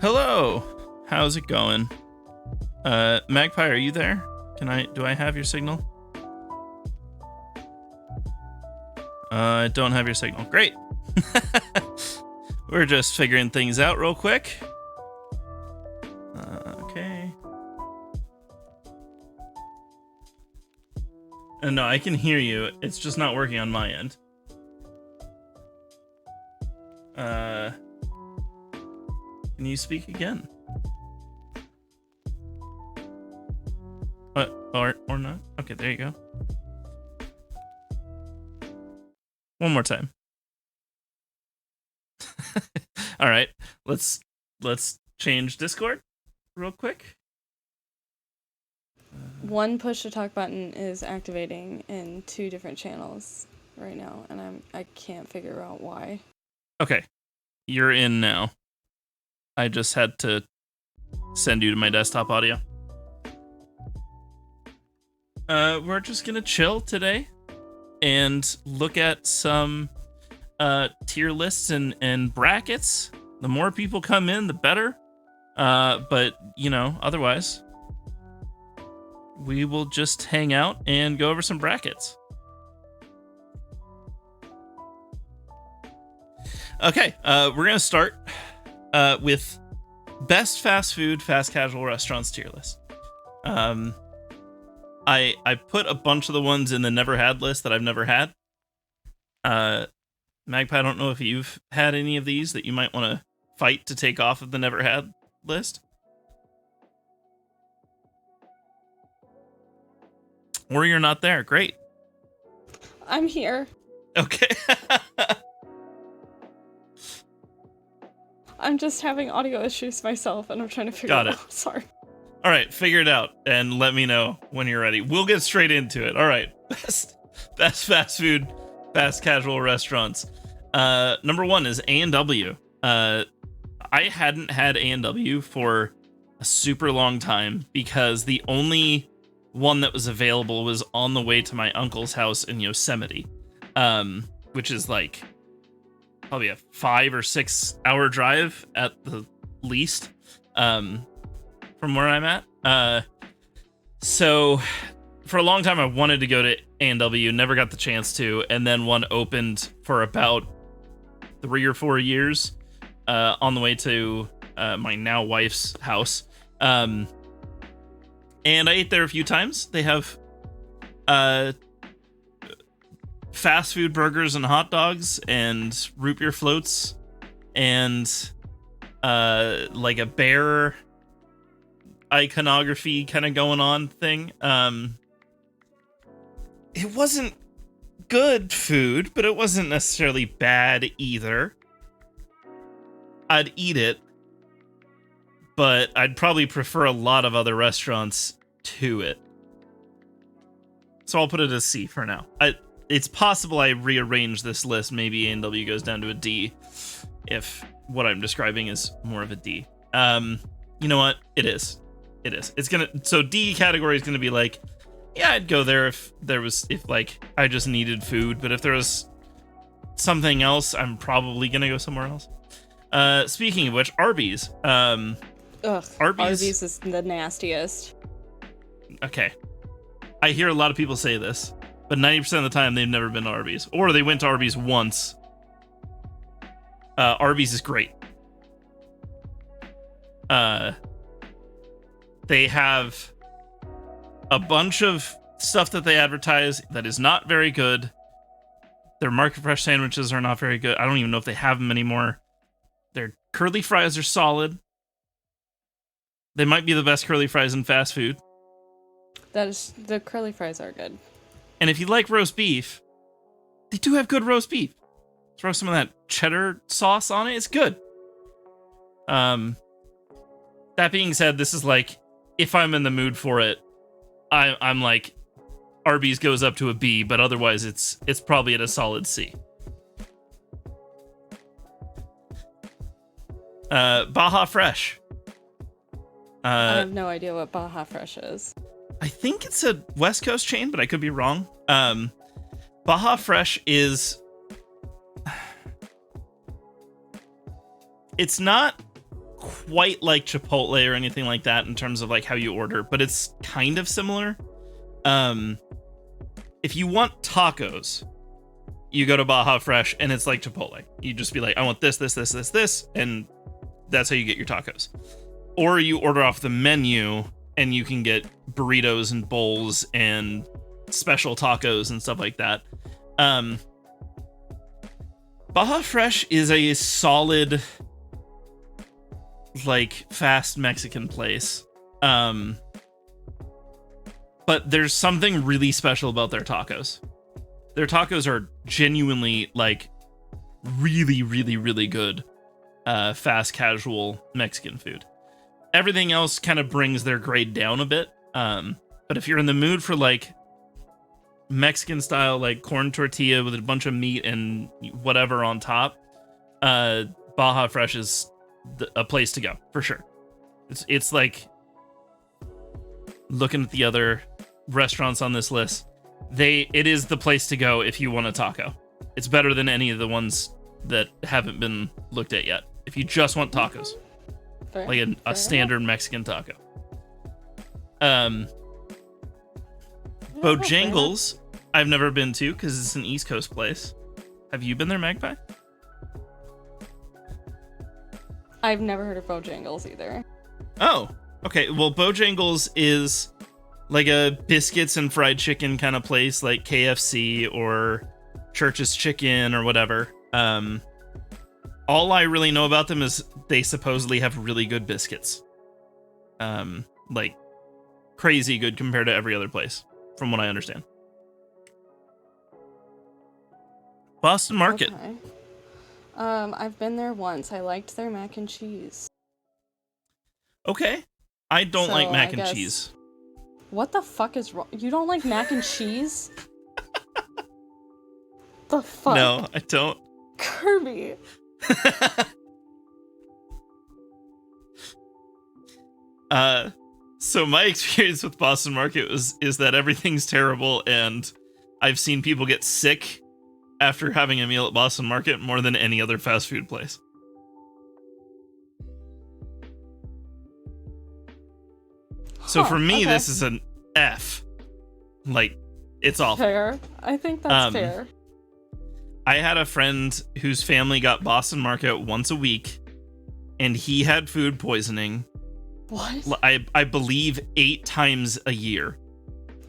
Hello. How's it going? Magpie, are you there? Do I have your signal? I don't have your signal. Great. We're just figuring things out real quick. Okay. No, I can hear you. It's just not working on my end. Can you speak again? What? Or not? Okay, there you go. One more time. All right, let's change Discord real quick. One push to talk button is activating in 2 different channels right now, and I can't figure out why. Okay, you're in now. I just had to send you to my desktop audio. We're just gonna chill today and look at some tier lists and brackets. The more people come in, the better. But otherwise, we will just hang out and go over some brackets. Okay, we're gonna start with best fast food, fast casual restaurants tier list. I put a bunch of the ones in the never had list that I've never had. Magpie, I don't know if you've had any of these that you might want to fight to take off of the never had list. Or you're not there. Great. I'm here. Okay. I'm just having audio issues myself, and I'm trying to figure it out. Sorry. All right, figure it out and let me know when you're ready. We'll get straight into it. All right, best fast food, fast casual restaurants. Number 1 is A&W. I hadn't had A&W for a super long time because the only one that was available was on the way to my uncle's house in Yosemite, which is like probably a 5 or 6 hour drive at the least. From where I'm at. So for a long time I wanted to go to A&W, never got the chance to, and then one opened for about 3 or 4 years on the way to my now wife's house. And I ate there a few times. They have fast food burgers and hot dogs and root beer floats and like a bear iconography kind of going on thing. It wasn't good food, but it wasn't necessarily bad either. I'd eat it, but I'd probably prefer a lot of other restaurants to it. So I'll put it as C for now. It's possible I rearrange this list. Maybe A&W goes down to a D if what I'm describing is more of a D. You know what? It is. So D category is gonna be like, yeah, I'd go there if I just needed food, but if there was something else, I'm probably gonna go somewhere else. Speaking of which, Arby's. Arby's is the nastiest. Okay. I hear a lot of people say this, but 90% of the time they've never been to Arby's, or they went to Arby's once. Arby's is great. They have a bunch of stuff that they advertise that is not very good. Their market fresh sandwiches are not very good. I don't even know if they have them anymore. Their curly fries are solid. They might be the best curly fries in fast food. The curly fries are good. And if you like roast beef, they do have good roast beef. Throw some of that cheddar sauce on it. It's good. That being said, this is like, if I'm in the mood for it, I'm like, Arby's goes up to a B, but otherwise it's probably at a solid C. Baja Fresh. I have no idea what Baja Fresh is. I think it's a West Coast chain, but I could be wrong. Baja Fresh is... It's not quite like Chipotle or anything like that in terms of like how you order, but it's kind of similar. If you want tacos, you go to Baja Fresh, and it's like Chipotle. You just be like, I want this, and that's how you get your tacos. Or you order off the menu, and you can get burritos and bowls and special tacos and stuff like that. Baja Fresh is a solid, like, fast Mexican place. But there's something really special about their tacos. Their tacos are genuinely, like, really, really, really good fast casual Mexican food. Everything else kind of brings their grade down a bit. But if you're in the mood for, like, Mexican style, like, corn tortilla with a bunch of meat and whatever on top, Baja Fresh is a place to go, for sure. It's like, looking at the other restaurants on this list, it is the place to go if you want a taco. It's better than any of the ones that haven't been looked at yet. If you just want tacos, like a standard Mexican taco. Bojangles, I've never been to because it's an East Coast place. Have you been there, Magpie? I've never heard of Bojangles either. Oh, okay. Well, Bojangles is like a biscuits and fried chicken kind of place, like KFC or Church's Chicken or whatever. All I really know about them is they supposedly have really good biscuits. Like crazy good compared to every other place, from what I understand. Boston Market. Okay. I've been there once. I liked their mac and cheese. Okay. I don't like mac and guess... cheese. What the fuck is wrong? You don't like mac and cheese? The fuck? No, I don't. Kirby. So my experience with Boston Market is that everything's terrible, and I've seen people get sick after having a meal at Boston Market more than any other fast food place. So for me, this is an F. Like, it's awful. Fair. I think that's fair. I had a friend whose family got Boston Market once a week, and he had food poisoning. What? I believe 8 times a year.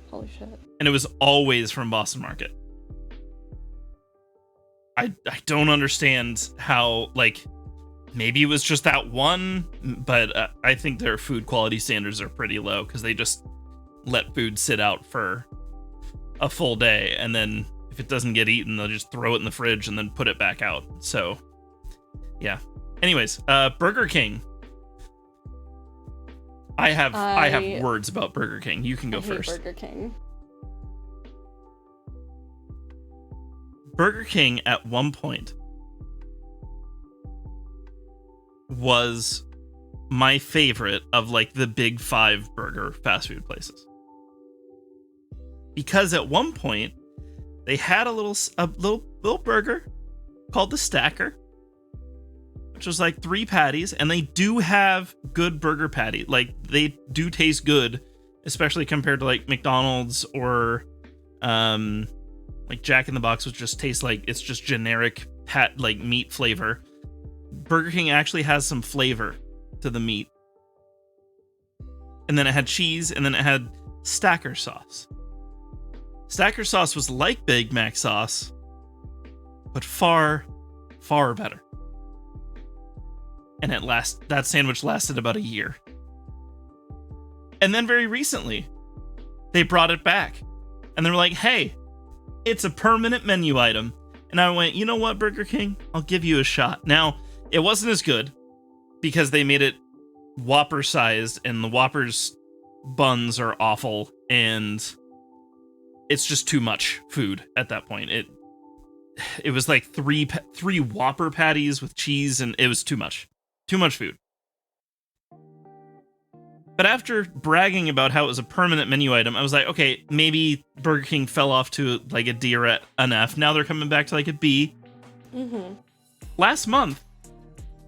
Holy shit. And it was always from Boston Market. I don't understand how, like, maybe it was just that one, but I think their food quality standards are pretty low because they just let food sit out for a full day, and then if it doesn't get eaten, they'll just throw it in the fridge and then put it back out. So, yeah. Anyways, Burger King. I have words about Burger King. You can go first. Burger King. Burger King at one point was my favorite of like the big 5 burger fast food places. Because at one point they had a little burger called the Stacker, which was like 3 patties, and they do have good burger patty. Like, they do taste good, especially compared to like McDonald's or like Jack in the Box, which just tastes like it's just generic like meat flavor. Burger King actually has some flavor to the meat. And then it had cheese, and then it had Stacker sauce. Stacker sauce was like Big Mac sauce, but far, far better. And that sandwich lasted about a year. And then very recently, they brought it back. And they were like, hey, it's a permanent menu item. And I went, you know what, Burger King? I'll give you a shot. Now, it wasn't as good because they made it Whopper sized, and the Whopper's buns are awful, and it's just too much food at that point. It was like three Whopper patties with cheese, and it was too much. Too much food. But after bragging about how it was a permanent menu item, I was like, okay, maybe Burger King fell off to like a D or an F. Now they're coming back to like a B. Mm-hmm. Last month,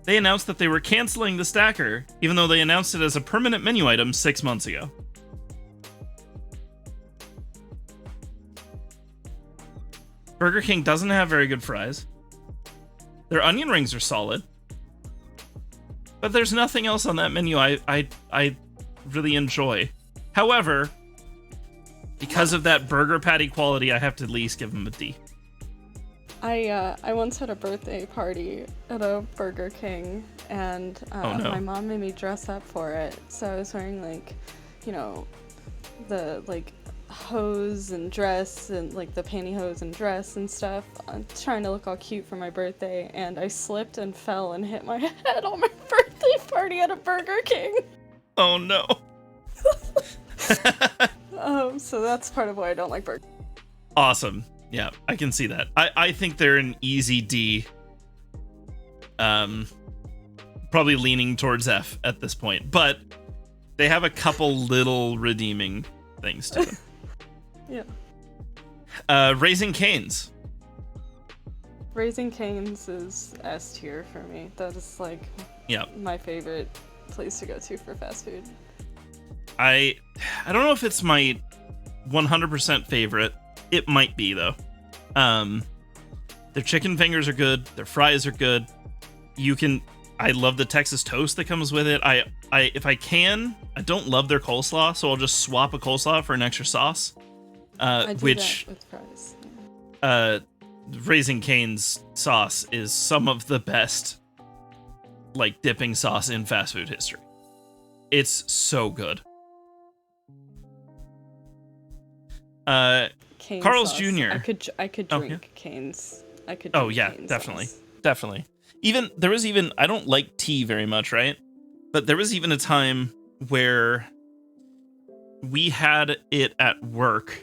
They announced that they were canceling the stacker, even though they announced it as a permanent menu item 6 months ago. Burger King doesn't have very good fries. Their onion rings are solid. But there's nothing else on that menu I really enjoy. However, because of that burger patty quality, I have to at least give them a D. I once had a birthday party at a Burger King, and my mom made me dress up for it. So I was wearing, like, you know, the, like, hose and dress and, like, the pantyhose and dress and stuff, trying to look all cute for my birthday, and I slipped and fell and hit my head on my birthday party at a Burger King. Oh, no. So that's part of why I don't like burgers. Awesome. Yeah, I can see that. I think they're an easy D. Probably leaning towards F at this point, but they have a couple little redeeming things to them. Yeah. Raising Cane's. Raising Cane's is S tier for me. That is, like, my favorite place to go to for fast food. I don't know if it's my 100% favorite. It might be, though. Their chicken fingers are good. Their fries are good. I love the Texas toast that comes with it. If I can, I don't love their coleslaw, so I'll just swap a coleslaw for an extra sauce. I do Which, that with fries. Raising Cane's sauce is some of the best, like, dipping sauce in fast food history. It's so good. Cane's Carl's sauce. Jr. I could drink Cane's. I could. Oh drink yeah, Cane's definitely, sauce. definitely. There was even I don't like tea very much, right? But there was even a time where we had it at work,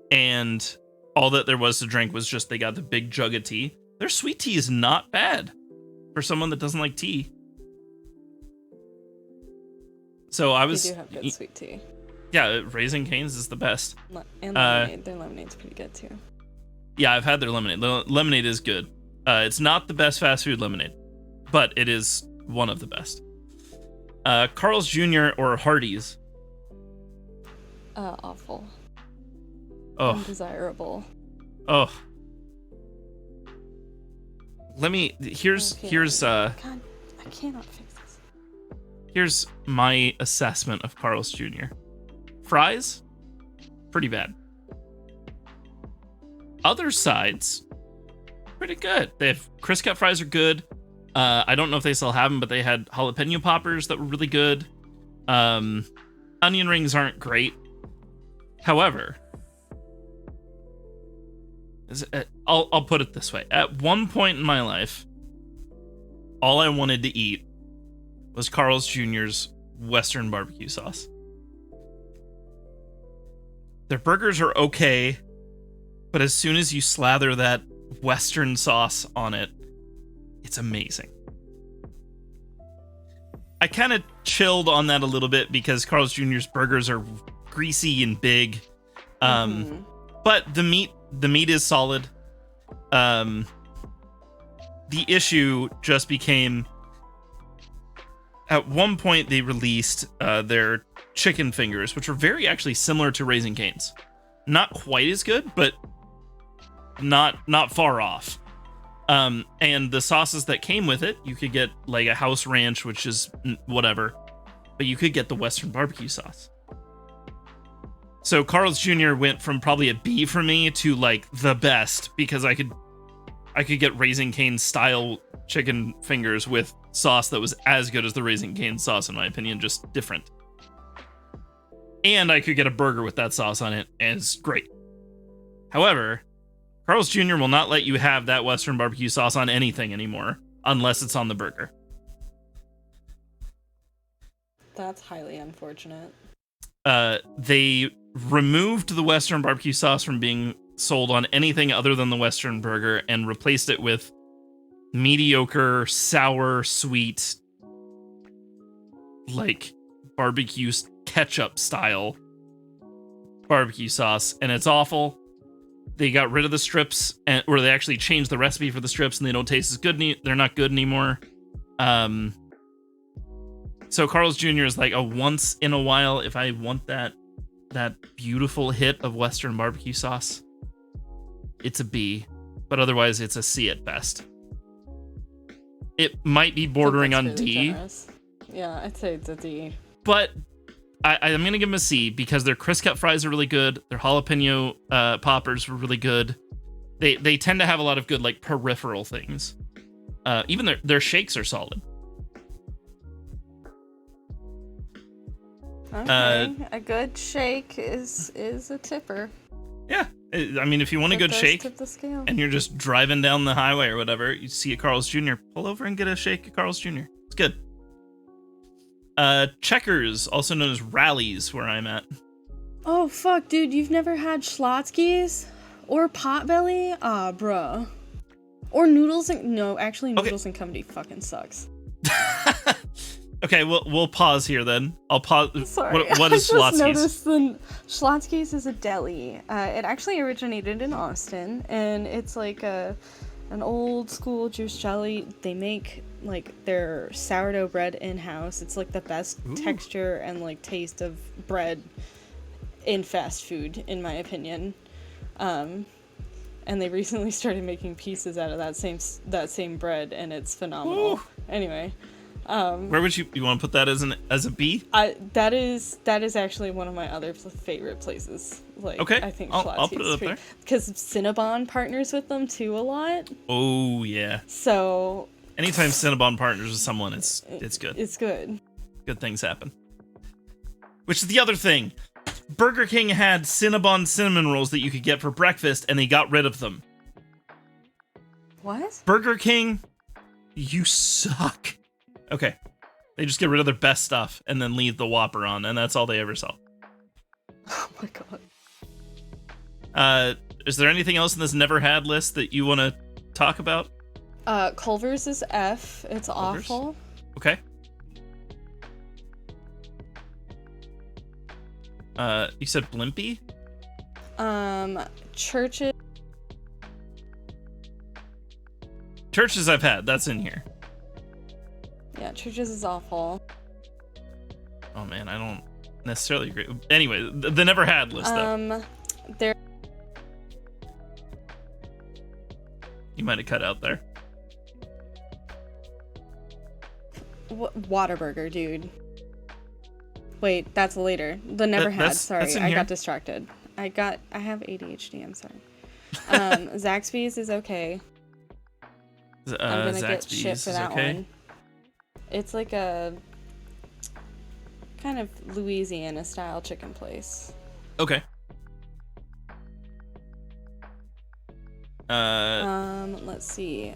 and all that there was to drink was just they got the big jug of tea. Their sweet tea is not bad for someone that doesn't like tea. So I was. They do have good sweet tea. Yeah, Raising Cane's is the best. And lemonade. Their lemonade's pretty good too. Yeah, I've had their lemonade. The lemonade is good. It's not the best fast food lemonade, but it is one of the best. Carl's Jr. or Hardee's? Awful. Oh. Undesirable. Oh. Here's God, I cannot fix this. Here's my assessment of Carl's Jr. Fries, pretty bad. Other sides, pretty good. They have crisp cut fries are good. I don't know if they still have them, but they had jalapeno poppers that were really good. Onion rings aren't great. However, I'll put it this way. At one point in my life, all I wanted to eat was Carl's Jr.'s Western barbecue sauce. Their burgers are okay, but as soon as you slather that Western sauce on it, it's amazing. I kind of chilled on that a little bit because Carl's Jr.'s burgers are greasy and big. But the meat is solid. The issue just became, at one point they released their chicken fingers, which were very actually similar to Raising Cane's. Not quite as good, but not far off. And the sauces that came with it, you could get like a house ranch, which is whatever, but you could get the Western barbecue sauce. So Carl's Jr. went from probably a B for me to like the best because I could get Raising Cane's style chicken fingers with sauce that was as good as the Raising Cane's sauce, in my opinion, just different. And I could get a burger with that sauce on it, and it's great. However, Carl's Jr. will not let you have that Western barbecue sauce on anything anymore, unless it's on the burger. That's highly unfortunate. They removed the Western barbecue sauce from being sold on anything other than the Western burger and replaced it with mediocre, sour, sweet, like barbecue ketchup style barbecue sauce, and it's awful. They got rid of the strips, or they actually changed the recipe for the strips, and they don't taste as good. They're not good anymore. So Carl's Jr. is like a once in a while if I want that beautiful hit of Western barbecue sauce. It's a B, but otherwise it's a C at best. It might be bordering on really D. Generous. Yeah, I'd say it's a D. But I'm going to give them a C because their crisp cut fries are really good. Their jalapeno poppers were really good. They tend to have a lot of good like peripheral things. Even their shakes are solid. Okay, a good shake is a tipper. Yeah, I mean, if you want a good shake and you're just driving down the highway or whatever, you see a Carl's Jr., pull over and get a shake at Carl's Jr. It's good. Checkers, also known as Rallies, where I'm at. Oh, fuck, dude, you've never had Schlotzsky's? Or Potbelly? Ah, bruh. Or Noodles and... No, actually, Noodles and Company fucking sucks. Okay, we'll pause here then. I'll pause. Sorry, what is Schlotzsky's? I just noticed Schlotzsky's is a deli. It actually originated in Austin, and it's like an old school juice jelly. They make like their sourdough bread in-house. It's like the best texture and like taste of bread in fast food, in my opinion. And they recently started making pieces out of that same bread, and it's phenomenal. Ooh. Anyway. Where would you want to put that as a B? That is actually one of my other favorite places. Like, okay, I think I'll put it up there because Cinnabon partners with them too a lot. Oh yeah. So anytime Cinnabon partners with someone, it's good. It's good. Good things happen. Which is the other thing. Burger King had Cinnabon cinnamon rolls that you could get for breakfast, and they got rid of them. What? Burger King, you suck. Okay. They just get rid of their best stuff and then leave the Whopper on, and that's all they ever sell. Oh my god. Is there anything else in this never had list that you want to talk about? Culver's is F. It's Culver's? Awful. Okay. You said Blimpie? Churches. Churches I've had. That's in here. Yeah, Churches is awful. Oh man, I don't necessarily agree. Anyway, the never had list though. There. You might have cut out there. Whataburger, dude. Wait, that's later. The never had. Sorry, I got distracted. I have ADHD. I'm sorry. Zaxby's is okay. I'm gonna Zaxby's get shit for that okay. one. It's like a kind of Louisiana style chicken place. Okay. Let's see.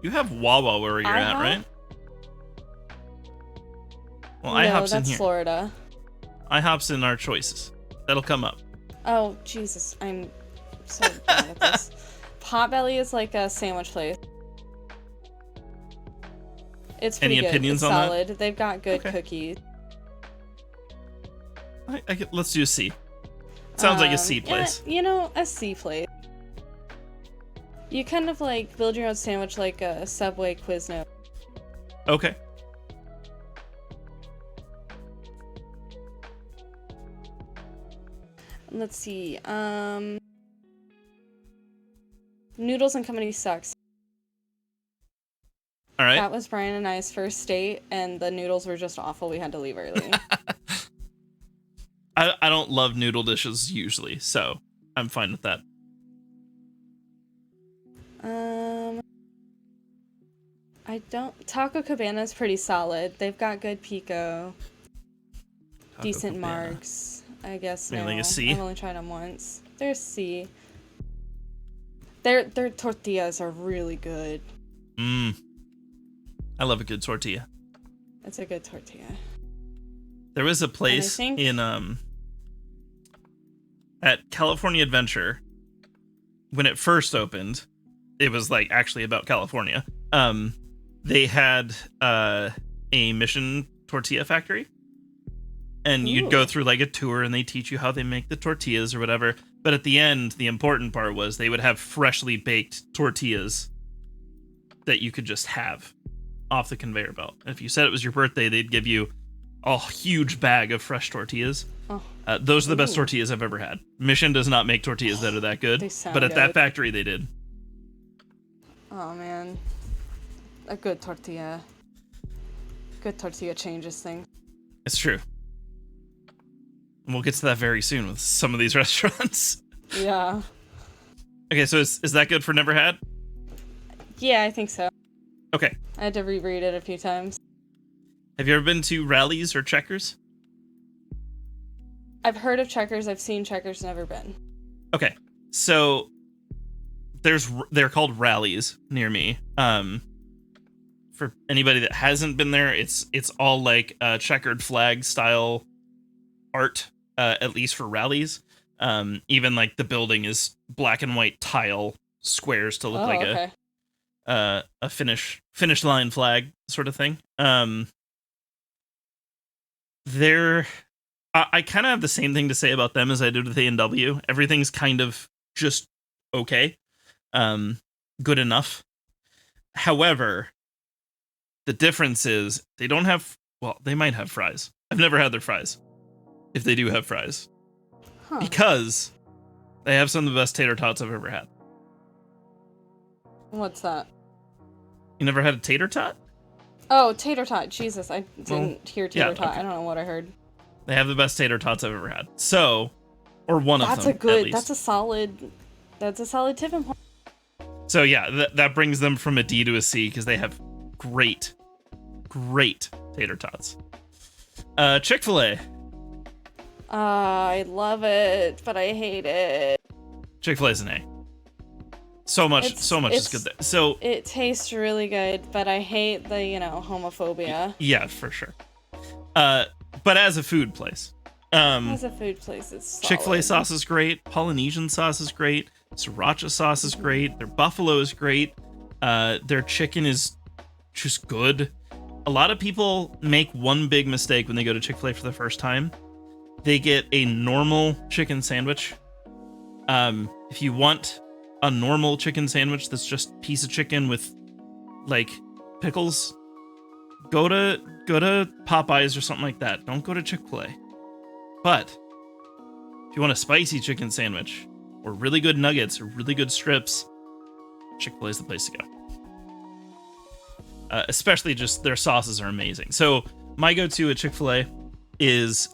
You have Wawa where you're at, right? Well, no, IHOP's that's in here. Florida. IHOP's in our choices. That'll come up. Oh, Jesus. I'm so bad at this. Potbelly is like a sandwich place. It's pretty Any good. opinions it's on solid. that? They've got good cookies. Let's do a C. Sounds like a C place. Yeah, a C place. You kind of like build your own sandwich like a Subway Quiznos. Okay. Let's see. Noodles and Company sucks. All right. That was Brian and I's first date, and the noodles were just awful. We had to leave early. I don't love noodle dishes usually, so I'm fine with that. I don't. Taco Cabana is pretty solid. They've got good pico. Decent marks, I guess. Maybe like a C? I've only tried them once. They're C. Their tortillas are really good. I love a good tortilla. It's a good tortilla. There was a place in at California Adventure when it first opened. It was like actually about California. They had a Mission tortilla factory, and you'd go through like a tour, and they teach you how they make the tortillas or whatever. But at the end, the important part was they would have freshly baked tortillas that you could just have off the conveyor belt. If you said it was your birthday, they'd give you a huge bag of fresh tortillas. Oh. Those are the best tortillas I've ever had. Mission does not make tortillas that are that good, but at that factory they did. Oh man, a good tortilla changes things. It's true. And we'll get to that very soon with some of these restaurants. Yeah. Okay, so is that good for never had? Yeah, I think so. Okay. I had to reread it a few times. Have you ever been to Rallies or Checkers? I've heard of Checkers. I've seen Checkers. Never been. Okay, so they're called Rallies near me. For anybody that hasn't been there, it's all like checkered flag style art, at least for Rallies. Even like the building is black and white tile squares to look like a finish line flag sort of thing. I kind of have the same thing to say about them as I did with A&W. Everything's kind of just okay. Good enough. However, the difference is they don't have, well, they might have fries. I've never had their fries. If they do have fries. Huh. Because they have some of the best tater tots I've ever had. What's that? You never had a tater tot? Oh, tater tot. Jesus, I didn't hear tater tot. Okay. I don't know what I heard. They have the best tater tots I've ever had. So, or one of them. That's a solid tipping point. So yeah, that brings them from a D to a C because they have great tater tots. Chick-fil-A. I love it, but I hate it. Chick-fil-A's an A. So much is good there. So it tastes really good, but I hate the, homophobia. Yeah, for sure. But as a food place. It's solid. Chick-fil-A sauce is great. Polynesian sauce is great. Sriracha sauce is great. Their buffalo is great. Their chicken is just good. A lot of people make one big mistake when they go to Chick-fil-A for the first time. They get a normal chicken sandwich. If you want a normal chicken sandwich that's just a piece of chicken with like pickles, go to Popeyes or something like that. Don't go to Chick-fil-A. But if you want a spicy chicken sandwich or really good nuggets or really good strips, Chick-fil-A is the place to go. Especially just their sauces are amazing. So my go-to at Chick-fil-A is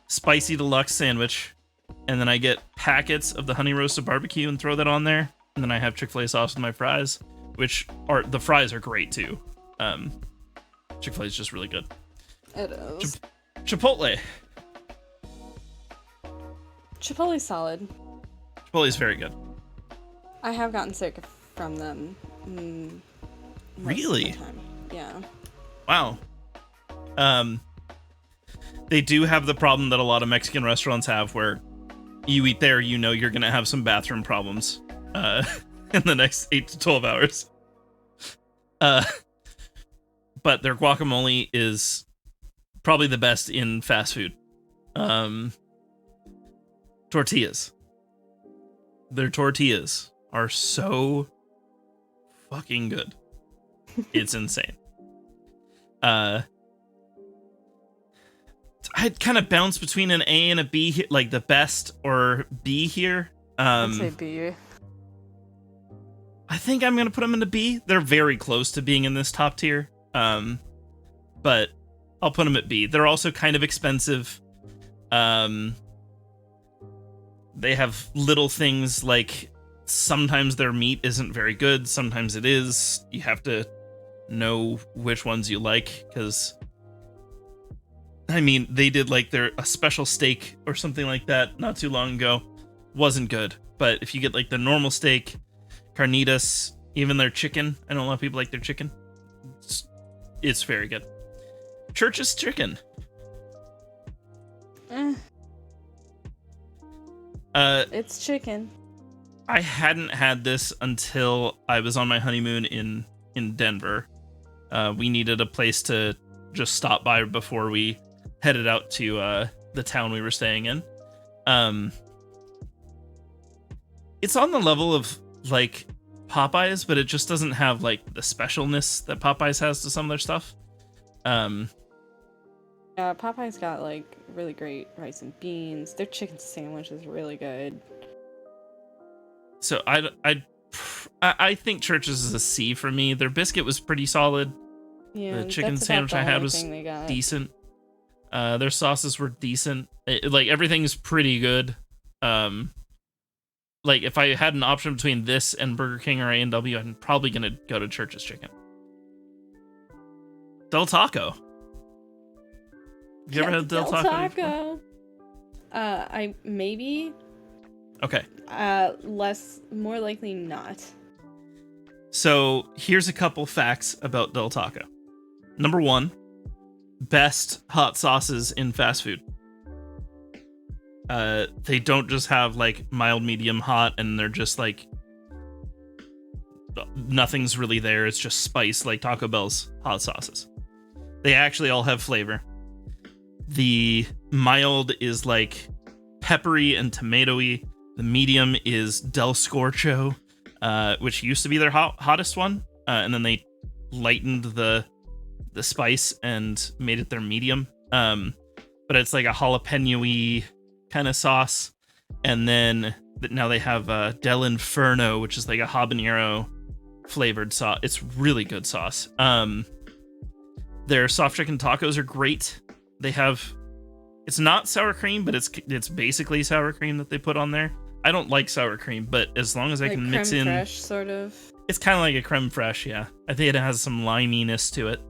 spicy deluxe sandwich, and then I get packets of the honey roasted barbecue and throw that on there, and then I have Chick-fil-A sauce with my fries, the fries are great too. Chick-fil-A is just really good. It is. Chipotle. Chipotle's solid. Chipotle is very good. I have gotten sick from them. Really? Most of the time. Yeah. Wow. They do have the problem that a lot of Mexican restaurants have where you eat there, you're going to have some bathroom problems in the next 8 to 12 hours. But their guacamole is probably the best in fast food. Tortillas. Their tortillas are so fucking good. It's insane. I'd kind of bounce between an A and a B, like the best or B here. I'd say B. I think I'm gonna put them in the B. They're very close to being in this top tier. But I'll put them at B. They're also kind of expensive. They have little things like sometimes their meat isn't very good. Sometimes it is. You have to know which ones you like, because they did like a special steak or something like that not too long ago. Wasn't good. But if you get like the normal steak, carnitas, even their chicken, I know a lot of people like their chicken. It's very good. Church's chicken. It's chicken. I hadn't had this until I was on my honeymoon in Denver. We needed a place to just stop by before we headed out to the town we were staying in. It's on the level of like Popeyes, but it just doesn't have like the specialness that Popeyes has to some of their stuff. Yeah, Popeyes got like really great rice and beans. Their chicken sandwich is really good. So I think Church's is a C for me. Their biscuit was pretty solid. Yeah, the chicken sandwich I had was decent. Their sauces were decent. Like everything's pretty good. Like if I had an option between this and Burger King or A&W, I'm probably gonna go to Church's Chicken. Del Taco. Have you ever had Del Taco? I maybe. Okay. More likely not. So here's a couple facts about Del Taco. Number 1, best hot sauces in fast food. They don't just have like mild, medium, hot, and they're just like nothing's really there. It's just spice, like Taco Bell's hot sauces. They actually all have flavor. The mild is like peppery and tomatoey. The medium is Del Scorcho, which used to be their hottest one, and then they lightened the spice and made it their medium. But it's like a jalapeno-y kind of sauce. And then now they have Del Inferno, which is like a habanero flavored sauce. It's really good sauce. Their soft chicken tacos are great. They have, it's not sour cream, but it's basically sour cream that they put on there. I don't like sour cream, but as long as I can mix in, creme fraiche, sort of. It's kind of like a creme fraiche, yeah. I think it has some liminess to it.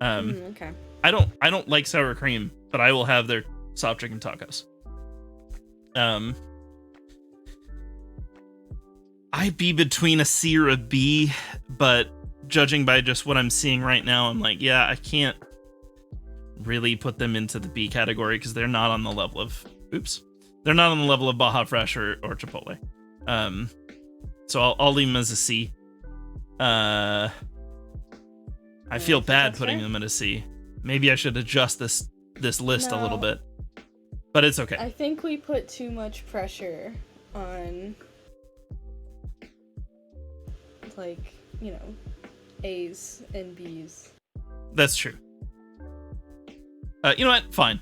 Okay. I don't like sour cream, but I will have their soft chicken tacos. I'd be between a C or a B, but judging by just what I'm seeing right now, I'm like, yeah, I can't really put them into the B category because they're not on the level of they're not on the level of Baja Fresh or Chipotle. So I'll leave them as a C. I feel bad putting them at a C. Maybe I should adjust this list a little bit, but it's okay. I think we put too much pressure on, like, you know, A's and B's. That's true. You know what? Fine.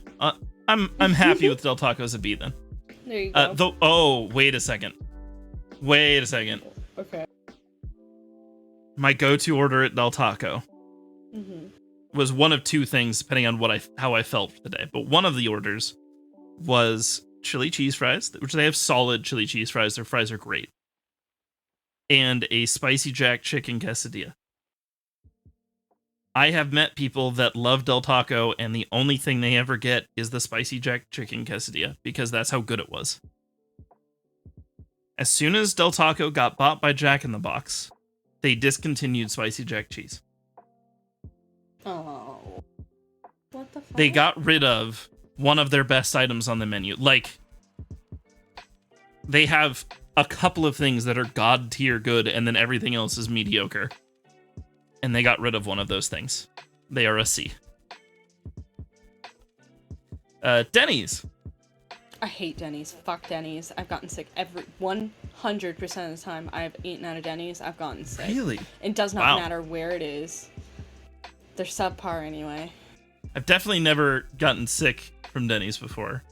I'm happy with Del Taco as a B then. There you go. Wait a second. Okay. My go-to order at Del Taco was one of two things, depending on how I felt for the day. But one of the orders was chili cheese fries, which they have solid chili cheese fries. Their fries are great. And a spicy jack chicken quesadilla. I have met people that love Del Taco, and the only thing they ever get is the spicy jack chicken quesadilla, because that's how good it was. As soon as Del Taco got bought by Jack in the Box, they discontinued spicy jack cheese. Oh. What the fuck? They got rid of one of their best items on the menu. Like, they have a couple of things that are god tier good, and then everything else is mediocre. And they got rid of one of those things. They are a C. Denny's. I hate Denny's. Fuck Denny's. I've gotten sick 100% of the time I've eaten at a Denny's, I've gotten sick. Really? It does not matter where it is. They're subpar anyway. I've definitely never gotten sick from Denny's before.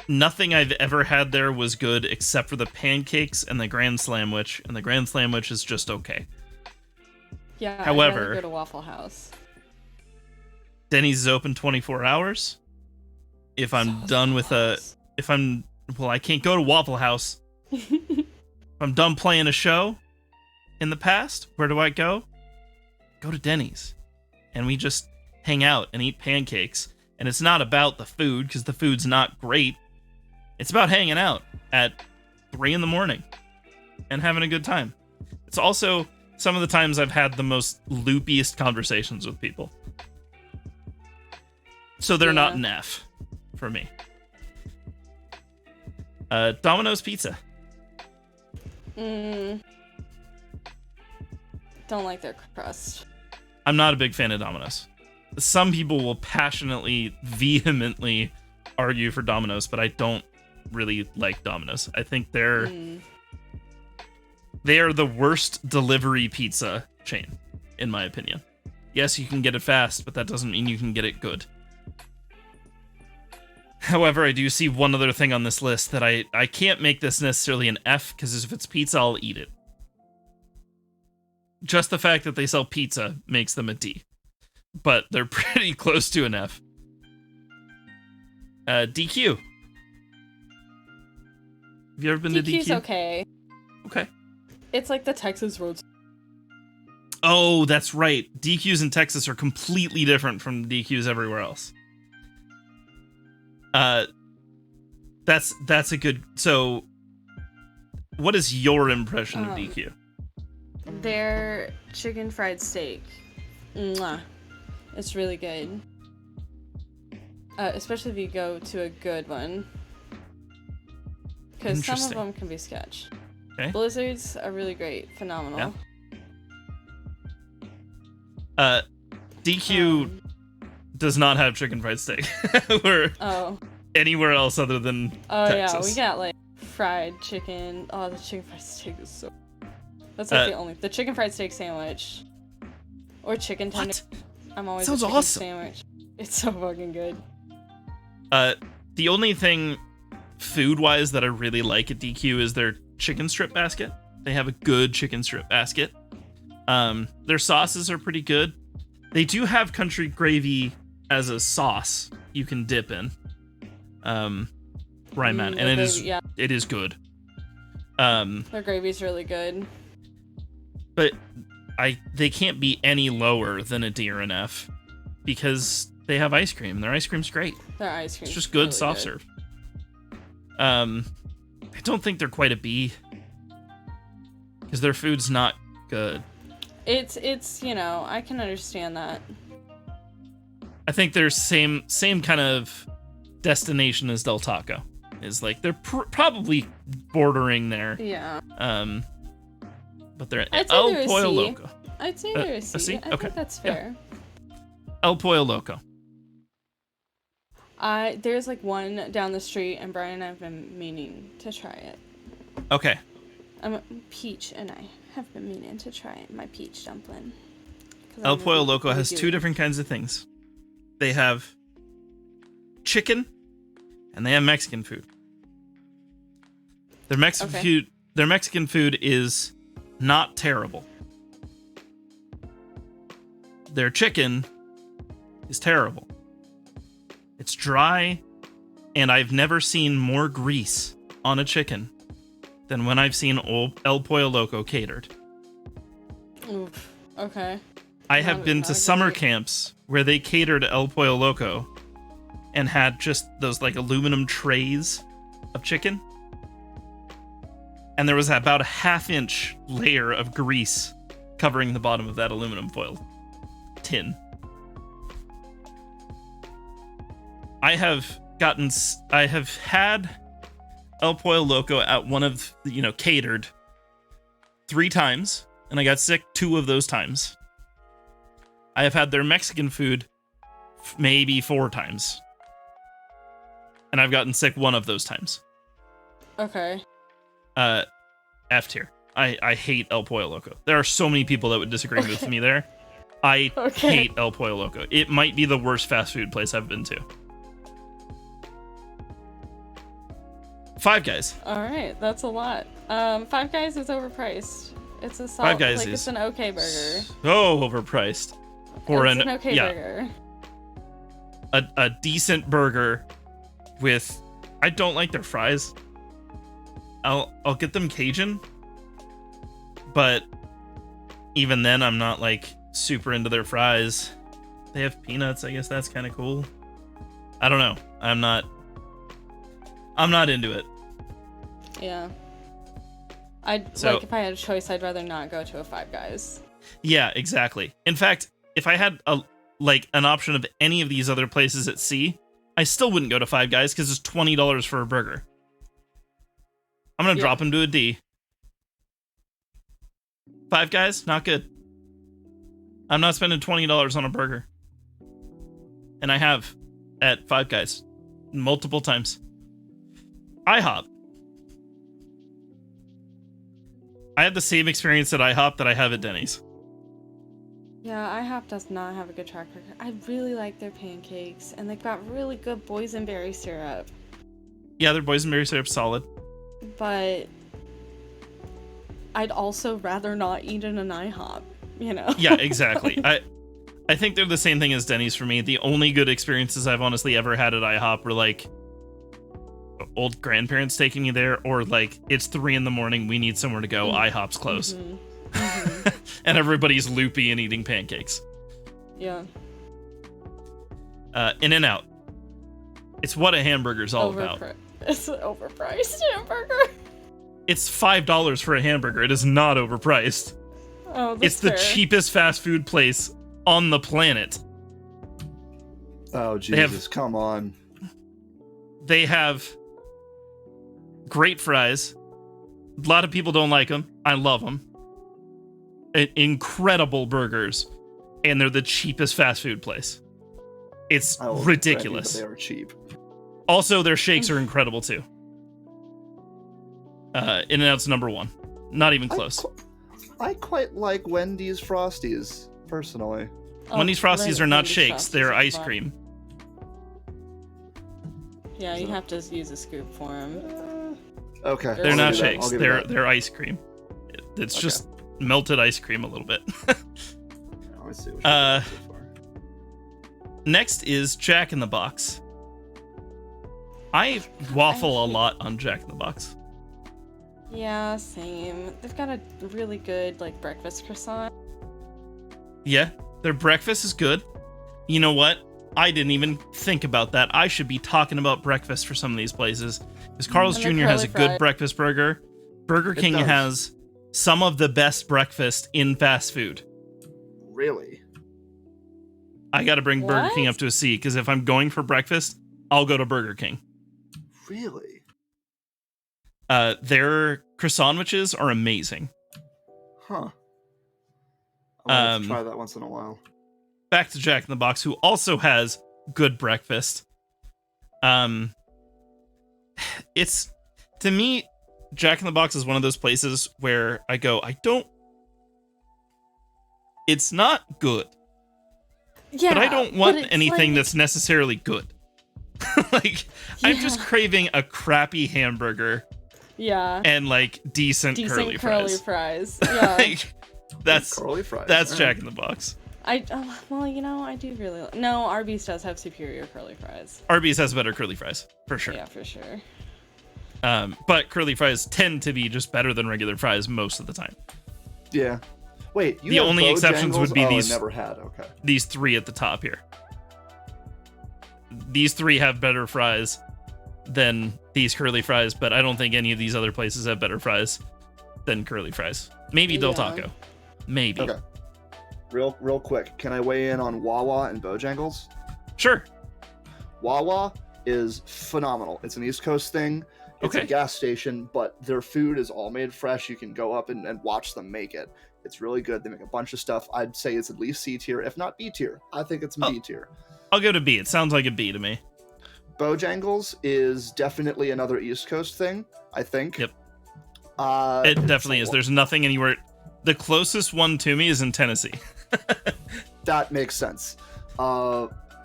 Nothing I've ever had there was good except for the pancakes and the Grand Slamwich, and the Grand Slamwich is just okay. Yeah, however, I'd rather go to Waffle House. Denny's is open 24 hours. If I'm done with I can't go to Waffle House. If I'm done playing a show in the past, where do I go? Go to Denny's. And we just hang out and eat pancakes. And it's not about the food, because the food's not great. It's about hanging out at 3 a.m. and having a good time. It's also some of the times I've had the most loopiest conversations with people. So they're not an F for me. Domino's Pizza. Don't like their crust. I'm not a big fan of Domino's. Some people will passionately, vehemently argue for Domino's, but I don't really like Domino's. I think They are the worst delivery pizza chain, in my opinion. Yes, you can get it fast, but that doesn't mean you can get it good. However, I do see one other thing on this list that I can't make this necessarily an F, because if it's pizza, I'll eat it. Just the fact that they sell pizza makes them a D. But they're pretty close to an F. DQ. Have you ever been to DQ? DQ's okay. Okay. It's like the Texas roads. Oh, that's right. DQs in Texas are completely different from DQs everywhere else. That's a good... So, what is your impression of DQ? Their chicken fried steak. Mwah. It's really good. Especially if you go to a good one. Because some of them can be sketch. Okay. Blizzards are really great. Phenomenal. Yeah. DQ does not have chicken fried steak. Or anywhere else other than Texas. Yeah, we got like fried chicken. Oh, the chicken fried steak is so... That's like the only... The chicken fried steak sandwich. Or chicken tender. I'm always a chicken sandwich. It's so fucking good. The only thing food-wise that I really like at DQ is their chicken strip basket. They have a good chicken strip basket. Their sauces are pretty good. They do have country gravy as a sauce you can dip in. Ryman, and it is good. Their gravy's really good. But they can't be any lower than a D or an F because they have ice cream. Their ice cream's great. Their ice cream's It's just good really soft serve. I don't think they're quite a B because their food's not good. It's I can understand that. I think they're same kind of destination as Del Taco. Is like they're probably bordering there. Yeah. But they're El Pollo Loco. I'd say they're a C. I think that's fair. Yeah. El Pollo Loco. There's like one down the street, and Brian and I have been meaning to try it. Okay. Peach and I have been meaning to try it. My peach dumpling. El Pollo Loco has two different kinds of things. They have chicken, and they have Mexican food. Their Mexican food is not terrible. Their chicken is terrible. It's dry, and I've never seen more grease on a chicken than when I've seen El Pollo Loco catered. Oof. Okay. I have been to summer camps where they catered El Pollo Loco and had just those like aluminum trays of chicken. And there was about a half-inch layer of grease covering the bottom of that aluminum foil tin. I have had El Pollo Loco at one of, catered 3 times, and I got sick 2 of those times. I have had their Mexican food maybe 4 times, and I've gotten sick 1 of those times. Okay. F tier. I hate El Pollo Loco. There are so many people that would disagree with me there. I hate El Pollo Loco. It might be the worst fast food place I've been to. Five Guys. All right, that's a lot. Five Guys is overpriced. It's a solid, Five Guys it's an okay burger. So overpriced for an okay burger. A decent burger with. I don't like their fries. I'll get them Cajun, but even then I'm not like super into their fries. They have peanuts. I guess that's kind of cool. I don't know. I'm not into it. Yeah. If I had a choice, I'd rather not go to a Five Guys. Yeah, exactly. In fact, if I had an option of any of these other places at C, I still wouldn't go to Five Guys because it's $20 for a burger. I'm gonna drop him to a D. Five Guys, not good. I'm not spending $20 on a burger. And I have at Five Guys multiple times. IHOP. I had the same experience at IHOP that I have at Denny's. Yeah, IHOP does not have a good track record. I really like their pancakes, and they've got really good boysenberry syrup. Yeah, their boysenberry syrup's solid. But I'd also rather not eat in an IHOP, you know? Yeah, exactly. I think they're the same thing as Denny's for me. The only good experiences I've honestly ever had at IHOP were like old grandparents taking me there, or like it's 3 a.m, we need somewhere to go. IHOP's close. And everybody's loopy and eating pancakes. Yeah. In-N-Out. It's what a hamburger's all about. It's an overpriced hamburger. It's $5 for a hamburger. It is not overpriced. Oh, that's It's the cheapest fast food place on the planet. Oh, Jesus, come on. They have great fries. A lot of people don't like them. I love them. Incredible burgers. And they're the cheapest fast food place. It's ridiculous. They are cheap. Also, their shakes are incredible too. In-N-Out's number 1. Not even close. I quite like Wendy's Frosties, personally. Wendy's Frosties are not shakes, they're ice cream. Yeah, you have to use a scoop for them. Okay. They're not shakes, they're ice cream. It's just melted ice cream a little bit. I see what you're doing so far. Next is Jack in the Box. I waffle a lot on Jack in the Box. Yeah, same. They've got a really good, like, breakfast croissant. Yeah, their breakfast is good. You know what? I didn't even think about that. I should be talking about breakfast for some of these places. Because Carl's Jr. has a good breakfast burger. Burger King has some of the best breakfast in fast food. Really? I gotta bring Burger King up to a C, because if I'm going for breakfast, I'll go to Burger King. Really? Their croissant sandwiches are amazing. Huh. I'll have to try that once in a while. Back to Jack in the Box, who also has good breakfast. It's, to me, Jack in the Box is one of those places where I go, it's not good. Yeah, but I don't want anything that's necessarily good. Like, I'm just craving a crappy hamburger. Yeah. And like decent curly fries. Yeah. Like, that's curly fries. That's Jack in the Box. Well, you know, I do really no, Arby's does have superior curly fries. Arby's has better curly fries, for sure. Yeah, for sure. But curly fries tend to be just better than regular fries most of the time. Yeah. Wait, the only exceptions would be these. Never had. Okay. These 3 at the top here. These 3 have better fries than these curly fries, but I don't think any of these other places have better fries than curly fries. Maybe Del Taco. Maybe. Okay. Real quick, can I weigh in on Wawa and Bojangles? Sure. Wawa is phenomenal. It's an East Coast thing. It's a gas station, but their food is all made fresh. You can go up and watch them make it. It's really good. They make a bunch of stuff. I'd say it's at least C tier, if not B tier. I think it's B tier. I'll go to B. It sounds like a B to me. Bojangles is definitely another East Coast thing, I think. Yep. It definitely is. There's nothing anywhere. The closest one to me is in Tennessee. That makes sense.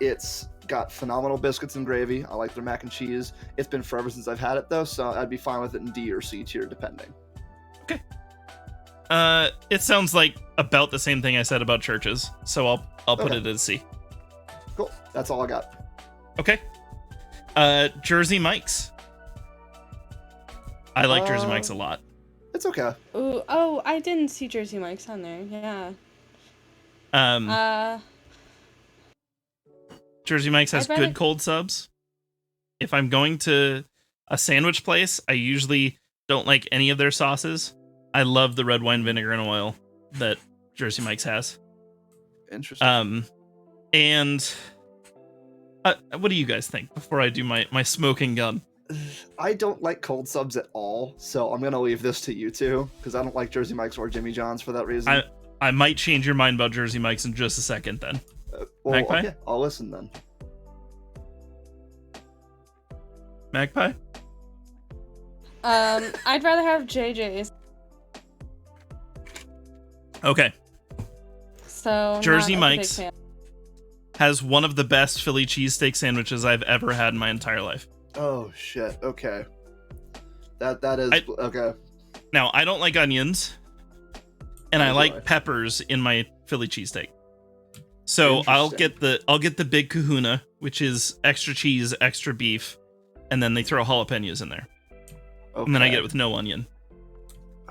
It's got phenomenal biscuits and gravy. I like their mac and cheese. It's been forever since I've had it, though, so I'd be fine with it in D or C tier, depending. Okay. It sounds like about the same thing I said about churches, so I'll put it as C. Cool. That's all I got. Okay. Jersey Mike's. I like Jersey Mike's a lot. It's okay. Ooh, oh, I didn't see Jersey Mike's on there. Yeah. Jersey Mike's has good cold subs. If I'm going to a sandwich place, I usually don't like any of their sauces. I love the red wine vinegar and oil that Jersey Mike's has. Interesting. And what do you guys think before I do my smoking gun? I don't like cold subs at all, so I'm gonna leave this to you two because I don't like Jersey Mike's or Jimmy John's for that reason. I might change your mind about Jersey Mike's in just a second then. Magpie? Okay, I'll listen then. Magpie? I'd rather have JJ's. Okay. So Jersey not a big Mike's fan. has one of the best Philly cheesesteak sandwiches I've ever had in my entire life. Oh shit. Okay. That is okay. Now, I don't like onions, and I like Right. peppers in my Philly cheesesteak. So I'll get the big kahuna, which is extra cheese, extra beef, and then they throw jalapenos in there. Okay. And then I get it with no onion.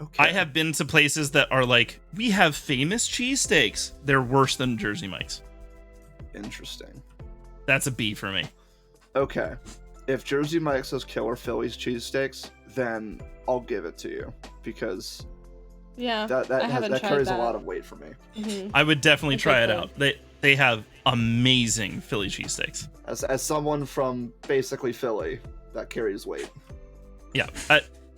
Okay. I have been to places that are like, we have famous cheesesteaks. They're worse than Jersey Mike's. Interesting. That's a B for me. Okay. If Jersey Mike's has killer Philly's cheesesteaks, then I'll give it to you because Yeah, that I haven't tried carries that. a lot of weight for me. Mm-hmm. I would definitely It's try it okay. out. They have amazing Philly cheesesteaks. As someone from basically Philly, that carries weight. Yeah.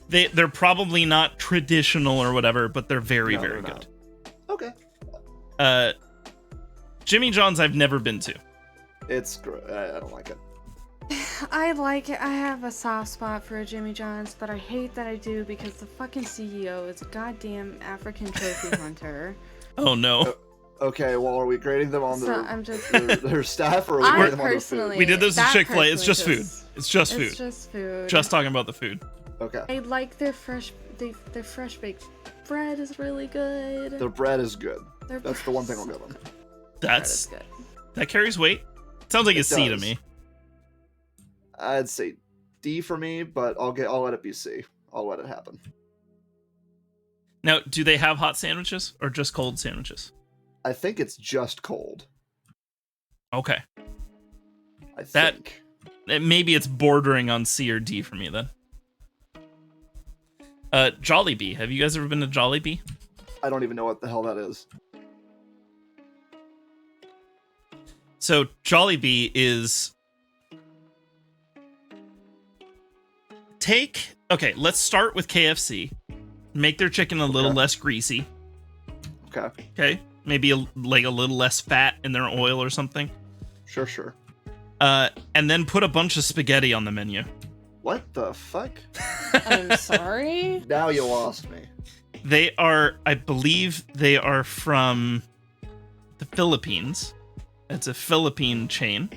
They're probably not traditional or whatever, but they're very, No, very they're good. Okay. Jimmy John's I've never been to. It's great. I don't like it. I like it. I have a soft spot for a Jimmy John's, but I hate that I do because the fucking CEO is a goddamn African trophy hunter. Oh no. Okay, well, are we grading them on So their, I'm just. their staff, or are we I grading them on their personally- food? We did this at that Chick-fil-A. It's just personally food. It's just food. It's just food. Just talking about the food. Okay. I like their fresh. Their fresh baked bread is really good. Their bread is good. Their That's the one thing I'll give them. bread is good. That carries weight. Sounds like a It C to does. me. I'd say D for me, but I'll let it be C. I'll let it happen. Now, do they have hot sandwiches or just cold sandwiches? I think it's just cold. Okay. I That- think. Maybe it's bordering on C or D for me then. Jollibee. Have you guys ever been to Jollibee? I don't even know what the hell that is. So Jollibee is okay, let's start with KFC. Make their chicken a little less greasy. Okay. Okay? Maybe like a little less fat in their oil or something. Sure. And then put a bunch of spaghetti on the menu. What the fuck? I'm sorry. Now you lost me. They are, I believe they are from the Philippines. It's a Philippine chain.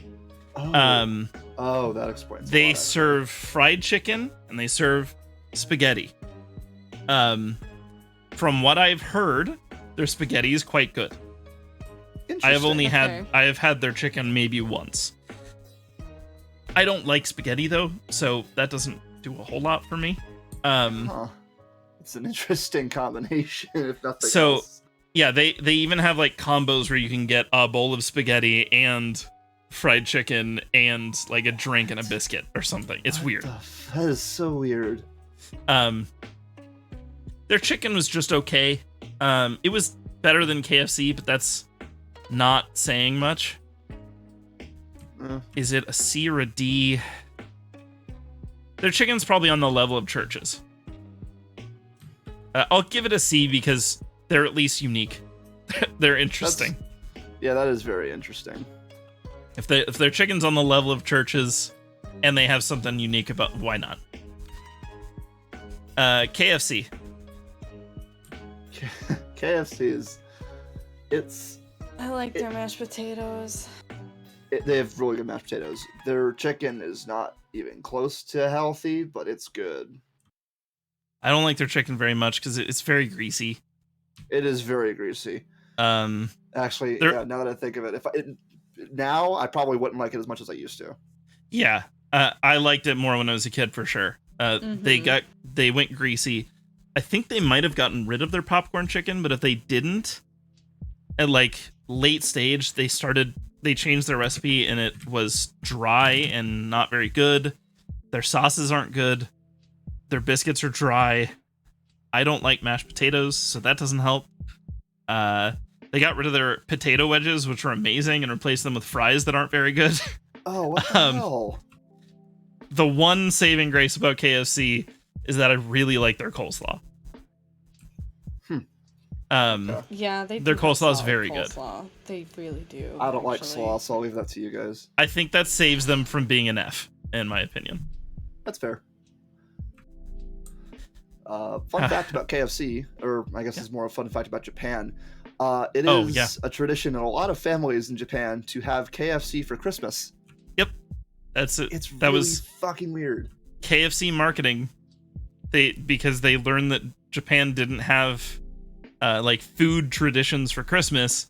Oh, that explains. They a lot, serve fried chicken and they serve spaghetti. From what I've heard, their spaghetti is quite good. I have only Okay. I have had their chicken maybe once. I don't like spaghetti though, so that doesn't do a whole lot for me. Huh. It's an interesting combination, if nothing So- else. Yeah, they even have like combos where you can get a bowl of spaghetti and fried chicken and like a drink and a biscuit or something. It's What weird. that is so weird. Their chicken was just okay. It was better than KFC, but that's not saying much. Is it a C or a D? Their chicken's probably on the level of Church's. I'll give it a C because they're at least unique. They're interesting. Yeah, that is very interesting. If their chicken's on the level of Church's and they have something unique about, why not? KFC. KFC is, it's I like their mashed potatoes. they have really good mashed potatoes. Their chicken is not even close to healthy, but it's good. I don't like their chicken very much because it's very greasy. It is very greasy. Actually, yeah, now that I think of it, now I probably wouldn't like it as much as I used to. Yeah, I liked it more when I was a kid for sure. They went greasy. I think they might have gotten rid of their popcorn chicken, but if they didn't, at like late stage, they changed their recipe and it was dry and not very good. Their sauces aren't good. Their biscuits are dry. I don't like mashed potatoes, so that doesn't help. They got rid of their potato wedges, which are amazing, and replaced them with fries that aren't very good. Oh, what the hell? The one saving grace about KFC is that I really like their coleslaw. Yeah, they. Their do have coleslaw is solid very good. coleslaw. They really do. I don't like actually. slaw, so I'll leave that to you guys. I think that saves them from being an F, in my opinion. That's fair. Fun fact about KFC, or I guess it's more a fun fact about Japan. It is a tradition in a lot of families in Japan to have KFC for Christmas. Yep, that's it. That was fucking weird. KFC marketing, because they learned that Japan didn't have like food traditions for Christmas.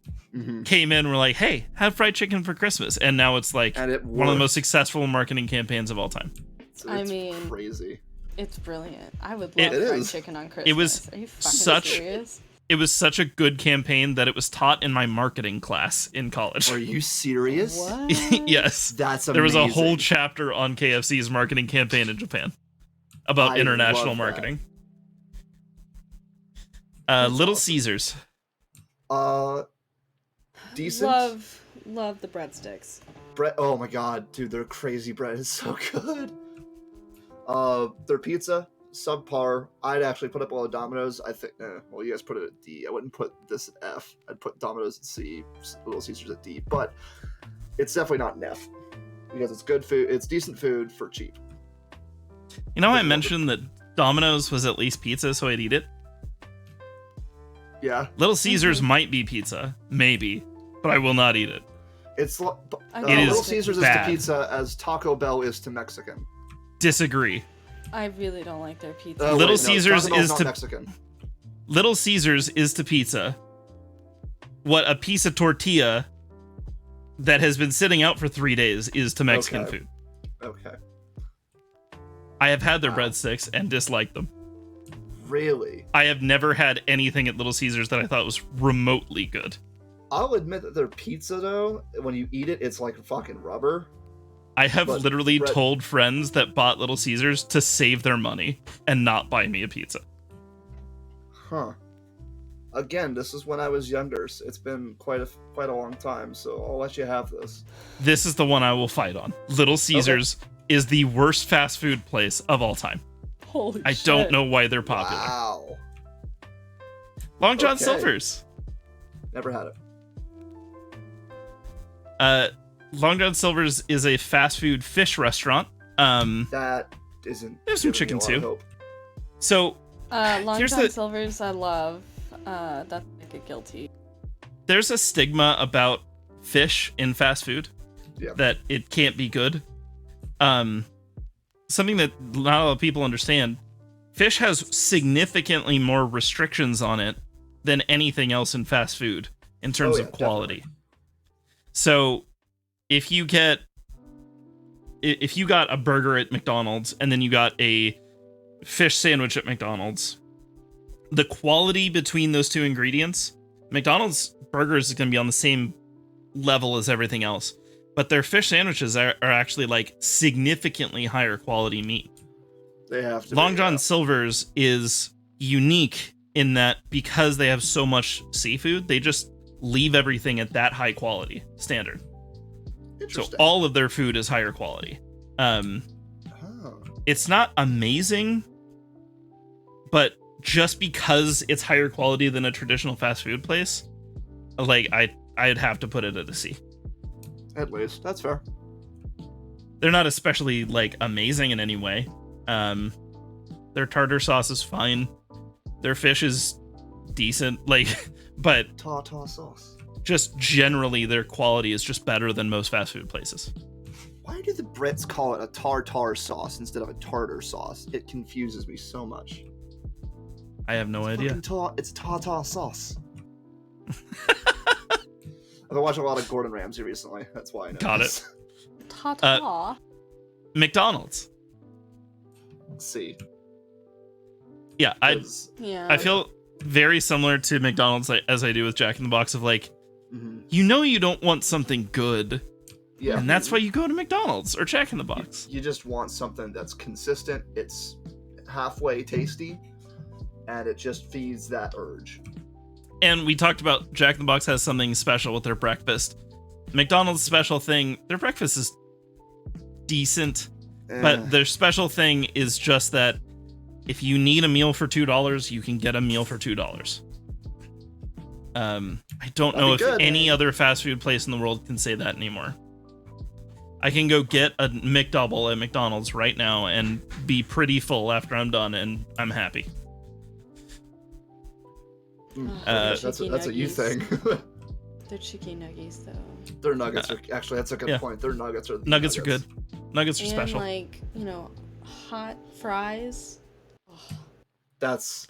Came in, were like, hey, have fried chicken for Christmas, and now it's like one of the most successful marketing campaigns of all time. I mean, crazy. It's brilliant. I would love fried chicken on Christmas. It was Are you fucking serious? It was such a good campaign that it was taught in my marketing class in college. Are you serious? What? Yes. That's amazing. There was a whole chapter on KFC's marketing campaign in Japan about international marketing. Little Caesars. Decent. Love the breadsticks. Bread. Oh my god, dude, their crazy bread is so good. Their pizza, subpar. I'd actually put up all the Domino's. I think. Well, you guys put it at D. I wouldn't put this at F. I'd put Domino's at C. Little Caesars at D. But it's definitely not an F because it's good food. It's decent food for cheap. You know, I mentioned that Domino's was at least pizza, so I'd eat it. Yeah. Little Caesars might be pizza, maybe, but I will not eat it. Little Caesars is to pizza as Taco Bell is to Mexican. Disagree. I really don't like their pizza. Little Caesars is to Mexican. Little Caesars is to pizza what a piece of tortilla that has been sitting out for 3 days is to Mexican food. Okay. I have had their breadsticks and disliked them. Really? I have never had anything at Little Caesars that I thought was remotely good. I'll admit that their pizza, though, when you eat it, it's like fucking rubber. I have literally told friends that bought Little Caesars to save their money and not buy me a pizza. Huh. Again, this is when I was younger. So it's been quite a long time, so I'll let you have this. This is the one I will fight on. Little Caesars is the worst fast food place of all time. Holy I shit. don't know why they're popular. Wow. Long John Silver's. Never had it. Long John Silver's is a fast food fish restaurant. That isn't. There's some chicken too. Hope. So Long John Silver's, I love. That's like a guilty. There's a stigma about fish in fast food that it can't be good. Something that not a lot of people understand. Fish has significantly more restrictions on it than anything else in fast food in terms of quality. Definitely. So if you got a burger at McDonald's and then you got a fish sandwich at McDonald's, the quality between those two ingredients, McDonald's burgers is going to be on the same level as everything else, but their fish sandwiches are actually like significantly higher quality meat. They have to. Long John Silver's is unique in that because they have so much seafood, they just leave everything at that high quality standard. So all of their food is higher quality. It's not amazing, but just because it's higher quality than a traditional fast food place, like I'd have to put it at a C. At least that's fair. They're not especially like amazing in any way. Their tartar sauce is fine. Their fish is decent, like, but tartar sauce. Just generally, their quality is just better than most fast food places. Why do the Brits call it a tartar sauce instead of a tartar sauce? It confuses me so much. I have no idea. It's tartar sauce. I've been watching a lot of Gordon Ramsay recently. That's why I know. Got this. it. Tartar. McDonald's. See. Yeah, I feel very similar to McDonald's as I do with Jack in the Box of like, you know you don't want something good. Yeah. And that's why you go to McDonald's or Jack in the Box. You just want something that's consistent, it's halfway tasty, and it just feeds that urge. And we talked about Jack in the Box has something special with their breakfast. McDonald's special thing, their breakfast is decent, but their special thing is just that if you need a meal for $2, you can get a meal for $2. I don't know if any other fast food place in the world can say that anymore. I can go get a McDouble at McDonald's right now and be pretty full after I'm done, and I'm happy. That's a you thing. They're chicken nuggets though. Their nuggets are actually, that's a good point. Their nuggets are good. Nuggets are and special. Like, hot fries. Oh. That's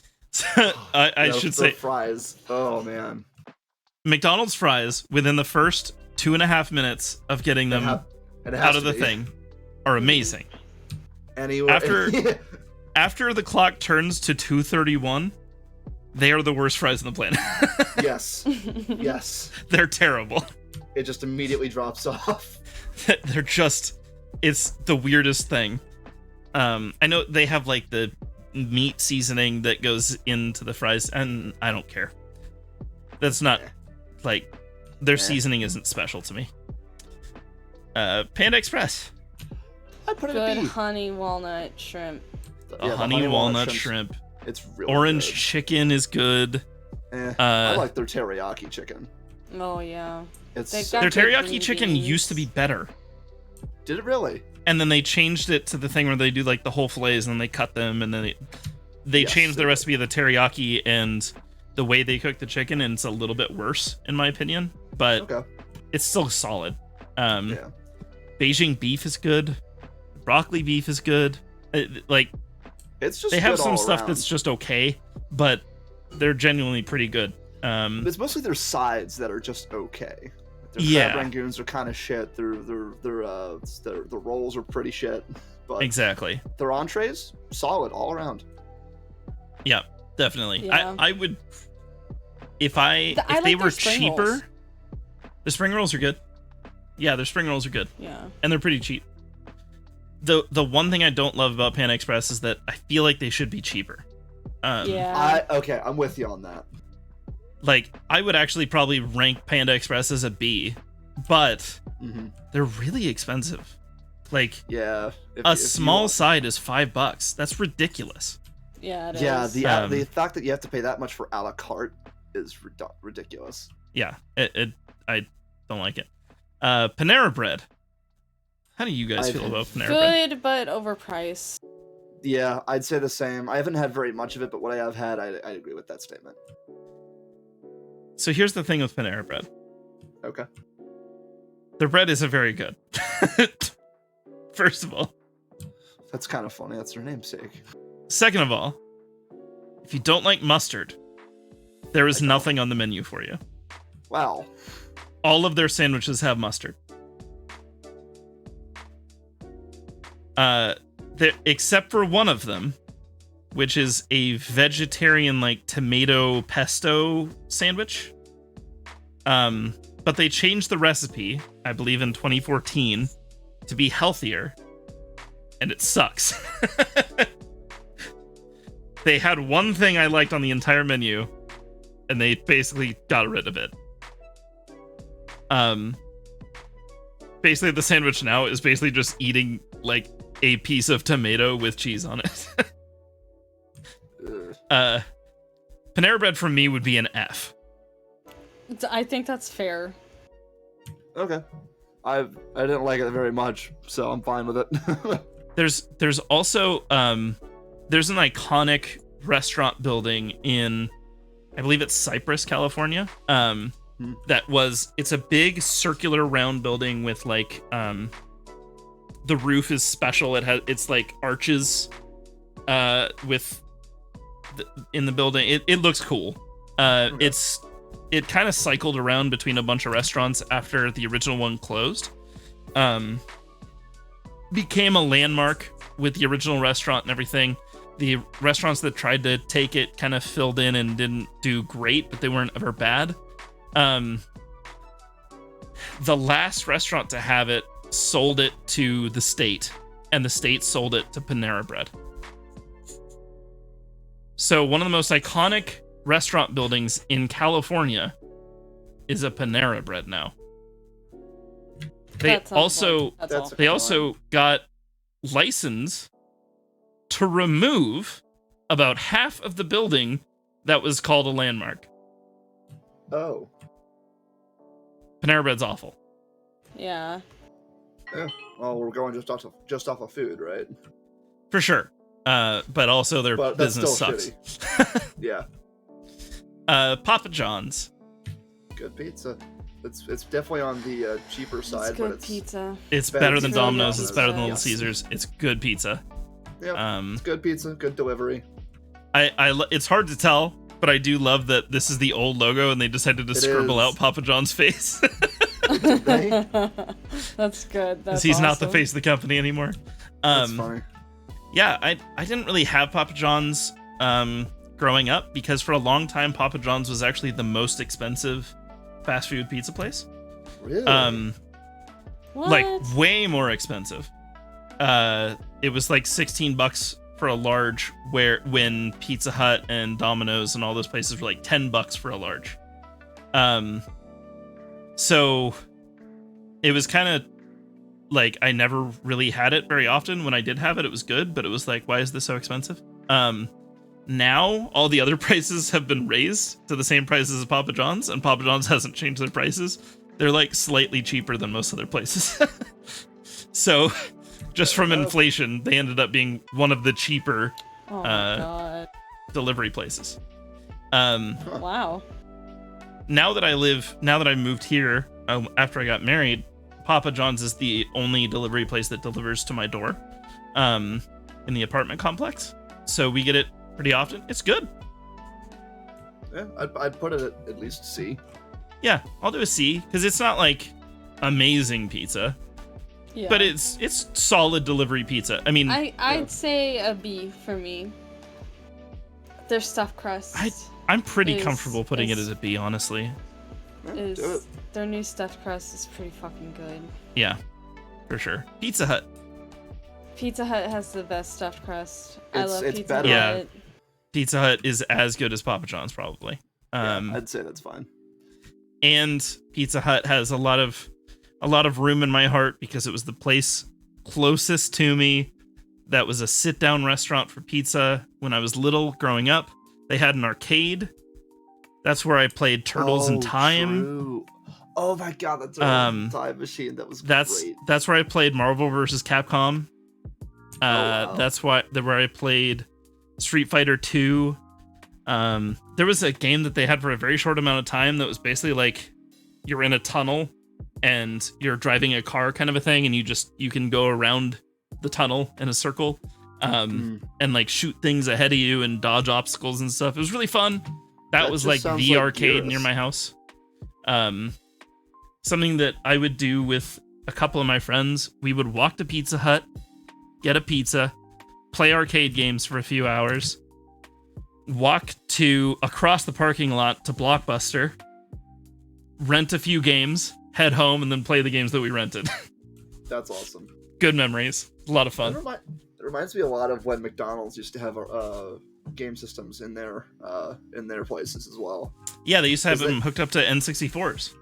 I should say fries. Oh man. McDonald's fries within the first 2.5 minutes of getting them out of the thing are amazing. Anyway, after the clock turns to 2:31, they are the worst fries on the planet. Yes. They're terrible. It just immediately drops off. They're just, it's the weirdest thing. I know they have like the meat seasoning that goes into the fries, and I don't care. That's not like their seasoning isn't special to me. Panda Express. I'd put it good at B. honey walnut shrimp. Honey walnut shrimp. It's really orange good. Chicken is good. I like their teriyaki chicken. Oh yeah. Their teriyaki chicken used to be better. Did it really? And then they changed it to the thing where they do like the whole fillets and then they cut them, and then they changed the recipe of the teriyaki and the way they cook the chicken, and it's a little bit worse in my opinion, but it's still solid. Beijing beef is good. Broccoli beef is good. It's just they have some stuff around. that's just okay, but they're genuinely pretty good. It's mostly their sides that are just okay. Their crab rangoons are kind of shit. Their rolls are pretty shit. But exactly. Their entrees, solid all around. Yeah, definitely. Yeah. I would, if they were cheaper. Rolls. The spring rolls are good. Yeah, their spring rolls are good. Yeah. And they're pretty cheap. The one thing I don't love about Panda Express is that I feel like they should be cheaper. I'm with you on that. Like, I would actually probably rank Panda Express as a B, but they're really expensive. Like, a small side is $5. That's ridiculous. Yeah, it is. The fact that you have to pay that much for a la carte is ridiculous. Yeah, I don't like it. Panera Bread. How do you guys feel about Panera Bread? Good, but overpriced. Yeah, I'd say the same. I haven't had very much of it, but what I have had, I agree with that statement. So here's the thing with Panera Bread. Okay. Their bread isn't very good. First of all. That's kind of funny. That's their namesake. Second of all, if you don't like mustard, there is nothing on the menu for you. Wow. All of their sandwiches have mustard. Except for one of them, which is a vegetarian like tomato pesto sandwich. But they changed the recipe, I believe in 2014, to be healthier, and it sucks. They had one thing I liked on the entire menu, and they basically got rid of it. Basically the sandwich now is basically just eating like a piece of tomato with cheese on it. Panera Bread from me would be an F. I think that's fair. Okay. I didn't like it very much, so I'm fine with it. There's also there's an iconic restaurant building in, I believe it's Cypress, California. It's a big circular round building with like the roof is special. It's like arches with in the building. It looks cool. It kind of cycled around between a bunch of restaurants after the original one closed. Became a landmark with the original restaurant and everything. The restaurants that tried to take it kind of filled in and didn't do great, but they weren't ever bad. The last restaurant to have it sold it to the state, and the state sold it to Panera Bread. So one of the most iconic restaurant buildings in California is a Panera Bread now. They also got license to remove about half of the building that was called a landmark. Oh. Panera Bread's awful. Yeah. Well, we're going just off of food, right? For sure. But also their business sucks. Yeah. Papa John's. Good pizza. It's definitely on the cheaper side, It's good but it's pizza. It's better than It's really Domino's. good It's better than pizza. Little Caesars. It's good pizza. yeah, it's good pizza, good delivery. It's hard to tell, but I do love that this is the old logo and they decided to scribble out Papa John's face. Right? That's good. That's He's not the awesome. face of the company anymore. That's funny. Yeah, I didn't really have Papa John's growing up because for a long time Papa John's was actually the most expensive fast food pizza place. Really? What? Like way more expensive. It was like $16 for a large, when Pizza Hut and Domino's and all those places were like $10 for a large. So it was kind of like I never really had it very often. When I did have it, it was good, but it was like, why is this so expensive? Now all the other prices have been raised to the same prices as Papa John's, and Papa John's hasn't changed their prices. They're like slightly cheaper than most other places. So just from inflation, they ended up being one of the cheaper Oh my god. delivery places. Wow. Now that I moved here, after I got married, Papa John's is the only delivery place that delivers to my door, in the apartment complex. So we get it pretty often. It's good. Yeah, I'd put it at least C. Yeah, I'll do a C because it's not like amazing pizza, Yeah. but it's solid delivery pizza. I mean, I'd say a B for me. Their stuffed crust I'm pretty is- comfortable putting it is- as a B, honestly. Yeah, do it. is their new stuffed crust is pretty fucking good. Yeah, for sure. Pizza Hut. Pizza Hut has the best stuffed crust. I love It's Pizza better. Yeah. Hut. Pizza Hut is as good as Papa John's, probably. I'd say that's fine. And Pizza Hut has a lot of room in my heart because it was the place closest to me that was a sit-down restaurant for pizza when I was little growing up. They had an arcade. That's where I played Turtles in Time. True. Oh my god, that's a time machine. That was great. That's where I played Marvel vs. Capcom. Wow. That's where I played Street Fighter 2. There was a game that they had for a very short amount of time that was basically like you're in a tunnel and you're driving a car kind of a thing, and you can go around the tunnel in a circle, and like shoot things ahead of you and dodge obstacles and stuff. It was really fun. That was just like sounds the like arcade Eurus. near my house. Something that I would do with a couple of my friends, we would walk to Pizza Hut, get a pizza, play arcade games for a few hours, walk to across the parking lot to Blockbuster, rent a few games, head home, and then play the games that we rented. That's awesome. Good memories. A lot of fun. It reminds me a lot of when McDonald's used to have game systems in their places as well. Yeah, they used to have 'Cause them hooked up to N64s.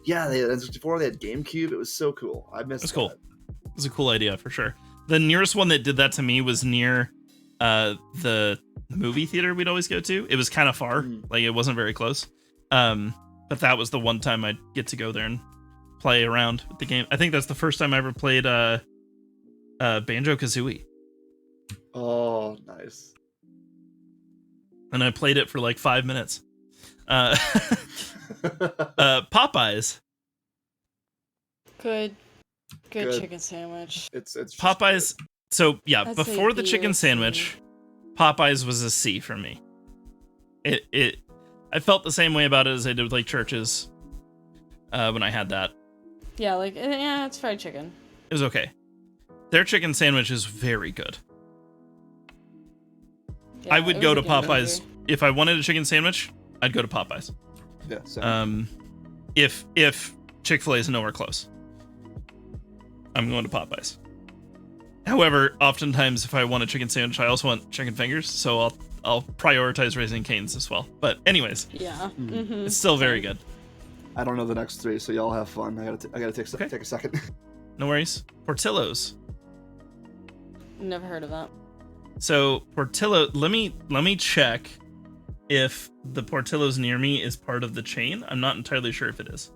Yeah, they had N64, they had GameCube. It was so cool. I missed It was cool. that. It was a cool idea for sure. The nearest one that did that to me was near the movie theater we'd always go to. It was kind of far, like it wasn't very close. But that was the one time I'd get to go there and play around with the game. I think that's the first time I ever played Banjo-Kazooie. Oh, nice. And I played it for like 5 minutes. Popeyes. Good Good. chicken sandwich. It's just Popeyes. So yeah, I'd say before the B or chicken C. sandwich, Popeyes was a C for me. I felt the same way about it as I did with like Church's when I had that. Yeah, like yeah, it's fried chicken. It was okay. Their chicken sandwich is very good. Yeah, I would it go was to a game Popeyes changer. if I wanted a chicken sandwich. I'd go to Popeyes. Yeah, same. If Chick-fil-A is nowhere close, I'm going to Popeyes. However, oftentimes if I want a chicken sandwich, I also want chicken fingers, so I'll prioritize Raising Cane's as well. But anyways, Yeah. Mm-hmm. it's still very good. I don't know the next three, so y'all have fun. I gotta take Okay. take a second. No worries. Portillo's. Never heard of that. So Portillo, let me check if the Portillo's near me is part of the chain. I'm not entirely sure if it is.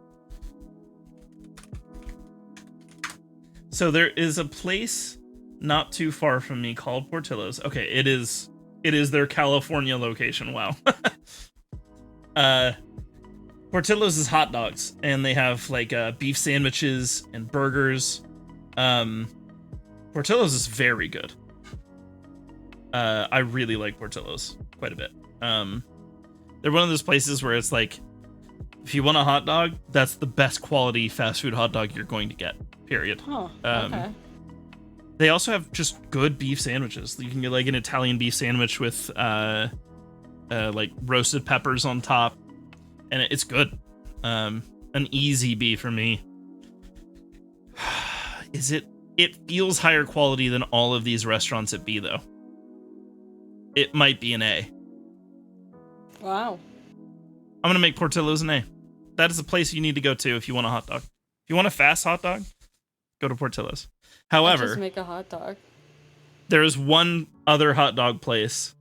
So there is a place not too far from me called Portillo's. Okay, it is their California location. Wow. Portillo's is hot dogs, and they have like beef sandwiches and burgers. Portillo's is very good. I really like Portillo's quite a bit. They're one of those places where it's like, if you want a hot dog, that's the best quality fast food hot dog you're going to get, period. Oh, okay. They also have just good beef sandwiches. You can get like an Italian beef sandwich with like roasted peppers on top, and it's good. An easy B for me. It feels higher quality than all of these restaurants at B, though. It might be an A. Wow. I'm gonna make Portillo's an A. That is a place you need to go to if you want a hot dog. If you want a fast hot dog, go to Portillo's. However, just make a hot dog. There is one other hot dog place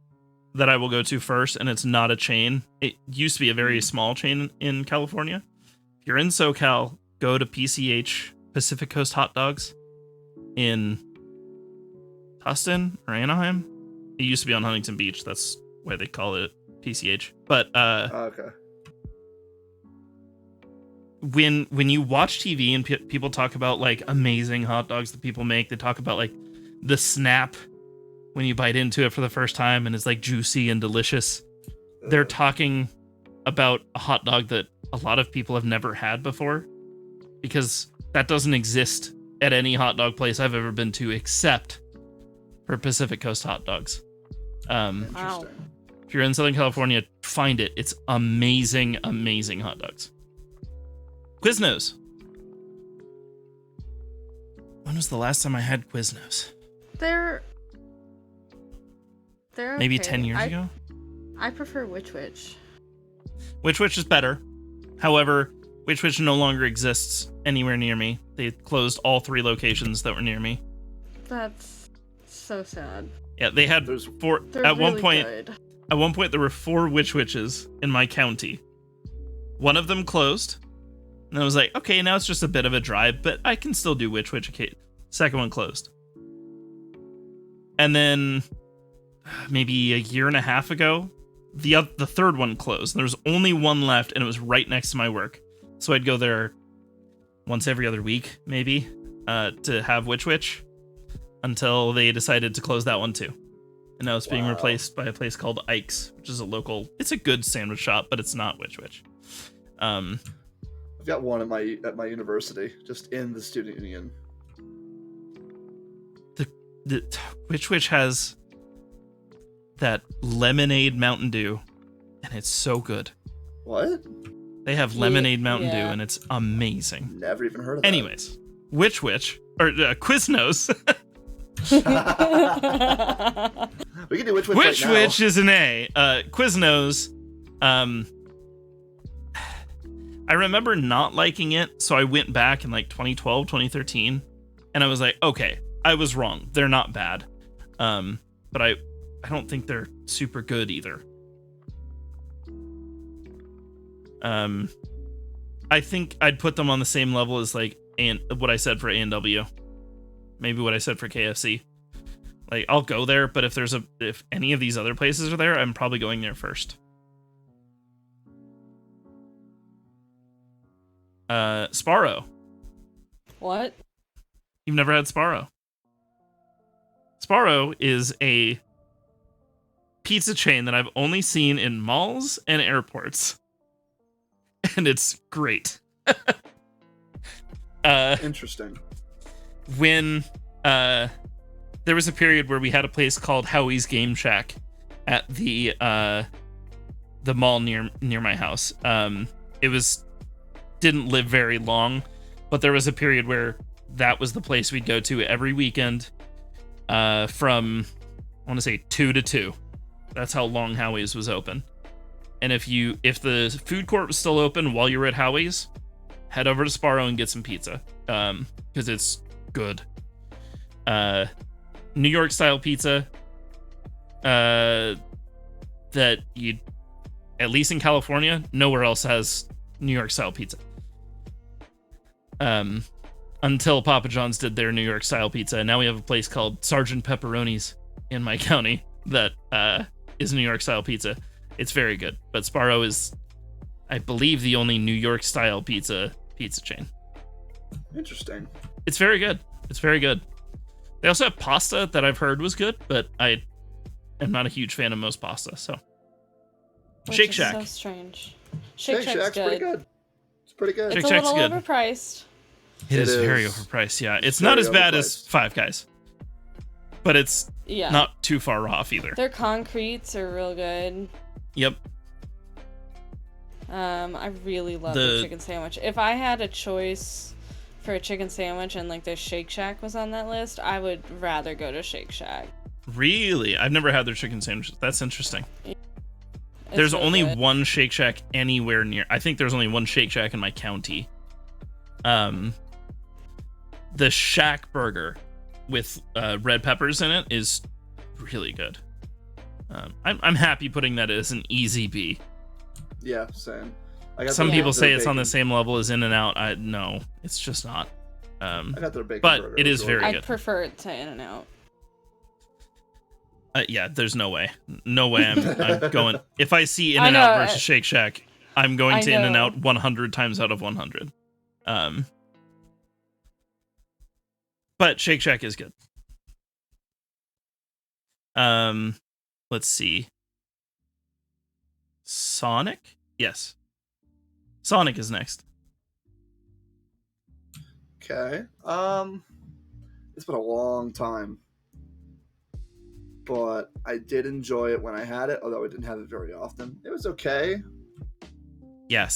that I will go to first, and it's not a chain. It used to be a very small chain in California. If you're in SoCal, go to PCH, Pacific Coast Hot Dogs, in Tustin or Anaheim. It used to be on Huntington Beach. That's why they call it PCH. But okay. When you watch TV and people talk about like amazing hot dogs that people make, they talk about like the snap when you bite into it for the first time and it's like juicy and delicious. They're talking about a hot dog that a lot of people have never had before, because that doesn't exist at any hot dog place I've ever been to except for Pacific Coast Hot Dogs. Wow. If you're in Southern California, find it. It's amazing, amazing hot dogs. Quiznos. When was the last time I had Quiznos? They're maybe okay. 10 years ago? I prefer Which Wich. Which Wich is better. However, Which Wich no longer exists anywhere near me. They closed all 3 locations that were near me. That's so sad. Yeah, they had 4 at really one point. good. At one point, there were 4 Which Wiches in my county. One of them closed, and I was like, okay, now it's just a bit of a drive, but I can still do Which Wich. Second one closed. And then maybe a year and a half ago, the third one closed. There was only one left, and it was right next to my work. So I'd go there once every other week, maybe, to have Which Wich, until they decided to close that one too. And now it's being replaced by a place called Ike's, which is it's a good sandwich shop, but it's not Which Wich. I've got one at my university, just in the student union. The Which Wich has that lemonade Mountain Dew, and it's so good. What? They have lemonade Mountain Dew, and it's amazing. Never even heard of that. Anyways, Which Wich, or Quiznos. We can do Which Wich Which right now. Wich is an A. Quiznos, I remember not liking it, so I went back in like 2012, 2013, and I was like, okay, I was wrong. They're not bad. But I don't think they're super good either. I think I'd put them on the same level as like what I said for A&W. Maybe what I said for KFC. Like, I'll go there, but if any of these other places are there, I'm probably going there first. Sparrow. What? You've never had Sparrow? Sparrow is a pizza chain that I've only seen in malls and airports. And it's great. Interesting. When there was a period where we had a place called Howie's Game Shack at the mall near my house. It didn't live very long, but there was a period where that was the place we'd go to every weekend from, I want to say 2 to 2. That's how long Howie's was open. And if the food court was still open while you were at Howie's, head over to Sparrow and get some pizza, because it's good. New York style pizza that you, at least in California, nowhere else has New York style pizza. Until Papa John's did their New York style pizza. Now we have a place called Sergeant Pepperoni's in my county that is New York style pizza. It's very good, but Sparrow is I believe, the only New York style pizza chain. Interesting. It's very good. It's very good. They also have pasta that I've heard was good, but I am not a huge fan of most pasta. So Shake Shack. So strange. Shake Shack's pretty good. It's pretty good. It's a little overpriced. It is very overpriced. Yeah, it's not as bad as Five Guys, but it's not too far off either. Their concretes are real good. Yep. I really love the chicken sandwich. If I had a choice for a chicken sandwich and like the Shake Shack was on that list, I would rather go to Shake Shack. Really? I've never had their chicken sandwiches. That's interesting. There's so only good. one Shake Shack anywhere near. I think there's only one Shake Shack in my county. The Shack burger with red peppers in it is really good. I'm happy putting that as an easy B. Yeah, same. Some people say it's on the same level as In-N-Out. No, it's just not. I got their bacon but burger. it is very good. I'd prefer it to In-N-Out. Yeah, there's no way. No way I'm going. If I see In-N-Out versus Shake Shack, I'm going to In-N-Out 100 times out of 100. But Shake Shack is good. Let's see. Sonic? Yes. Sonic is next. Okay. It's been a long time, but I did enjoy it when I had it, although I didn't have it very often. It was okay. Yeah.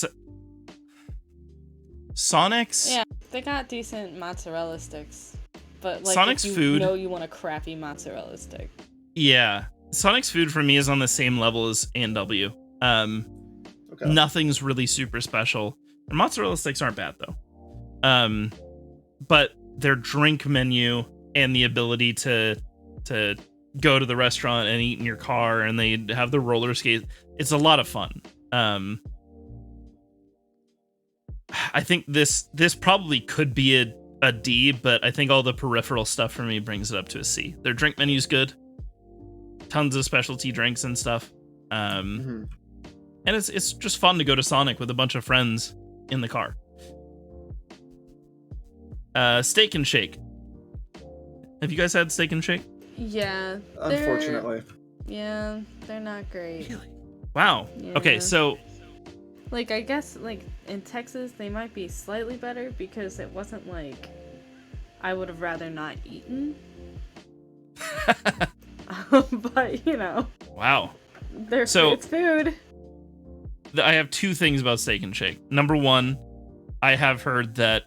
Sonic's. Yeah, they got decent mozzarella sticks, but like Sonic's if you food. know you want a crappy mozzarella stick. Yeah, Sonic's food for me is on the same level as A&W. Okay. Nothing's really super special. Their mozzarella sticks aren't bad though. But their drink menu and the ability to go to the restaurant and eat in your car, and they have the roller skate. It's a lot of fun. I think this probably could be a D, but I think all the peripheral stuff for me brings it up to a C. Their drink menu's good. Tons of specialty drinks and stuff. And it's just fun to go to Sonic with a bunch of friends in the car. Steak and Shake. Have you guys had Steak and Shake? Yeah. Unfortunately. Yeah, they're not great. Really? Wow. Yeah. Okay, so like I guess like in Texas they might be slightly better because it wasn't like I would have rather not eaten. But you know. Wow. It's food. I have two things about Steak and Shake. Number one, I have heard that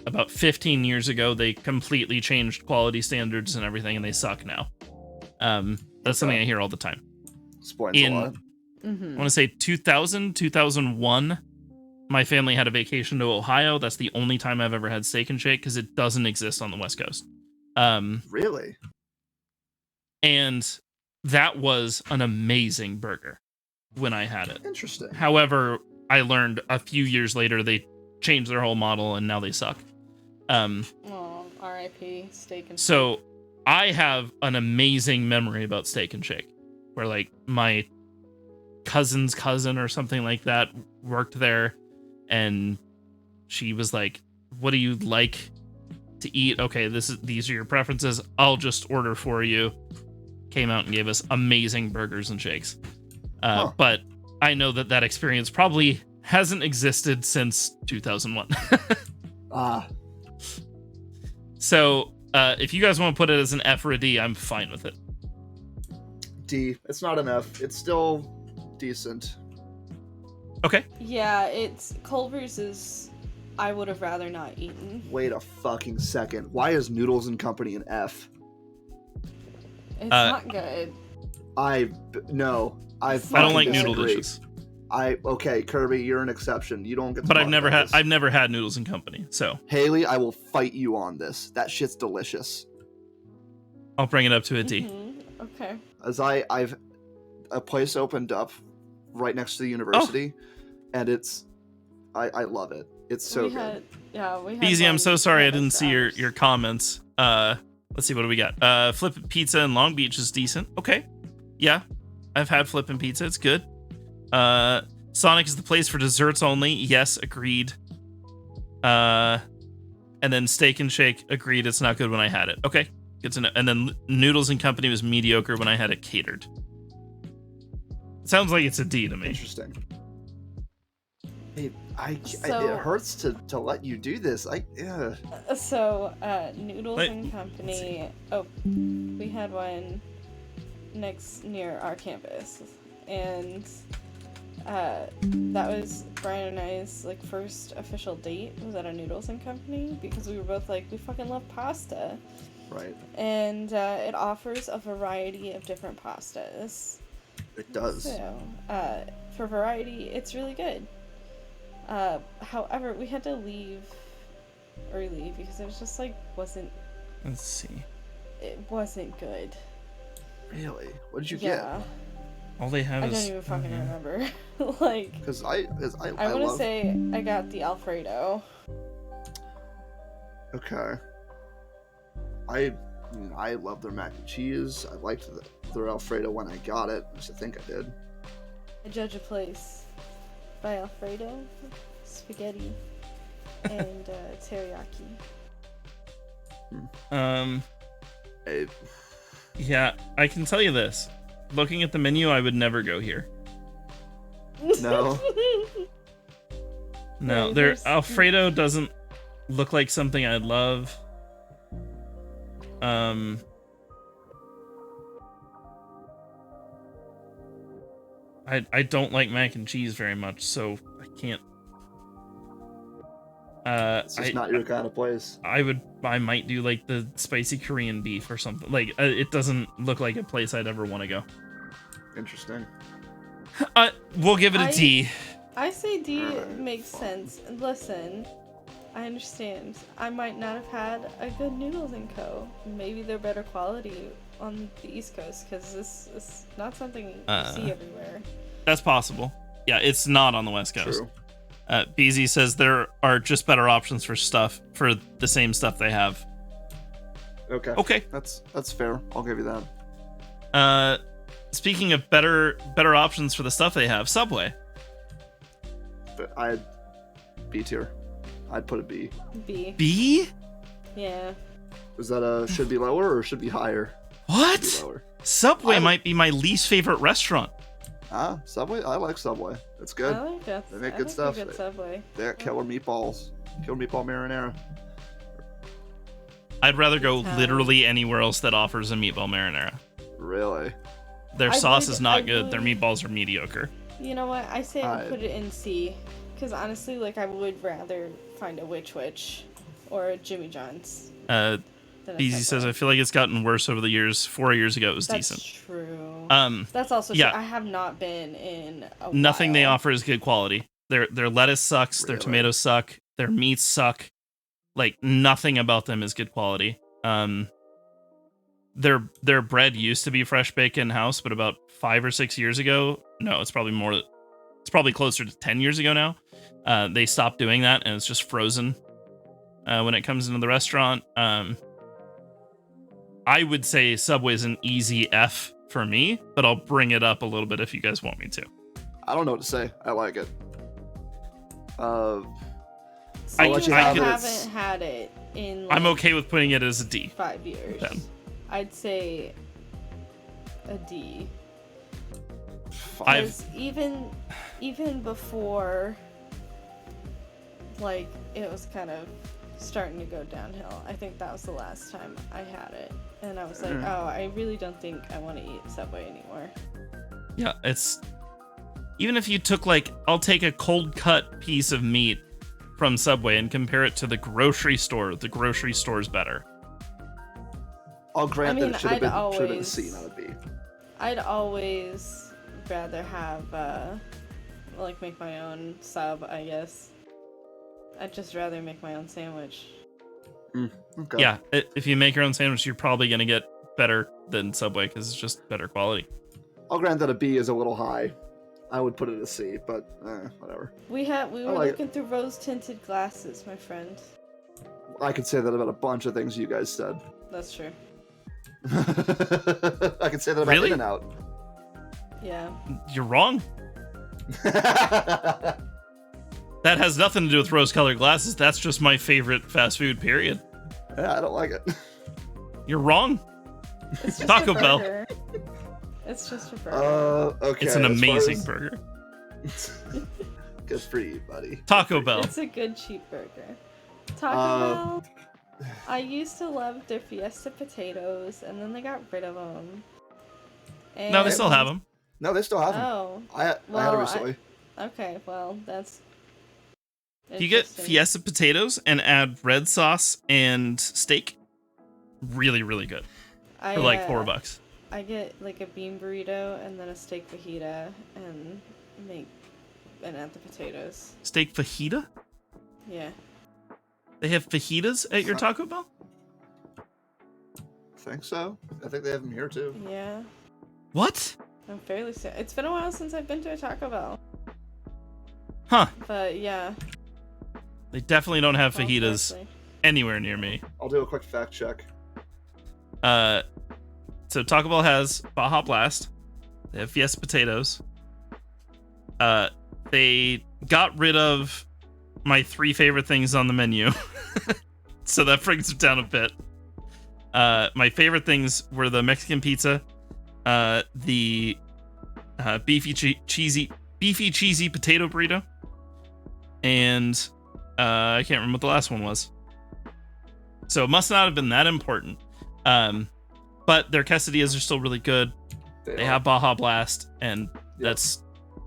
about 15 years ago they completely changed quality standards and everything, and they suck now. That's something I hear all the time. Spoils a lot. I want to say 2001, my family had a vacation to Ohio. That's the only time I've ever had Steak and Shake because it doesn't exist on the West Coast. Really? And that was an amazing burger when I had it. Interesting. However, I learned a few years later they changed their whole model and now they suck. R.I.P. Steak and Shake. So I have an amazing memory about Steak and Shake, where like my cousin's cousin or something like that worked there, and she was like, "What do you like to eat? Okay, these are your preferences. I'll just order for you." Came out and gave us amazing burgers and shakes. But I know that experience probably hasn't existed since 2001. So if you guys want to put it as an F or a D, I'm fine with it. D. It's not an F. It's still decent. Okay. Yeah, it's Culver's is I would have rather not eaten. Wait a fucking second. Why is Noodles and Company an F? It's not good. I don't like noodle dishes. Okay, Kirby, you're an exception. You don't get to But I've never had Noodles and Company. So Haley, I will fight you on this. That shit's delicious. I'll bring it up to a D. Okay. As I've a place opened up right next to the university, and I love it. It's so good. We had BZ, I'm so sorry I didn't see your comments. Let's see, what do we got? Flippin' Pizza in Long Beach is decent. Okay. Yeah. I've had Flippin' Pizza. It's good. Sonic is the place for desserts only. Yes, agreed. And then Steak and Shake, agreed. It's not good when I had it. Okay, good to know. And then Noodles and Company was mediocre when I had it catered. Sounds like it's a D to me. Interesting. It hurts to let you do this. So, Noodles and Company. Oh, we had one near our campus, and that was Brian and I's like first official date was at a Noodles and Company because we were both like, we fucking love pasta. Right. And it offers a variety of different pastas. It does. So, for variety, it's really good. However, we had to leave early because it was just like wasn't. Let's see. It wasn't good. Really? What did you get? All they have I is. don't even fucking remember. Like. Because I want to say I got the Alfredo. Okay. I love their mac and cheese. I liked their Alfredo when I got it. At least I think I did. I judge a place by Alfredo, spaghetti, and teriyaki. Yeah, I can tell you this. Looking at the menu, I would never go here. No. No, their Alfredo doesn't look like something I'd love. I don't like mac and cheese very much, so I can't. It's just not your kind of place. I might do like the spicy Korean beef or something. Like it doesn't look like a place I'd ever want to go. Interesting. We'll give it a D. I say D makes sense. Listen, I understand. I might not have had a good Noodles & Co. Maybe they're better quality on the East Coast because this is not something you see everywhere. That's possible. Yeah, it's not on the West Coast. True. BZ says there are just better options for the same stuff they have. Okay. That's fair. I'll give you that. Speaking of better options for the stuff they have, Subway. But I'd B tier. I'd put a B. B? Yeah. Is that should be lower or should be higher? What? Should be lower. Subway might be my least favorite restaurant. Subway? I like Subway. It's good. I like that. They make good stuff. Good Subway. They got killer meatballs. Killer meatball marinara. I'd rather go literally anywhere else that offers a meatball marinara. Really? Their sauce is not good. Their meatballs are mediocre. You know what? I say I put it in C. Because honestly, like, I would rather find a Which or a Jimmy John's. BZ says, I feel like it's gotten worse over the years. 4 years ago, it was decent. That's true. That's also true. I have not been in a Nothing while. they offer is good quality. Their lettuce sucks. Really? Their tomatoes suck. Their meats suck. Like, nothing about them is good quality. Their bread used to be fresh baked in-house, but about 5 or 6 years ago, no, it's probably more. It's probably closer to 10 years ago now. They stopped doing that, and it's just frozen when it comes into the restaurant. I would say Subway's an easy F for me, but I'll bring it up a little bit if you guys want me to. I don't know what to say. I like it. I haven't had it in. I'm okay with putting it as a D. 5 years. Then. I'd say a D. Even before, like, it was kind of starting to go downhill. I think that was the last time I had it, and I was like, oh, I really don't think I want to eat Subway anymore. Yeah, it's even if you took I'll take a cold cut piece of meat from Subway and compare it to the grocery store. The grocery store's better. I'll grant that it should have been a C, not a B. I'd always rather have make my own sub, I guess. I'd just rather make my own sandwich. Okay. Yeah, if you make your own sandwich, you're probably going to get better than Subway because it's just better quality. I'll grant that a B is a little high. I would put it a C, but whatever. We were looking through rose-tinted glasses, my friend. I could say that about a bunch of things you guys said. That's true. I could say that about In-N-Out. Yeah. You're wrong. That has nothing to do with rose-colored glasses. That's just my favorite fast food, period. Yeah, I don't like it. You're wrong. It's just Taco a Bell. burger. It's just a burger. Okay. It's an amazing burger. Good for you, buddy. Taco Bell. It's a good cheap burger. Taco Bell. I used to love their Fiesta potatoes, and then they got rid of them. And No, they still have them. No, they still have them. Oh. I had it recently. Okay, well, that's. You get interesting. Fiesta potatoes and add red sauce and steak. Really, really good. For like $4. I get like a bean burrito and then a steak fajita and add the potatoes. Steak fajita? Yeah. They have fajitas at your Taco Bell? I think so. I think they have them here too. Yeah. What? I'm fairly certain. It's been a while since I've been to a Taco Bell. Huh. But yeah. They definitely don't have Well, fajitas firstly. anywhere near me. I'll do a quick fact check. So Taco Bell has Baja Blast. They have Fiesta potatoes. They got rid of my 3 favorite things on the menu. So that brings it down a bit. My favorite things were the Mexican pizza, the beefy cheesy potato burrito, and I can't remember what the last one was. So it must not have been that important. But their quesadillas are still really good. They have Baja Blast, and that's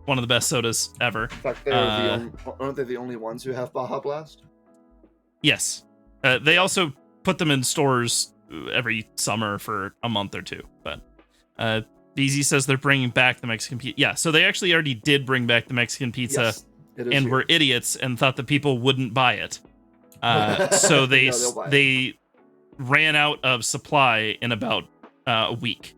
one of the best sodas ever. In fact, aren't they the only ones who have Baja Blast? Yes. They also put them in stores every summer for a month or two. But BZ says they're bringing back the Mexican pizza. Yeah, so they actually already did bring back the Mexican pizza, Yes, it is and here. were idiots and thought that people wouldn't buy it. So No, they'll buy it. they ran out of supply in about a week.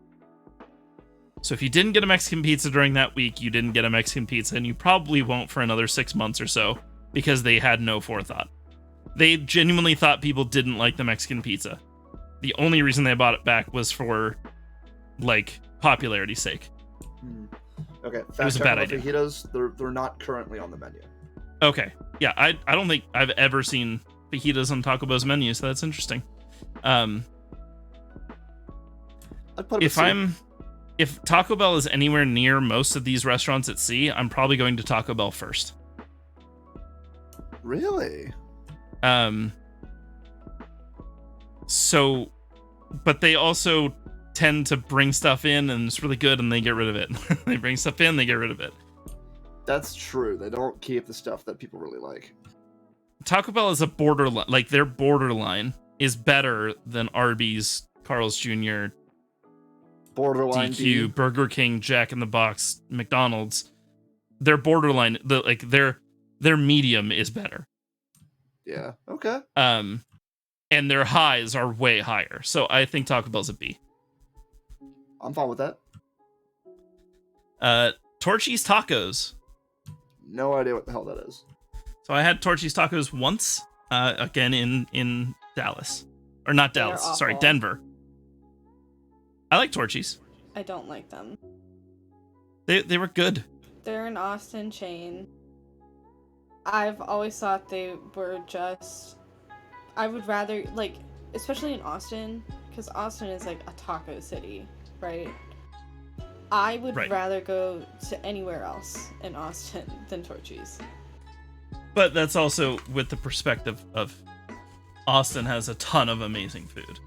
So if you didn't get a Mexican pizza during that week, you didn't get a Mexican pizza, and you probably won't for another 6 months or so, because they had no forethought. They genuinely thought people didn't like the Mexican pizza. The only reason they bought it back was for, like, popularity's sake. Okay, It was a bad idea. Fajitas, they're not currently on the menu. Okay. Yeah, I don't think I've ever seen fajitas on Taco Bell's menu, so that's interesting. I'd put them If Taco Bell is anywhere near most of these restaurants at sea, I'm probably going to Taco Bell first. Really? So, but they also tend to bring stuff in and it's really good and they get rid of it. They bring stuff in, they get rid of it. That's true. They don't keep the stuff that people really like. Taco Bell is a borderline, like their borderline is better than Arby's, Carl's Jr., Borderline DQ, Burger King, Jack in the Box, McDonald's. Their borderline, their medium is better. Yeah. Okay. And their highs are way higher. So I think Taco Bell's a B. I'm fine with that. Torchy's Tacos. No idea what the hell that is. So I had Torchy's Tacos once, again in Dallas. Or not They're Dallas, sorry, awful. Denver. I like Torchy's. I don't like them. They were good. They're an Austin chain. I've always thought they were just. I would rather, like, especially in Austin, because Austin is like a taco city, right? I would Right. rather go to anywhere else in Austin than Torchy's. But that's also with the perspective of Austin has a ton of amazing food.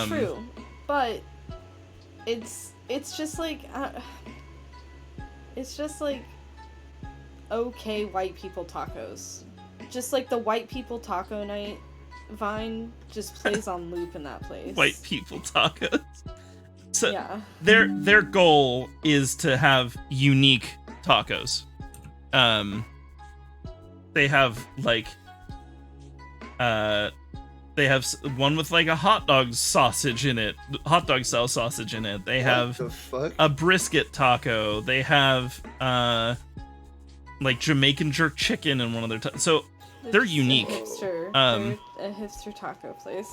True, but it's just like okay white people tacos. Just like the white people taco night vine just plays on loop in that place. White people tacos. So Yeah. their goal is to have unique tacos. They have like they have one with like a hot dog sausage in it, hot dog style sausage in it. They have What the fuck? a brisket taco. They have like Jamaican jerk chicken in one of their so they're It's unique. A hipster. Um, They're a hipster taco place.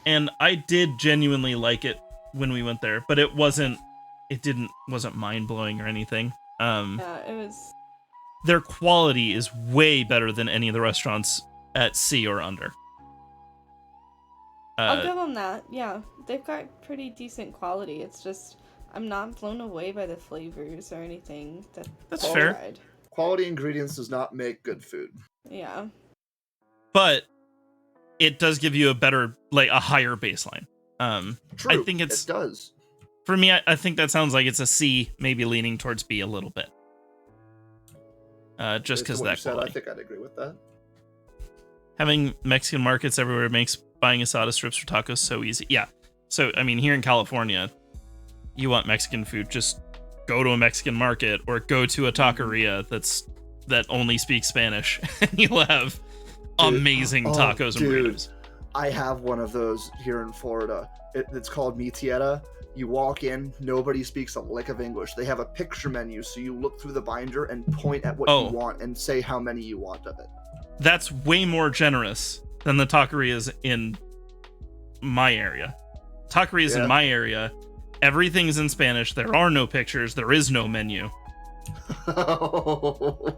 And I did genuinely like it when we went there, but it wasn't wasn't mind-blowing or anything. Yeah, it was. Their quality is way better than any of the restaurants at C or under. I'll give them that. Yeah, they've got pretty decent quality. It's just I'm not blown away by the flavors or anything. That's fair. Tried. Quality ingredients does not make good food. Yeah. But it does give you a higher baseline. True, I think it does. For me, I think that sounds like it's a C, maybe leaning towards B a little bit. Just because that quality. I think I'd agree with that. Having Mexican markets everywhere makes buying asada strips for tacos so easy. Yeah. So, I mean, here in California, you want Mexican food, just go to a Mexican market or go to a taqueria that only speaks Spanish, and you'll have amazing tacos and burritos. I have one of those here in Florida. It's called Mi Tierra. You walk in, nobody speaks a lick of English. They have a picture menu, so you look through the binder and point at what you want and say how many you want of it. That's way more generous than the taquerias in my area. Taquerias in my area, everything's in Spanish. There are no pictures. There is no menu.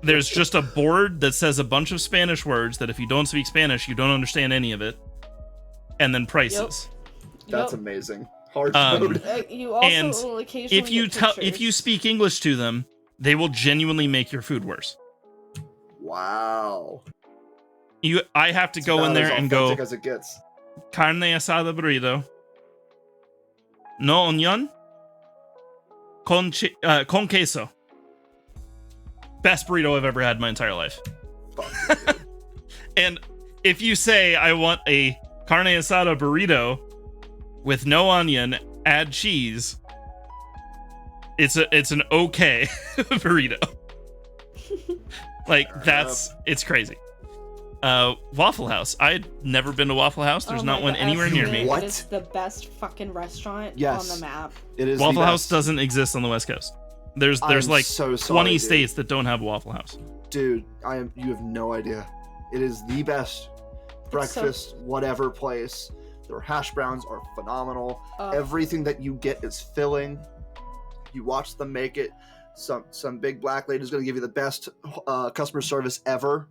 There's just a board that says a bunch of Spanish words that if you don't speak Spanish, you don't understand any of it. And then prices. That's amazing. Hard code. You also and will occasionally if you speak English to them, they will genuinely make your food worse. Wow. I have to go in there and go, as it gets. Carne asada burrito. No onion. Con queso. Best burrito I've ever had in my entire life. And if you say, I want a carne asada burrito with no onion, add cheese, it's an okay burrito. Like, it's crazy. Waffle House. I'd never been to Waffle House. There's not one anywhere near me. What? It's the best fucking restaurant on the map. It is. Waffle House doesn't exist on the West Coast. There's like so 20 states that don't have a Waffle House. Dude, you have no idea. It is the best breakfast, whatever place. Their hash browns are phenomenal. Everything that you get is filling. You watch them make it. Some big black lady's going to give you the best customer service ever.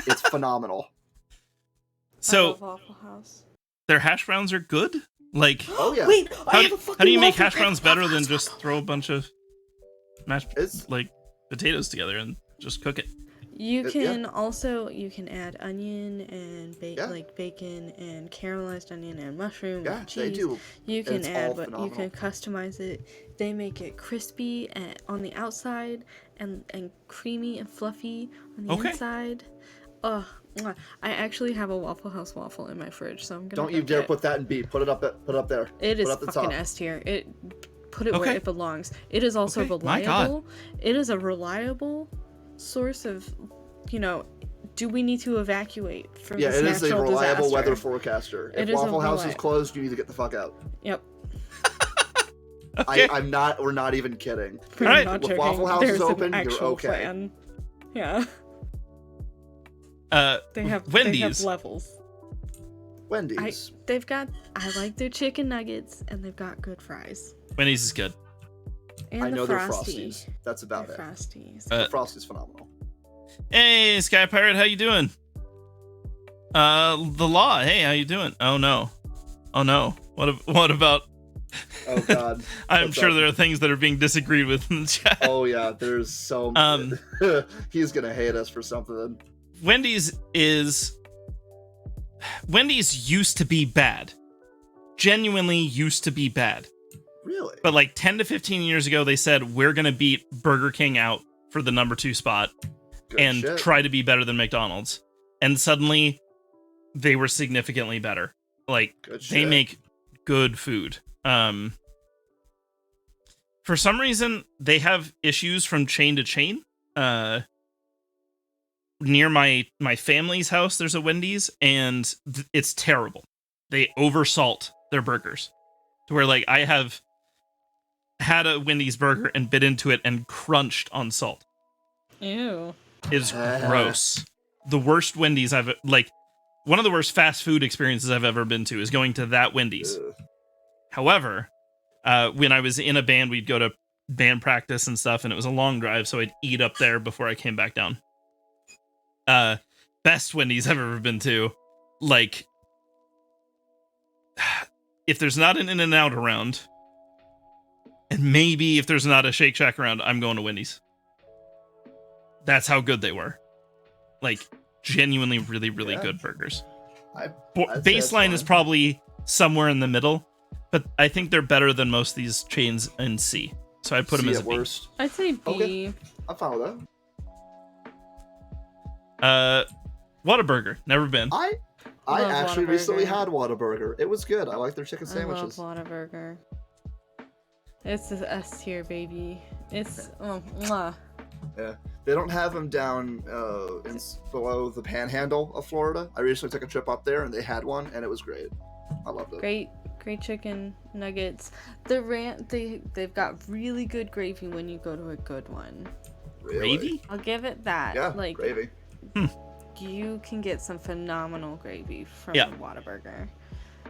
It's phenomenal. So, I love Waffle House. Their hash browns are good? Like, Wait, how do you make hash browns better than just throw a bunch of mashed potatoes together and just cook it? You can add onion and bacon and caramelized onion and mushroom and cheese. They do. You can you can customize it. They make it crispy on the outside and creamy and fluffy on the inside. I actually have a Waffle House waffle in my fridge, so I'm gonna. Don't you dare put that in B. Put it up there. It is fucking S tier. Put it where it belongs. It is also reliable. It is a reliable source of, do we need to evacuate from this natural disaster? Yeah, it is a reliable weather forecaster. If Waffle House is closed, you need to get the fuck out. Yep. Okay. We're not even kidding. We're not if joking. Waffle House is open, you're okay. Plan. Yeah. They have levels. Wendy's. I like their chicken nuggets, and they've got good fries. Wendy's is good. And I know the they're Frosties. That's about it. Frosties. The Frosties phenomenal. Hey, Sky Pirate, how you doing? The Law, hey, how you doing? Oh no. What about? Oh God. I'm sure there are things that are being disagreed with in the chat. Oh yeah, there's so. He's gonna hate us for something. Wendy's used to be bad. Genuinely used to be bad. Really? But like 10 to 15 years ago, they said, we're going to beat Burger King out for the number 2 spot try to be better than McDonald's. And suddenly, they were significantly better. Like, they make good food. For some reason, they have issues from chain to chain. Near my family's house, there's a Wendy's, and it's terrible. They oversalt their burgers. To where, like, I have had a Wendy's burger and bit into it and crunched on salt. Ew. It's gross. The worst Wendy's one of the worst fast food experiences I've ever been to is going to that Wendy's. However, When I was in a band, we'd go to band practice and stuff, and it was a long drive, so I'd eat up there before I came back down. Best Wendy's I've ever been to. Like, if there's not an In-N-Out around, and maybe if there's not a Shake Shack around, I'm going to Wendy's. That's how good they were. Like, genuinely really, really good burgers. Baseline is probably somewhere in the middle, but I think they're better than most of these chains in C. So I put them as a B. Worst. I'd say B. Okay. I'll follow that. Whataburger. Never been. I actually recently had Whataburger. It was good. I like their chicken sandwiches. I love Whataburger. It's the S tier, baby. It's mwah. Yeah, they don't have them down below the Panhandle of Florida. I recently took a trip up there, and they had one, and it was great. I loved it. Great chicken nuggets. They've got really good gravy when you go to a good one. Really? Gravy? I'll give it that. Yeah, like gravy. You can get some phenomenal gravy from Whataburger.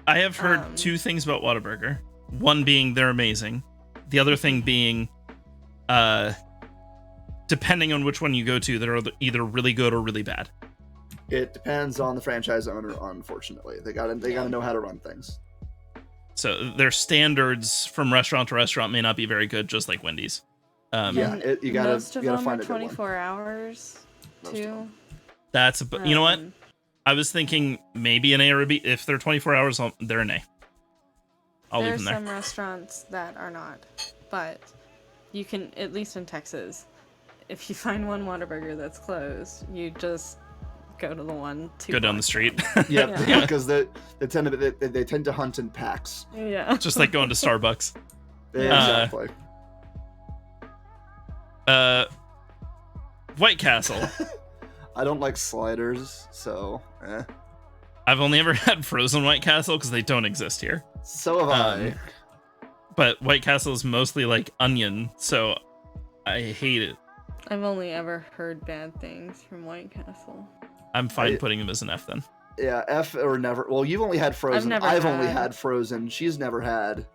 I have heard two things about Whataburger. One being they're amazing. The other thing being, depending on which one you go to, they're either really good or really bad. It depends on the franchise owner, unfortunately. They gotta know how to run things. So their standards from restaurant to restaurant may not be very good, just like Wendy's. You gotta most of them find are a good one. 24 hours too. That's you know what? I was thinking maybe an A or a B. If they're 24 hours, they're an A. I'll leave them there. There are some restaurants that are not, but you can, at least in Texas, if you find one Whataburger that's closed, you just go to the one to go down the street. Yeah, because they tend to hunt in packs. Yeah, just like going to Starbucks. Yeah, exactly. White Castle. I don't like sliders, so I've only ever had frozen White Castle because they don't exist here. So have I. But White Castle is mostly like onion, so I hate it. I've only ever heard bad things from White Castle. I'm fine putting them as an F then. Yeah, F or never. Well, you've only had frozen. I've only had frozen. She's never had.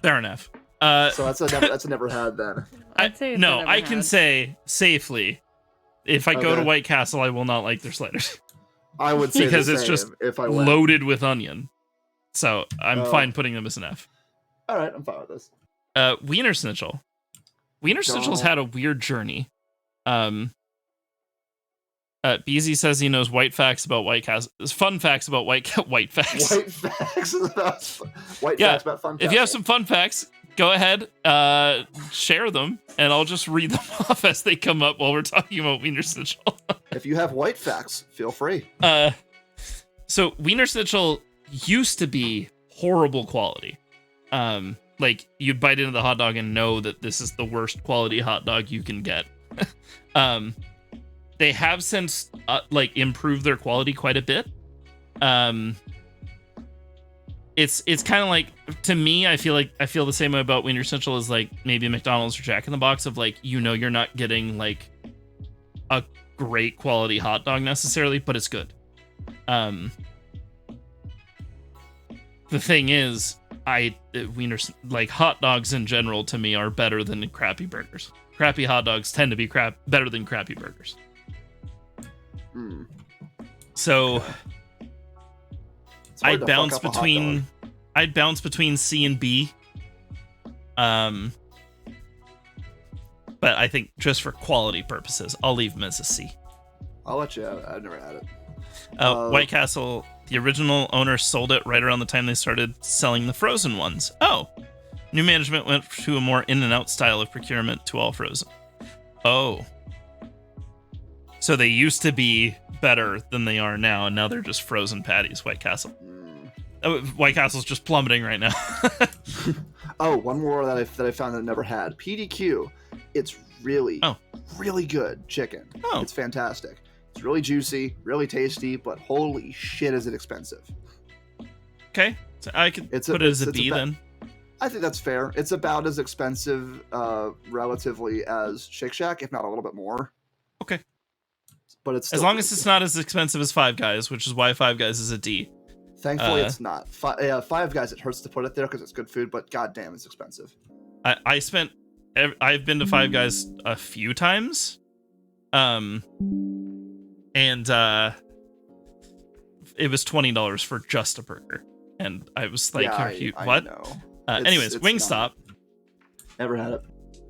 Fair enough. So that's a never had then. I can say safely, if I go to White Castle, I will not like their sliders. I would say because it's just if I loaded with onion. So I'm fine putting them as an F. All right, I'm fine with this. Wiener Schnitzel. Wiener Schnitzel's had a weird journey. BZ says he knows white facts about White Castle. Fun facts about white facts. White facts about facts about fun. If you have some fun facts, go ahead, share them, and I'll just read them off as they come up while we're talking about Wiener Schnitzel. If you have white facts, feel free. So Wiener Schnitzel used to be horrible quality. Like you'd bite into the hot dog and know that this is the worst quality hot dog you can get. They have since improved their quality quite a bit. It's kind of like, to me, I feel the same way about Wiener Schnitzel as like maybe McDonald's or Jack in the Box, of like, you're not getting like a great quality hot dog necessarily, but it's good. The thing is, hot dogs in general to me are better than crappy burgers. Crappy hot dogs tend to be better than crappy burgers. So I'd bounce between C and B. But I think just for quality purposes, I'll leave them as a C. I'll let you have it. I've never had it. White Castle, the original owner sold it right around the time they started selling the frozen ones. Oh, new management went to a more In-N-Out style of procurement to all frozen. Oh. So they used to be better than they are now, and now they're just frozen patties, White Castle. White Castle's just plummeting right now. One more that I found that I never had. PDQ. It's really good chicken. Oh. It's fantastic. It's really juicy, really tasty, but holy shit is it expensive. Okay. So I could put it as a B then. I think that's fair. It's about as expensive relatively as Shake Shack, if not a little bit more. Okay. But it's as long as it's not as expensive as Five Guys, which is why Five Guys is a D. Thankfully, it's not. Five Guys, it hurts to put it there because it's good food, but goddamn, it's expensive. I've been to Five Guys a few times, and it was $20 for just a burger, and I was like, what? I know. Anyways, Wingstop. Never had it.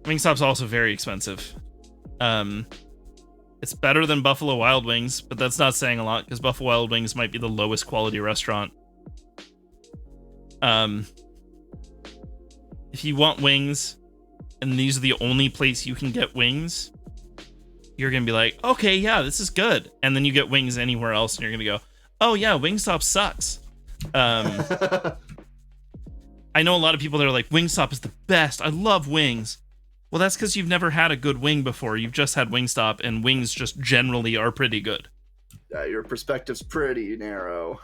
Wingstop's also very expensive. It's better than Buffalo Wild Wings, but that's not saying a lot because Buffalo Wild Wings might be the lowest quality restaurant. If you want wings, and these are the only place you can get wings, you're gonna be like, okay, yeah, this is good. And then you get wings anywhere else, and you're gonna go, oh yeah, Wingstop sucks. I know a lot of people that are like, Wingstop is the best. I love wings. Well, that's because you've never had a good wing before. You've just had Wingstop, and wings just generally are pretty good. Yeah, your perspective's pretty narrow.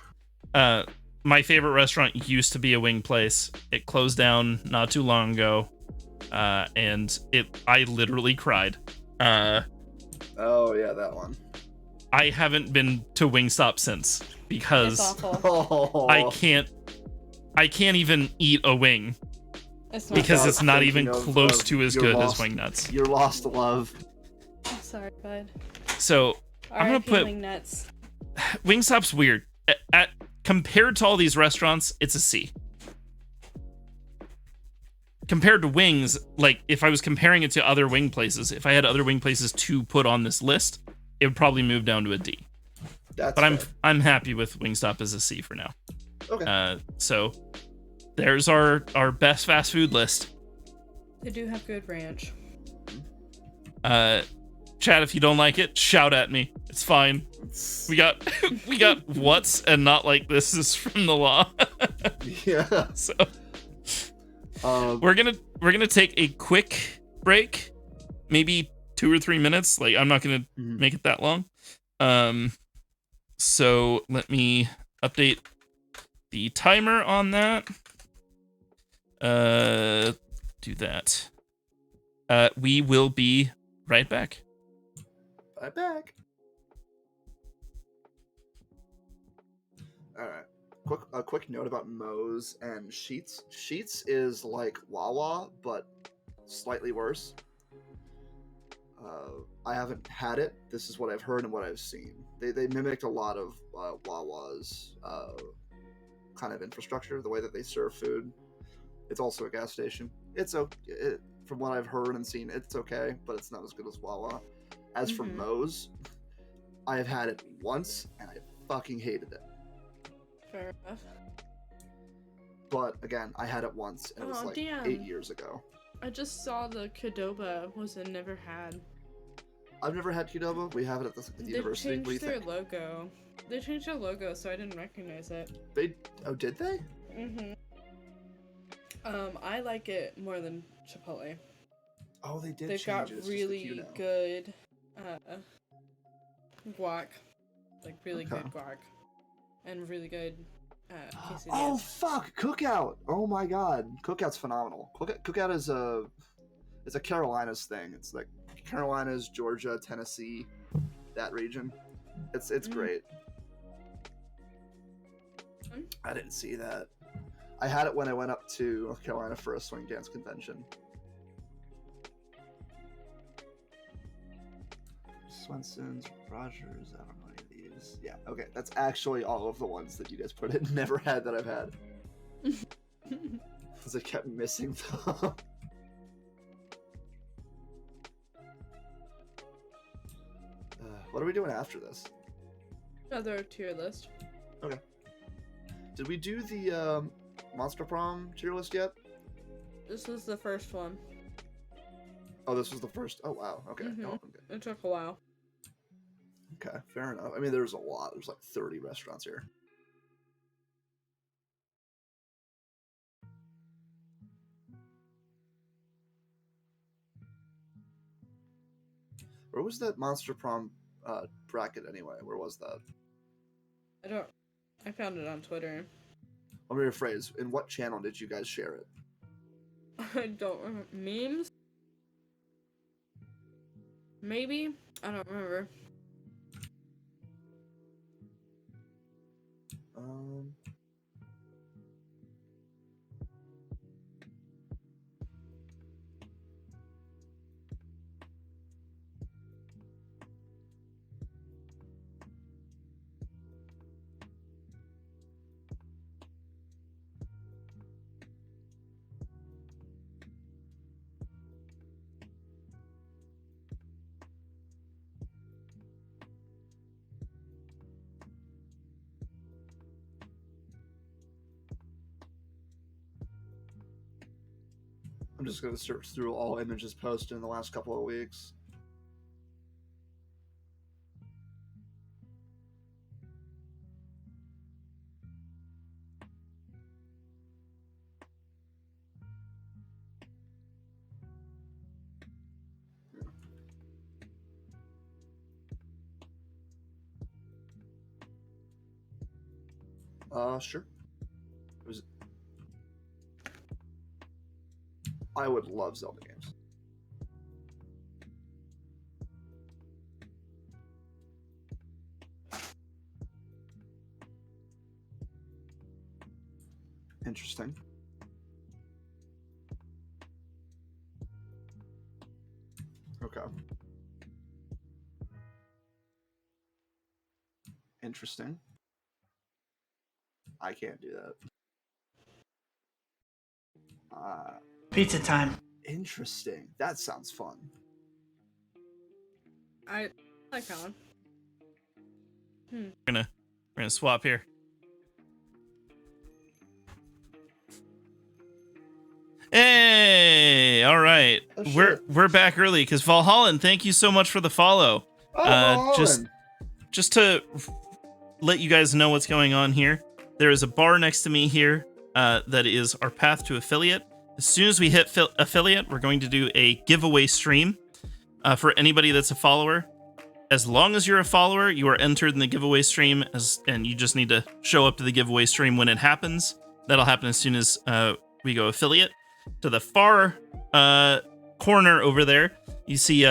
My favorite restaurant used to be a wing place. It closed down not too long ago, and I literally cried. Oh yeah, that one. I haven't been to Wingstop since because I can't even eat a wing because it's not even close to as good as Wingnuts. You're lost to love. I'm sorry, bud. So I'm gonna put Wingnuts. Wingstop's weird. Compared to all these restaurants, it's a C. Compared to wings, like if I was comparing it to other wing places, if I had other wing places to put on this list, it would probably move down to a D. But I'm happy with Wingstop as a C for now. Okay. So there's our best fast food list. They do have good ranch. Chat, if you don't like it, shout at me. It's fine. We got what's and not like this is from the law. Yeah. So we're gonna take a quick break, maybe 2 or 3 minutes. Like I'm not gonna make it that long. So let me update the timer on that. Do that. We will be right back. Right back. All right. A quick note about Moe's and Sheets. Sheets is like Wawa, but slightly worse. I haven't had it. This is what I've heard and what I've seen. They mimicked a lot of Wawa's kind of infrastructure, the way that they serve food. It's also a gas station. It's okay. From what I've heard and seen, it's okay, but it's not as good as Wawa. As for Moe's, I have had it once and I fucking hated it. Fair enough. But again, I had it once and it was like 8 years ago. I just saw the Qdoba was a never had. I've never had Qdoba. We have it at the university. They changed their logo. They changed their logo, so I didn't recognize it. Oh, did they? I like it more than Chipotle. Oh, they did. They've got really good guac, like really good guac, and really good quesadillas. Oh fuck, Cookout! Oh my god, Cookout's phenomenal. Cookout is a Carolinas thing. It's like Carolinas, Georgia, Tennessee, that region. It's great. I didn't see that. I had it when I went up to North Carolina for a swing dance convention. Swenson's, Rogers, I don't know any of these. Yeah, okay, that's actually all of the ones that you guys put in. Never had that I've had. Because I kept missing them. What are we doing after this? Another tier list. Okay. Did we do the Monster Prom tier list yet? This was the first one. Oh, this was the first. Oh, wow. Okay. No, I'm good. It took a while. Okay, fair enough. I mean, there's a lot. There's like 30 restaurants here. Where was that Monster Prom bracket anyway? Where was that? I found it on Twitter. Let me rephrase. In what channel did you guys share it? I don't remember. Memes? Maybe? I don't remember. I'm just gonna search through all images posted in the last couple of weeks. Sure. I would love Zelda games. Interesting. Okay. Interesting. I can't do that. Pizza time. Interesting. That sounds fun. I like that one. We're gonna swap here. Hey, all right. Oh, we're back early because Valhallan, thank you so much for the follow. Just to let you guys know what's going on here, there is a bar next to me here that is our path to affiliate. As soon as we hit affiliate, we're going to do a giveaway stream for anybody that's a follower. As long as you're a follower, you are entered in the giveaway stream, and you just need to show up to the giveaway stream when it happens. That'll happen as soon as we go affiliate. To the far corner over there, you see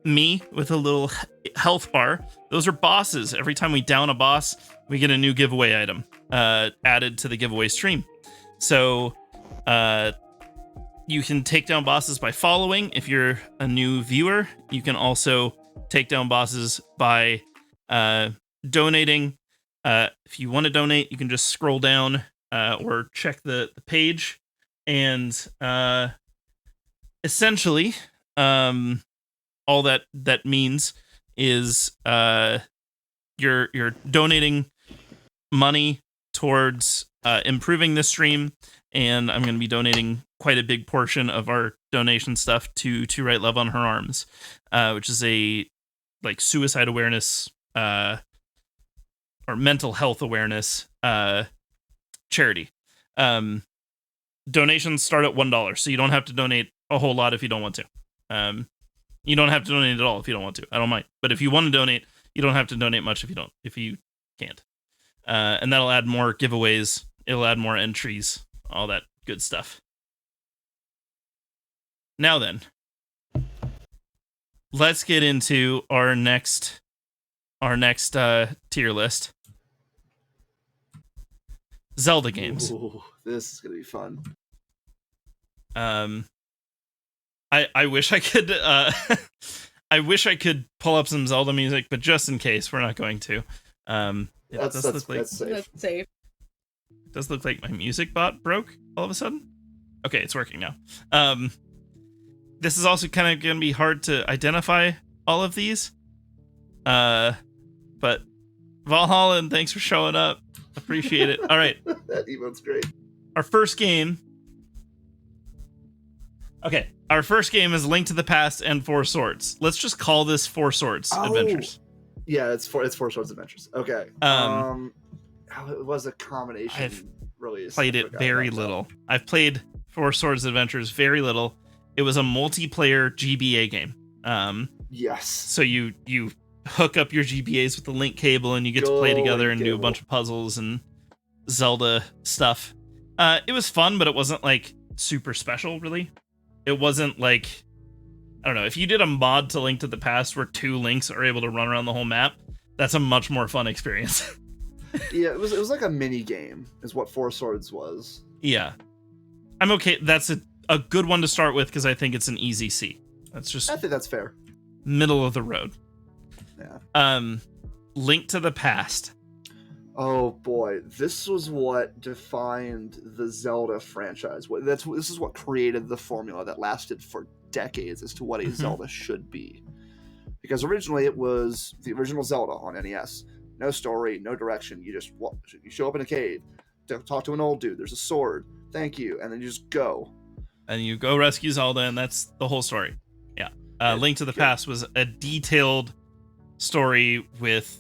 me with a little health bar. Those are bosses. Every time we down a boss, we get a new giveaway item added to the giveaway stream. So you can take down bosses by following. If you're a new viewer, you can also take down bosses by donating. If you want to donate, you can just scroll down or check the page. And essentially, all that means is you're donating money towards improving this stream, and I'm going to be donating quite a big portion of our donation stuff to Write Love on Her Arms, which is a suicide awareness or mental health awareness charity. Donations start at $1, so you don't have to donate a whole lot if you don't want to. You don't have to donate at all if you don't want to. I don't mind. But if you want to donate, you don't have to donate much if you can't. And that'll add more giveaways. It'll add more entries, all that good stuff. Now then, let's get into our next tier list. Zelda games. Ooh, this is gonna be fun. I wish I could I wish I could pull up some Zelda music, but just in case, we're not going to. That's safe. That's safe. It does look like my music bot broke all of a sudden. Okay, it's working now. This is also kind of gonna be hard to identify all of these. But Valhalla, thanks for showing up. Appreciate it. All right. That emote's great. Our first game. Okay, our first game is Link to the Past and Four Swords. Let's just call this Four Swords Adventures. Yeah, it's Four Swords Adventures. Okay. It was a combination I've release. Played it very little. I've played Four Swords Adventures very little. It was a multiplayer GBA game. Yes. So you hook up your GBAs with the link cable and you get to play together and do a bunch of puzzles and Zelda stuff. It was fun, but it wasn't like super special, really. It wasn't like, I don't know, if you did a mod to Link to the Past where two Links are able to run around the whole map, that's a much more fun experience. Yeah, it was like a mini game is what Four Swords was. Yeah. I'm okay. That's a good one to start with because I think it's an easy C. That's just I think that's fair. Middle of the road. Yeah. Link to the Past. Oh boy, this was what defined the Zelda franchise. This is what created the formula that lasted for decades as to what a Zelda should be. Because originally it was the original Zelda on NES. No story, no direction. You show up in a cave, talk to an old dude. There's a sword. Thank you, and then you just go. and you go rescue Zelda, and that's the whole story. Yeah. Link to the Past was a detailed story with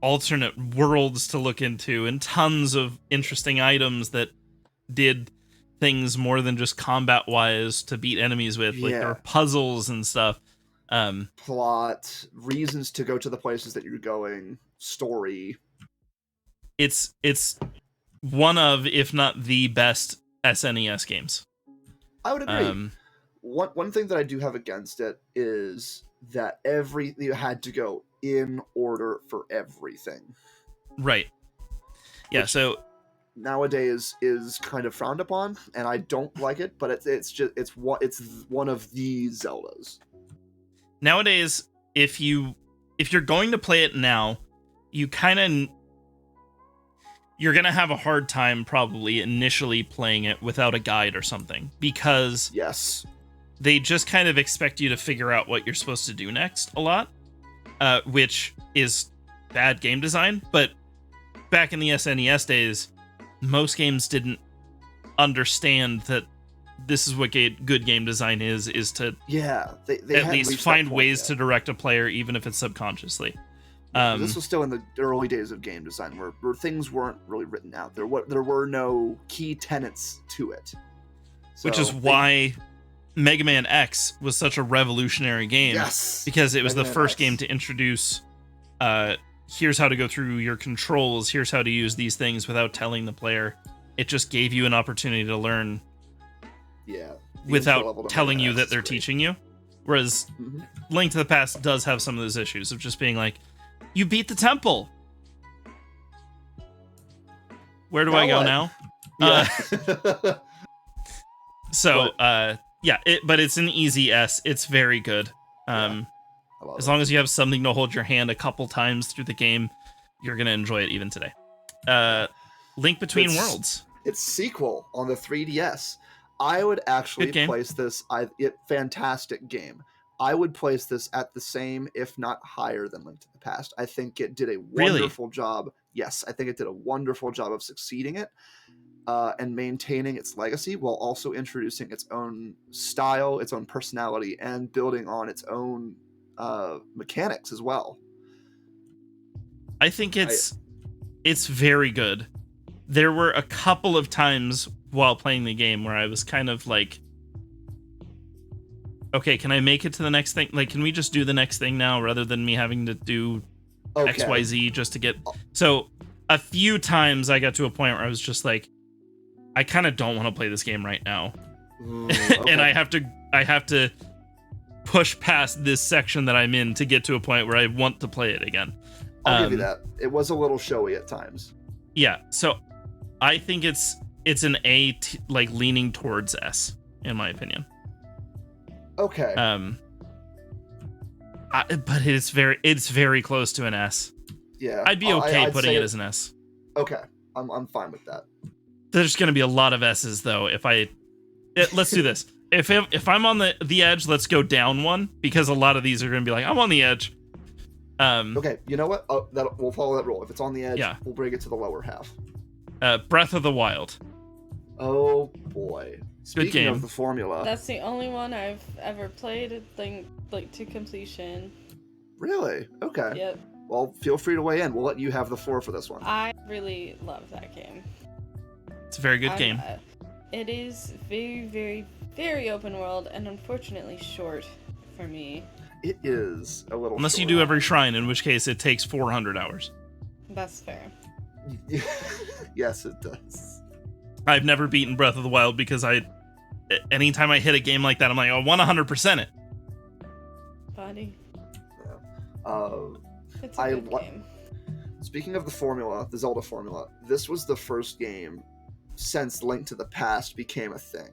alternate worlds to look into and tons of interesting items that did things more than just combat-wise to beat enemies with. Like, there were puzzles and stuff. Plot, reasons to go to the places that you're going, story. It's one of, if not the best SNES games. I would agree. One thing that I do have against it is that you had to go in order for everything. Right. Yeah, which so nowadays is kind of frowned upon, and I don't like it, but it's one of the Zeldas. Nowadays, if you're going to play it now, you're gonna have a hard time probably initially playing it without a guide or something, because yes, they just kind of expect you to figure out what you're supposed to do next a lot, which is bad game design. But back in the SNES days, most games didn't understand that this is what good game design is to they at least find ways to direct a player, even if it's subconsciously. This was still in the early days of game design, where things weren't really written out. There were no key tenets to it. Which is why Mega Man X was such a revolutionary game. Yes, because it was Mega the Man first X. game to introduce here's how to go through your controls, here's how to use these things without telling the player. It just gave you an opportunity to learn without telling you that they're teaching you. Whereas Link to the Past does have some of those issues of just being like, you beat the temple. Where do I go now? Yeah. But it's an easy S. It's very good. As long as you have something to hold your hand a couple times through the game, you're going to enjoy it even today. Link Between Worlds. Its sequel on the 3DS. I would actually place this... fantastic game. I would place this at the same, if not higher, than Link to the Past. I think it did a wonderful job. Yes, I think it did a wonderful job of succeeding it and maintaining its legacy while also introducing its own style, its own personality, and building on its own mechanics as well. I think it's very good. There were a couple of times while playing the game where I was kind of like, okay, can I make it to the next thing? Like, can we just do the next thing now rather than me having to do XYZ just to get... So a few times I got to a point where I was just like, I kind of don't want to play this game right now. And I have to push past this section that I'm in to get to a point where I want to play it again. I'll give you that. It was a little showy at times. Yeah, so I think it's an A, like leaning towards S, in my opinion. Okay. But it's very close to an S. Yeah. I'd be okay putting it as an S. Okay, I'm fine with that. There's going to be a lot of S's though. Let's do this. If I'm on the edge, let's go down one, because a lot of these are going to be like, I'm on the edge. Okay, you know what? We'll follow that rule. If it's on the edge, we'll bring it to the lower half. Breath of the Wild. Oh boy. Speaking Good game. of the formula. That's the only one I've ever played, like to completion. Really? Okay. Yep. Well, feel free to weigh in. We'll let you have the floor for this one. I really love that game. It's a very good game. It is very, very, very open world, and unfortunately short for me. It is a little Unless short. you do every shrine, in which case it takes 400 hours. That's fair. Yes, it does. I've never beaten Breath of the Wild because anytime I hit a game like that, I'm like, I want 100% it. Buddy. Yeah. It's a good game. Speaking of the formula, the Zelda formula, this was the first game since Link to the Past became a thing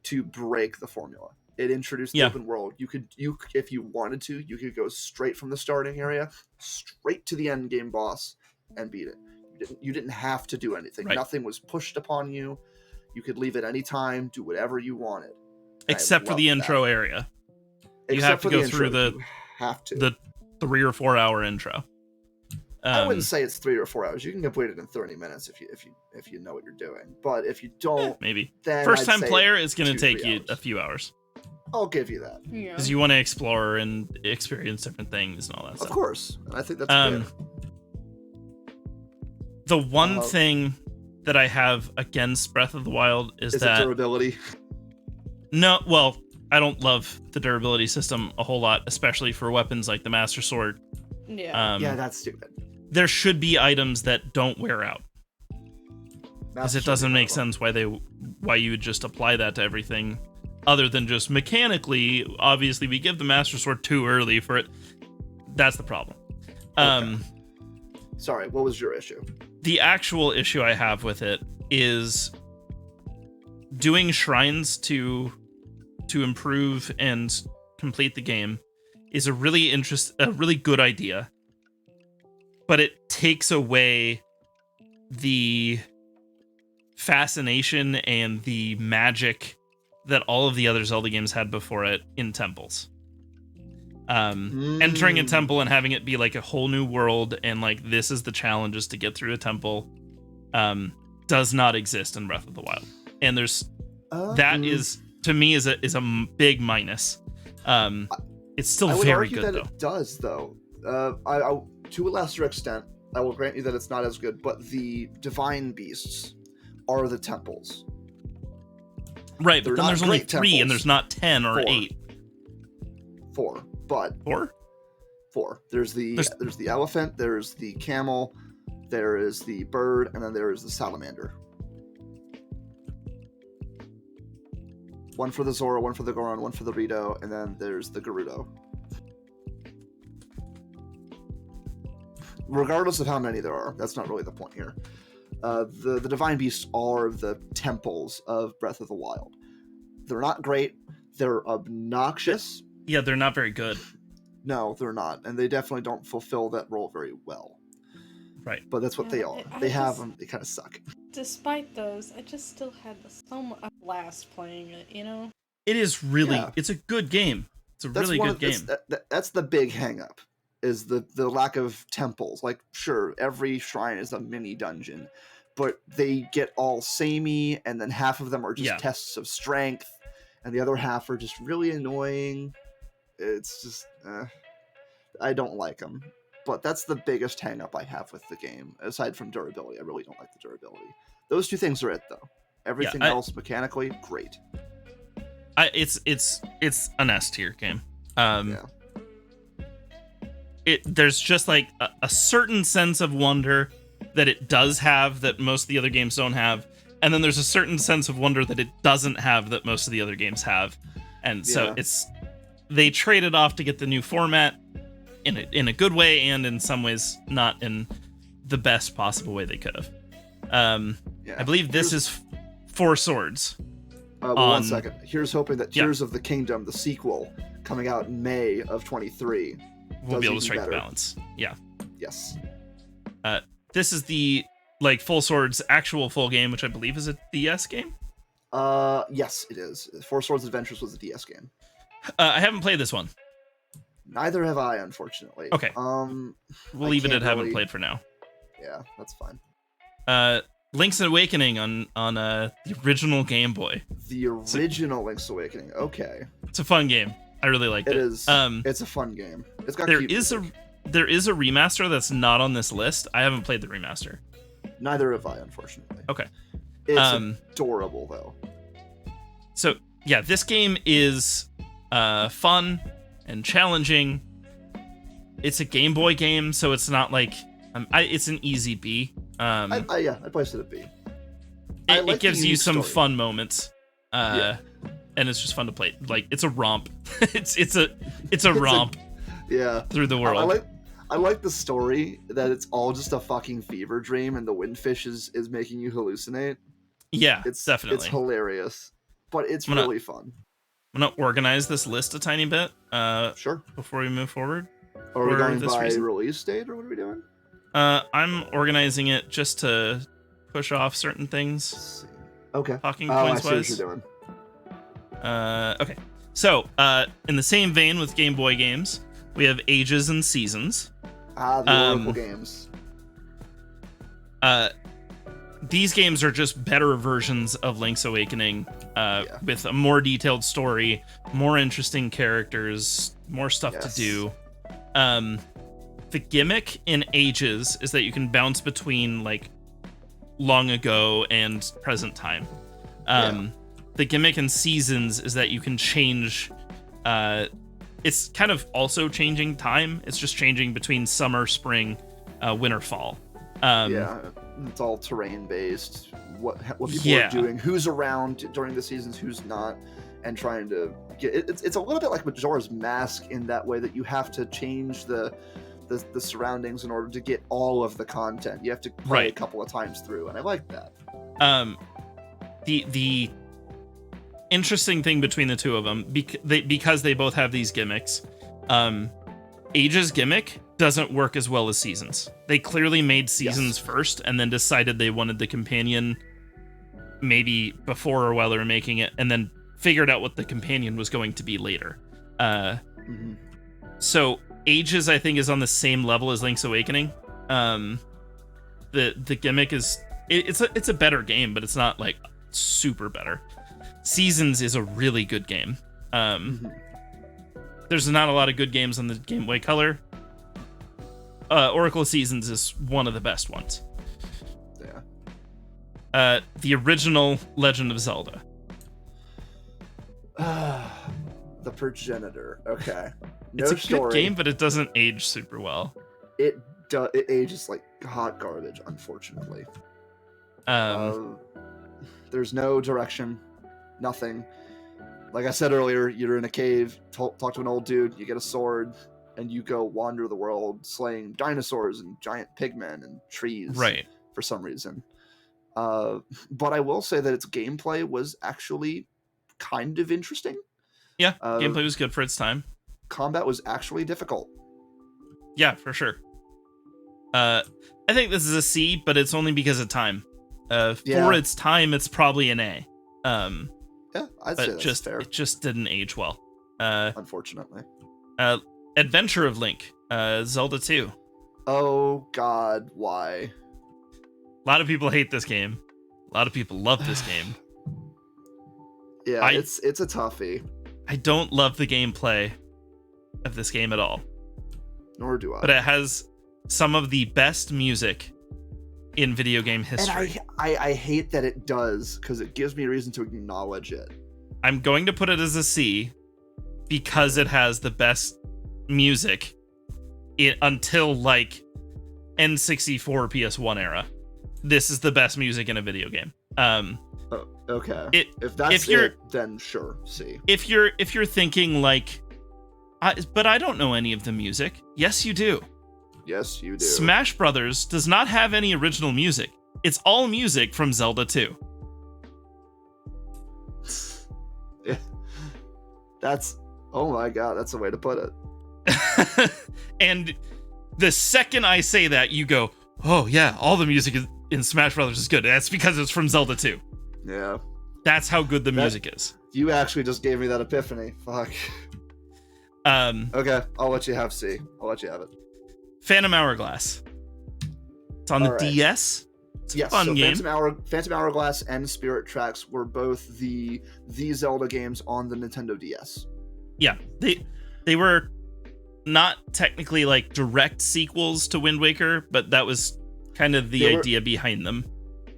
to break the formula. It introduced the open world. You could if you wanted to, you could go straight from the starting area, straight to the end game boss, and beat it. You didn't have to do anything. Right. Nothing was pushed upon you. You could leave at any time, do whatever you wanted. Except for the intro area. You have to go through the 3 or 4 hour intro. I wouldn't say it's 3 or 4 hours. You can complete it in 30 minutes if you know what you're doing. But if you don't, maybe then first I'd time say player is going to 2-3 take you hours. a few hours. I'll give you that. Yeah. Because you want to explore and experience different things and all that stuff. Of course. And I think that's good. The one thing that I have against Breath of the Wild is Is that it durability? No, well, I don't love the durability system a whole lot, especially for weapons like the Master Sword. Yeah. Yeah, that's stupid. There should be items that don't wear out, because it doesn't make sense why you would just apply that to everything, other than just mechanically. Obviously, we give the Master Sword too early for it. That's the problem. Okay. Sorry, what was your issue? The actual issue I have with it is doing shrines to improve and complete the game is a really good idea, but it takes away the fascination and the magic that all of the other Zelda games had before it in temples. Entering a temple and having it be like a whole new world and like this is the challenges to get through a temple does not exist in Breath of the Wild, and that is, to me, is a big minus. It's still very good, that though. It does, though. I to a lesser extent, I will grant you that it's not as good. But the divine beasts are the temples, right? But They're then not there's only great 3, and temples. there's not 10 or 4. 8. 4, but 4. There's the elephant, there's the camel, there is the bird, and then there is the salamander. One for the Zora, one for the Goron, one for the Rito, and then there's the Gerudo. Regardless of how many there are, that's not really the point here. The divine beasts are the temples of Breath of the Wild. They're not great. They're obnoxious. Yeah, they're not very good. No, they're not, and they definitely don't fulfill that role very well. Right. But that's what they are. They have them. They kind of suck. Despite those, I just still had so much blast playing it, you know? It is really, Yeah. it's a good game. It's a really good game. That's the big hang-up, is the lack of temples. Like, sure, every shrine is a mini dungeon, but they get all samey, and then half of them are just tests of strength, and the other half are just really annoying. It's just, I don't like them. But that's the biggest hang-up I have with the game. Aside from durability, I really don't like the durability. Those two things are it, though. Everything else, mechanically, great. It's an S tier game. There's just like a certain sense of wonder that it does have that most of the other games don't have, and then there's a certain sense of wonder that it doesn't have that most of the other games have, and so they traded off to get the new format in a good way, and in some ways not in the best possible way they could have. I believe this is 4 Swords. One second. Here's hoping that Tears of the Kingdom, the sequel, coming out in May of 23, we'll be able to strike the balance. Yeah. Yes. This is the Full Swords actual full game, which I believe is a DS game. Yes, it is. 4 Swords Adventures was a DS game. I haven't played this one. Neither have I, unfortunately. Okay. We'll leave it at haven't played for now. Yeah, that's fine. Link's Awakening on the original Game Boy. The original Link's Awakening. Okay. It's a fun game. I really liked it. It is. It's a fun game. It's got there is a remaster that's not on this list. I haven't played the remaster. Neither have I, unfortunately. Okay. It's adorable though. So yeah, this game is fun and challenging. It's a Game Boy game, so it's not like it's an easy B. I placed it at B. It gives you some fun moments, and it's just fun to play. Like, it's a romp. it's a romp. Through the world. I like the story that it's all just a fucking fever dream, and the windfish is making you hallucinate. Yeah, it's definitely. It's hilarious, but it's really fun. I'm gonna organize this list a tiny bit. Sure. Before we move forward. Are we going by release date, or what are we doing? I'm organizing it just to push off certain things. Let's see. Okay. Talking points I see wise. what you're doing. Okay. So, in the same vein with Game Boy games, we have Ages and Seasons. The Oracle games. These games are just better versions of Link's Awakening, with a more detailed story, more interesting characters, more stuff to do. The gimmick in Ages is that you can bounce between like long ago and present time. The gimmick in Seasons is that you can change. It's kind of also changing time. It's just changing between summer, spring, winter, fall. It's all terrain based. What people are doing, who's around during the seasons, who's not, and trying to get. It's a little bit like Majora's Mask in that way that you have to change the surroundings in order to get all of the content. You have to play a couple of times through, and I like that. The interesting thing between the two of them, because they both have these gimmicks, Age's gimmick doesn't work as well as Seasons. They clearly made Seasons first and then decided they wanted the companion maybe before or while they were making it, and then figured out what the companion was going to be later. So Ages, I think, is on the same level as Link's Awakening. The gimmick is it's a better game, but it's not like super better. Seasons is a really good game. There's not a lot of good games on the Game Boy Color. Oracle of Seasons is one of the best ones. The original Legend of Zelda. The Progenitor. Okay. It's a good game, but it doesn't age super well. It ages like hot garbage, unfortunately. There's no direction, nothing. Like I said earlier, you're in a cave, talk to an old dude, you get a sword, and you go wander the world slaying dinosaurs and giant pigmen and trees for some reason. But I will say that its gameplay was actually kind of interesting. Yeah, gameplay was good for its time. Combat was actually difficult. Yeah, for sure. I think this is a C, but it's only because of time. For its time, it's probably an A. I'd say that's fair. It just didn't age well. Unfortunately. Adventure of Link, Zelda 2. Oh God, why? A lot of people hate this game. A lot of people love this game. It's a toughie. I don't love the gameplay of this game at all. Nor do I. But it has some of the best music in video game history. And I hate that it does, because it gives me a reason to acknowledge it. I'm going to put it as a C because it has the best music until like N64 PS1 era. This is the best music in a video game. Okay. If that's it, then sure, C. If you're thinking like, but I don't know any of the music. Yes, you do. Yes, you do. Smash Brothers does not have any original music. It's all music from Zelda 2. Yeah. Oh my God, that's the way to put it. And the second I say that, you go, oh yeah, all the music in Smash Brothers is good. That's because it's from Zelda 2. Yeah. That's how good the music is. You actually just gave me that epiphany. Fuck. Okay, I'll let you have C. I'll let you have it. Phantom Hourglass. It's on the DS. It's a fun game. Phantom Hourglass and Spirit Tracks were both the Zelda games on the Nintendo DS. Yeah, they were not technically like direct sequels to Wind Waker, but that was kind of the idea behind them.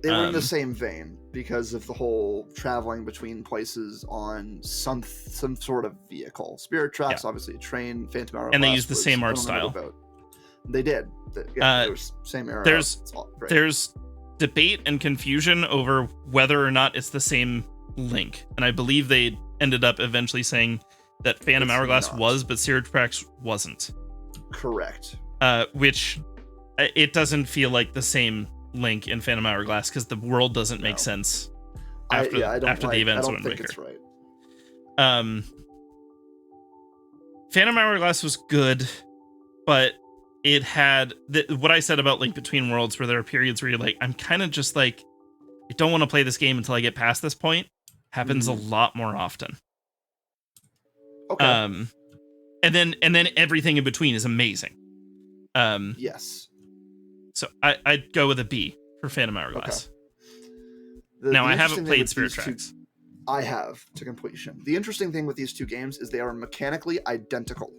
They were in the same vein because of the whole traveling between places on some sort of vehicle. Spirit Tracks, obviously, a train. Phantom Hourglass, and they used the same art style. They did. It was same era. There's debate and confusion over whether or not it's the same Link, and I believe they ended up eventually saying that Phantom Hourglass was, but Spirit Tracks wasn't. Correct. Which it doesn't feel like the same Link in Phantom Hourglass because the world doesn't make sense after the events of Wind Waker. It's right. Phantom Hourglass was good, but it had what I said about Link Between Worlds, where there are periods where you're like, I'm kind of just like, I don't want to play this game until I get past this point. Happens a lot more often. Okay. And then everything in between is amazing. Yes. So I'd go with a B. for Phantom Hourglass. Okay. Now, I haven't played Spirit Tracks. I have to completion. The interesting thing with these two games is they are mechanically identical.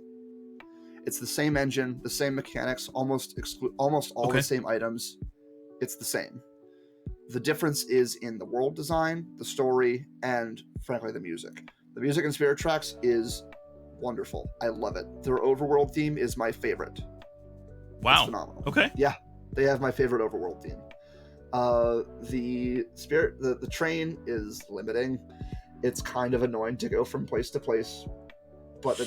It's the same engine, the same mechanics, almost all the same items. It's the same. The difference is in the world design, the story, and frankly, the music. The music in Spirit Tracks is wonderful. I love it. Their overworld theme is my favorite. Wow. It's phenomenal. Okay. Yeah, they have my favorite overworld theme. The train is limiting. It's kind of annoying to go from place to place, but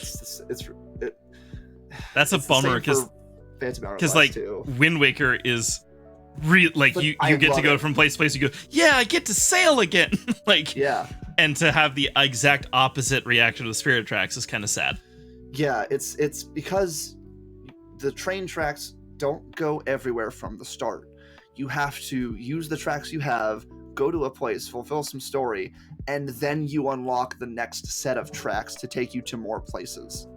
that's a bummer because like too. Wind Waker is you get to go from place to place. You go, yeah, I get to sail again. And to have the exact opposite reaction to the Spirit Tracks is kind of sad. Yeah, it's because the train tracks don't go everywhere from the start. You have to use the tracks you have, go to a place, fulfill some story, and then you unlock the next set of tracks to take you to more places.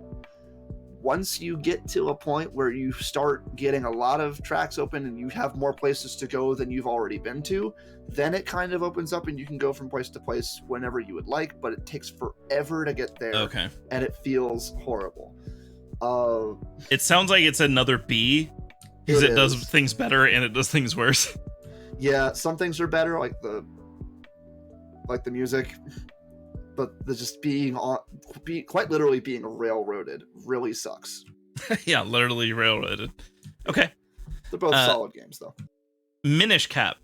Once you get to a point where you start getting a lot of tracks open and you have more places to go than you've already been to, then it kind of opens up and you can go from place to place whenever you would like, but it takes forever to get there. Okay. And it feels horrible. It sounds like it's another B, because it does things better and it does things worse. Yeah, some things are better, like the music, but the just quite literally being railroaded really sucks. Yeah, literally railroaded. Okay. They're both solid games, though. Minish Cap.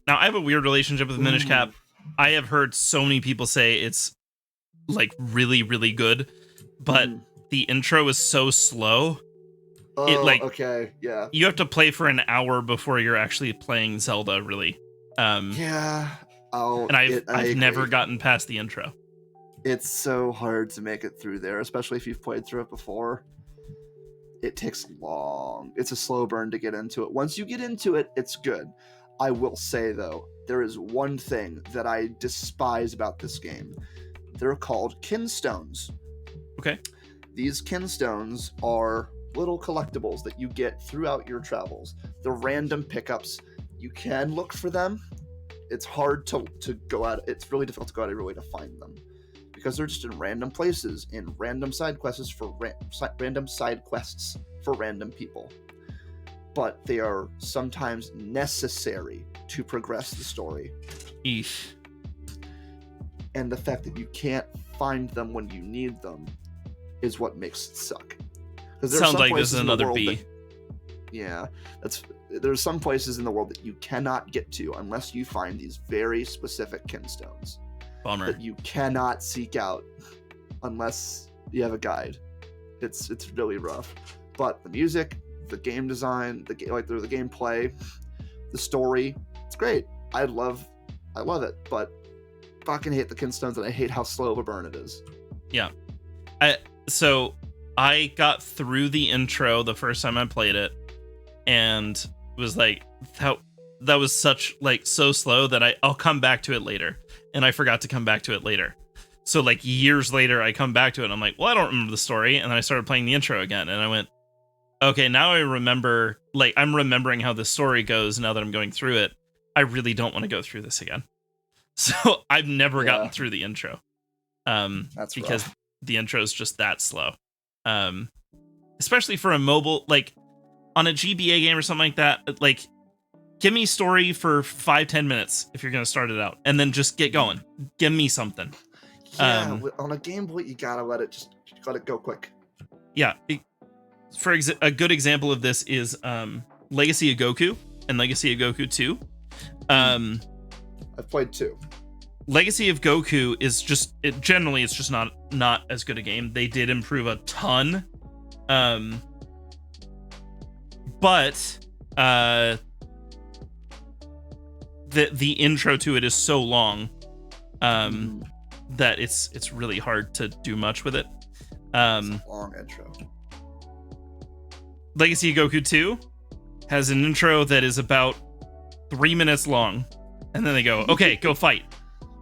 Now, I have a weird relationship with Minish Cap. I have heard so many people say it's like really, really good, but the intro is so slow. Okay, yeah. You have to play for an hour before you're actually playing Zelda, really. Yeah. And I've never gotten past the intro. It's so hard to make it through there, especially if you've played through it before. It takes long. It's a slow burn to get into it. Once you get into it, it's good. I will say, though, there is one thing that I despise about this game. They're called kinstones. Okay. These kinstones are little collectibles that you get throughout your travels. They're random pickups. You can look for them. It's hard to go out. It's really difficult to go out of your way to find them because they're just in random places, in random side quests for random side quests for random people. But they are sometimes necessary to progress the story. Eesh. And the fact that you can't find them when you need them is what makes it suck. Sounds like this is another B. There's some places in the world that you cannot get to unless you find these very specific kinstones. Bummer. That you cannot seek out unless you have a guide. It's really rough. But the music, the game design, the gameplay, the story, it's great. I love it, but fucking hate the kinstones and I hate how slow of a burn it is. Yeah. I got through the intro the first time I played it and was like, that was such so slow that I'll come back to it later. And I forgot to come back to it later. So years later, I come back to it and I'm like, well, I don't remember the story. And then I started playing the intro again and I went, okay, now I remember, I'm remembering how the story goes now that I'm going through it. I really don't want to go through this again. So I've never gotten through the intro. That's because rough. The intro is just that slow. Especially for a mobile, on a GBA game or something like that, give me story for 5-10 minutes if you're going to start it out and then just get going. Give me something. Yeah, on a Game Boy, you gotta let it go quick. Yeah. A good example of this is Legacy of Goku and Legacy of Goku 2. I've played 2. Legacy of Goku is generally it's just not as good a game. They did improve a ton. But the intro to it is so long that it's really hard to do much with it. It's a long intro. Legacy of Goku 2 has an intro that is about 3 minutes long, and then they go, okay, go fight.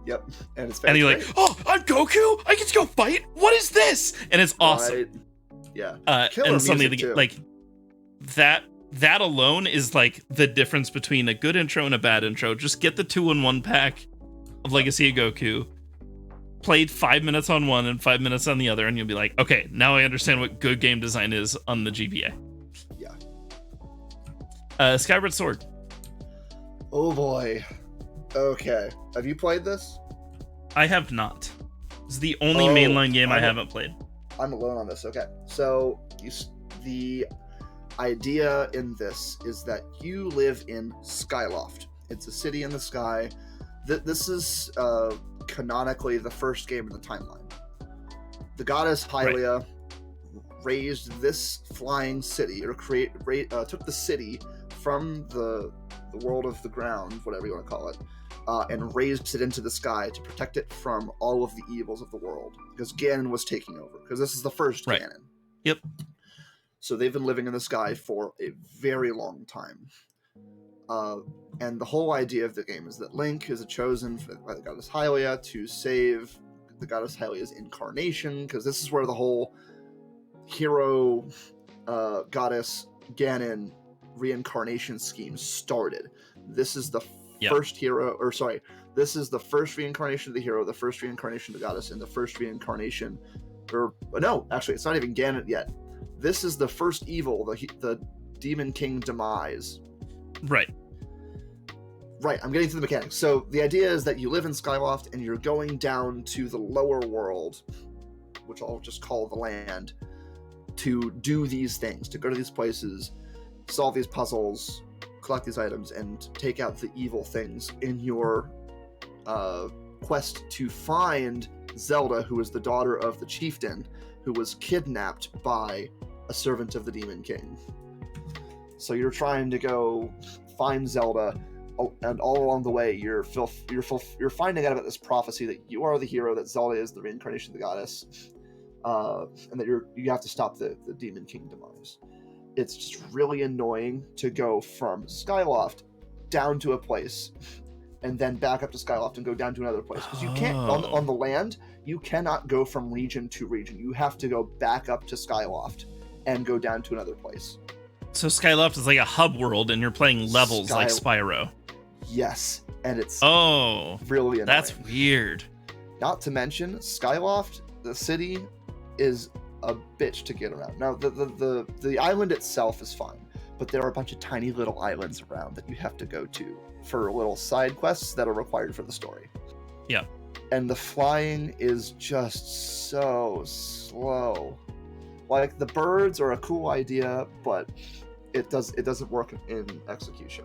Yep, and you're like, oh, I'm Goku? I get to go fight? What is this? And it's awesome. Right. Yeah. And suddenly, that alone is like the difference between a good intro and a bad intro. Just get the 2-in-1 pack of Legacy of Goku, played 5 minutes on one and 5 minutes on the other, and you'll be like, okay, now I understand what good game design is on the GBA. Yeah. Skyward Sword. Oh boy. Okay. Have you played this? I have not. It's the only mainline game I haven't played. I'm alone on this. Okay. So the idea in this is that you live in Skyloft. It's a city in the sky. This is canonically the first game in the timeline. The goddess Hylia raised this flying city, or took the city from the world of the ground, whatever you want to call it, and raised it into the sky to protect it from all of the evils of the world, because Ganon was taking over, because this is the first Ganon. Yep. So they've been living in the sky for a very long time. And the whole idea of the game is that Link is chosen by the goddess Hylia to save the goddess Hylia's incarnation, because this is where the whole hero goddess Ganon reincarnation scheme started. This is the first hero, or sorry, this is the first reincarnation of the hero, the first reincarnation of the goddess, and the first reincarnation, or no, actually, it's not even Ganon yet. This is the first evil, the Demon King demise. Right, I'm getting to the mechanics. So the idea is that you live in Skyloft and you're going down to the lower world, which I'll just call the land, to do these things, to go to these places, solve these puzzles, collect these items, and take out the evil things in your quest to find Zelda, who is the daughter of the chieftain, who was kidnapped by a servant of the Demon King. So you're trying to go find Zelda, and all along the way you're finding out about this prophecy that you are the hero, that Zelda is the reincarnation of the goddess, and that you have to stop the Demon King demise. It's just really annoying to go from Skyloft down to a place and then back up to Skyloft and go down to another place, because you can't on the land. You cannot go from region to region. You have to go back up to Skyloft and go down to another place. So Skyloft is like a hub world, and you're playing levels like Spyro. Yes, and it's really annoying. That's weird. Not to mention, Skyloft, the city, is a bitch to get around. Now, the island itself is fine, but there are a bunch of tiny little islands around that you have to go to for little side quests that are required for the story. Yeah. And the flying is just so slow. Like, the birds are a cool idea, but it doesn't work in execution.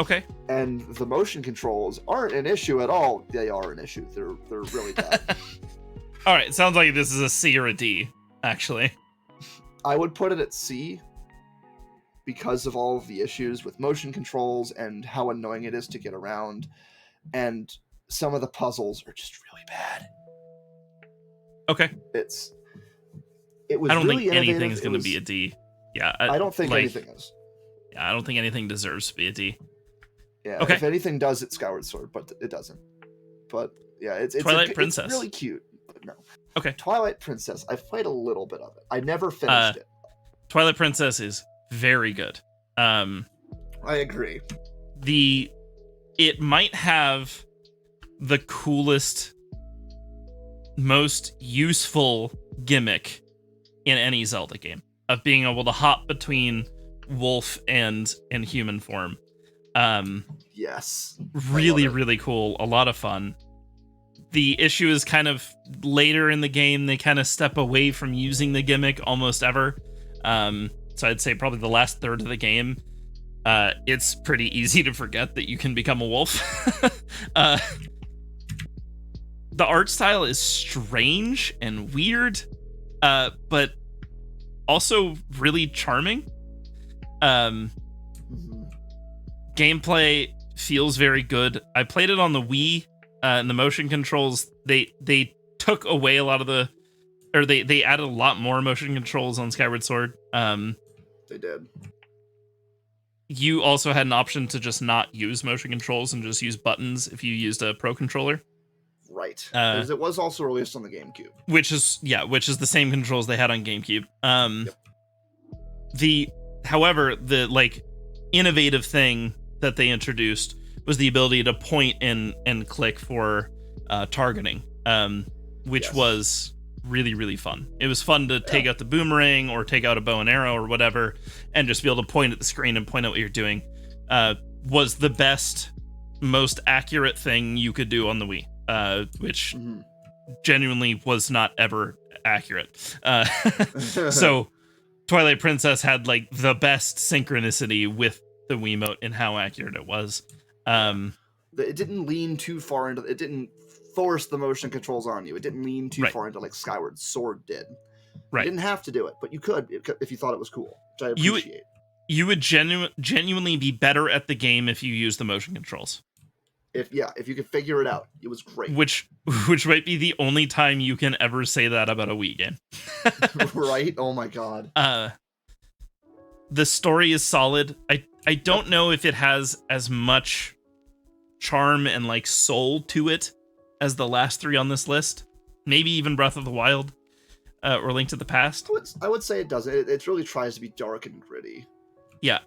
Okay. And the motion controls aren't an issue at all. They are an issue. They're really bad. All right, sounds like this is a C or a D, actually. I would put it at C because of all of the issues with motion controls and how annoying it is to get around, and some of the puzzles are just really bad. Okay. It was. I don't really think anything's going to be a D. Yeah. I don't think anything is. Yeah, I don't think anything deserves to be a D. Yeah. Okay. If anything does, it's Skyward Sword, but it doesn't. But yeah, it's Twilight Princess. It's really cute. But no. Okay. Twilight Princess. I've played a little bit of it. I never finished it. Twilight Princess is very good. I agree. It might have the coolest, most useful gimmick in any Zelda game, of being able to hop between wolf and human form. Yes. Really cool. A lot of fun. The issue is kind of later in the game, they kind of step away from using the gimmick almost ever. So I'd say probably the last third of the game, it's pretty easy to forget that you can become a wolf. The art style is strange and weird, but also really charming. Gameplay feels very good. I played it on the Wii, and the motion controls, they took away a lot of the, or they added a lot more motion controls on Skyward Sword. They did. You also had an option to just not use motion controls and just use buttons if you used a Pro Controller. Right. Because it was also released on the GameCube. Which is the same controls they had on GameCube. Yep. The However, the like innovative thing that they introduced was the ability to point and click for targeting, which was really, really fun. It was fun to take out the boomerang or take out a bow and arrow or whatever and just be able to point at the screen and point out what you're doing. Was the best, most accurate thing you could do on the Wii, which genuinely was not ever accurate. So Twilight Princess had like the best synchronicity with the Wiimote and how accurate it was. It didn't lean too far into it. Didn't force the motion controls on you. It didn't lean too far into like Skyward Sword did. You didn't have to do it, but you could if you thought it was cool, which I appreciate. You would genuinely be better at the game if you used the motion controls. If you could figure it out, it was great. Which might be the only time you can ever say that about a Wii game. Right? Oh my god. The story is solid. I don't know if it has as much charm and like soul to it as the last three on this list. Maybe even Breath of the Wild or Link to the Past. I would say it doesn't. It really tries to be dark and gritty. Yeah,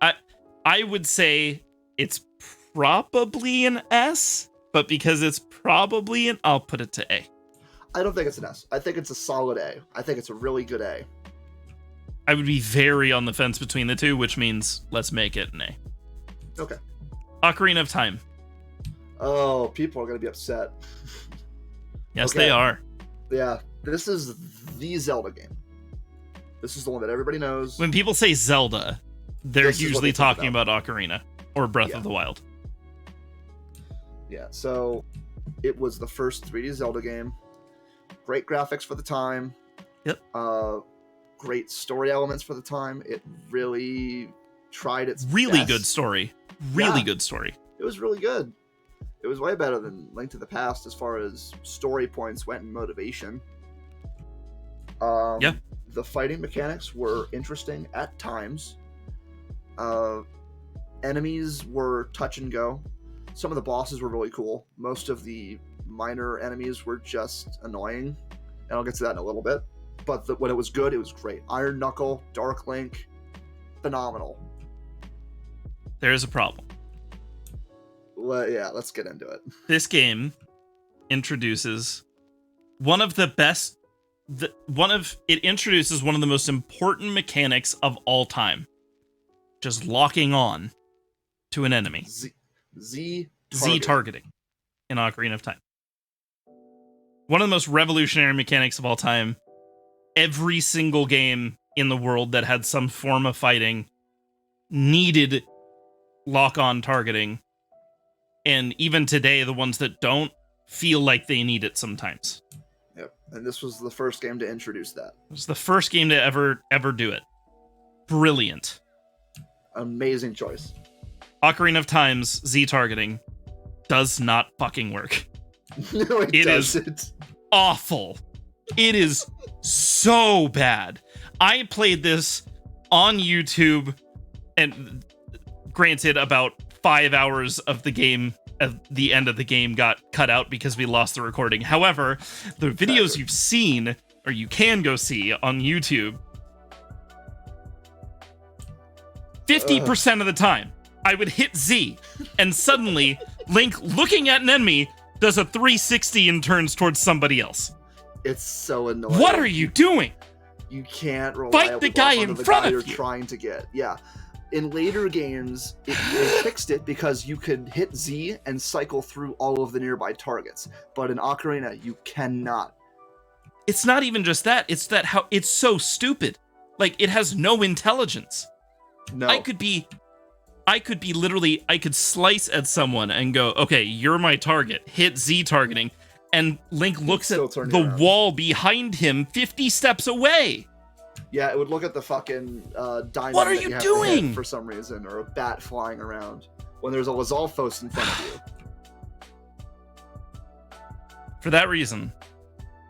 I would say it's probably an S, but because it's probably an, I'll put it to A. I don't think it's an S. I think it's a solid A. I think it's a really good A. I would be very on the fence between the two, which means let's make it an A. Okay. Ocarina of Time. Oh, people are going to be upset. Yes, they are. Yeah, this is the Zelda game. This is the one that everybody knows. When people say Zelda, they're usually talking about Ocarina or Breath of the Wild. Yeah, so it was the first 3D Zelda game. Great graphics for the time. Yep. Great story elements for the time. It really tried its really best. Good story. Really good story. It was really good. It was way better than Link to the Past as far as story points went and motivation. The fighting mechanics were interesting at times. Enemies were touch and go. Some of the bosses were really cool. Most of the minor enemies were just annoying. And I'll get to that in a little bit. But when it was good, it was great. Iron Knuckle, Dark Link, phenomenal. There is a problem. Well, yeah, let's get into it. This game introduces one of the best... It introduces one of the most important mechanics of all time. Just locking on to an enemy. Z targeting in Ocarina of Time. One of the most revolutionary mechanics of all time. Every single game in the world that had some form of fighting needed lock-on targeting. And even today, the ones that don't feel like they need it sometimes. Yep. And this was the first game to introduce that. It was the first game to ever do it. Brilliant. Amazing choice. Ocarina of Time's Z targeting does not fucking work. No, it doesn't. Is awful. It is so bad. I played this on YouTube, and granted, about 5 hours of the game, at the end of the game, got cut out because we lost the recording. However, the videos you've seen, or you can go see on YouTube, 50% of the time, I would hit Z, and suddenly, Link, looking at an enemy, does a 360 and turns towards somebody else. It's so annoying. What are you doing? You can't fight the guy in front of you. You're trying to get. Yeah. In later games, they fixed it because you could hit Z and cycle through all of the nearby targets. But in Ocarina, you cannot. It's not even just that. It's that how it's so stupid. Like, it has no intelligence. No. I could be literally, I could slice at someone and go, okay, you're my target. Hit Z targeting. And Link looks at the wall behind him 50 steps away. Yeah, it would look at the fucking diamond. What are that you have doing? To hit for some reason, or a bat flying around when there's a Lizalfos in front of you. For that reason,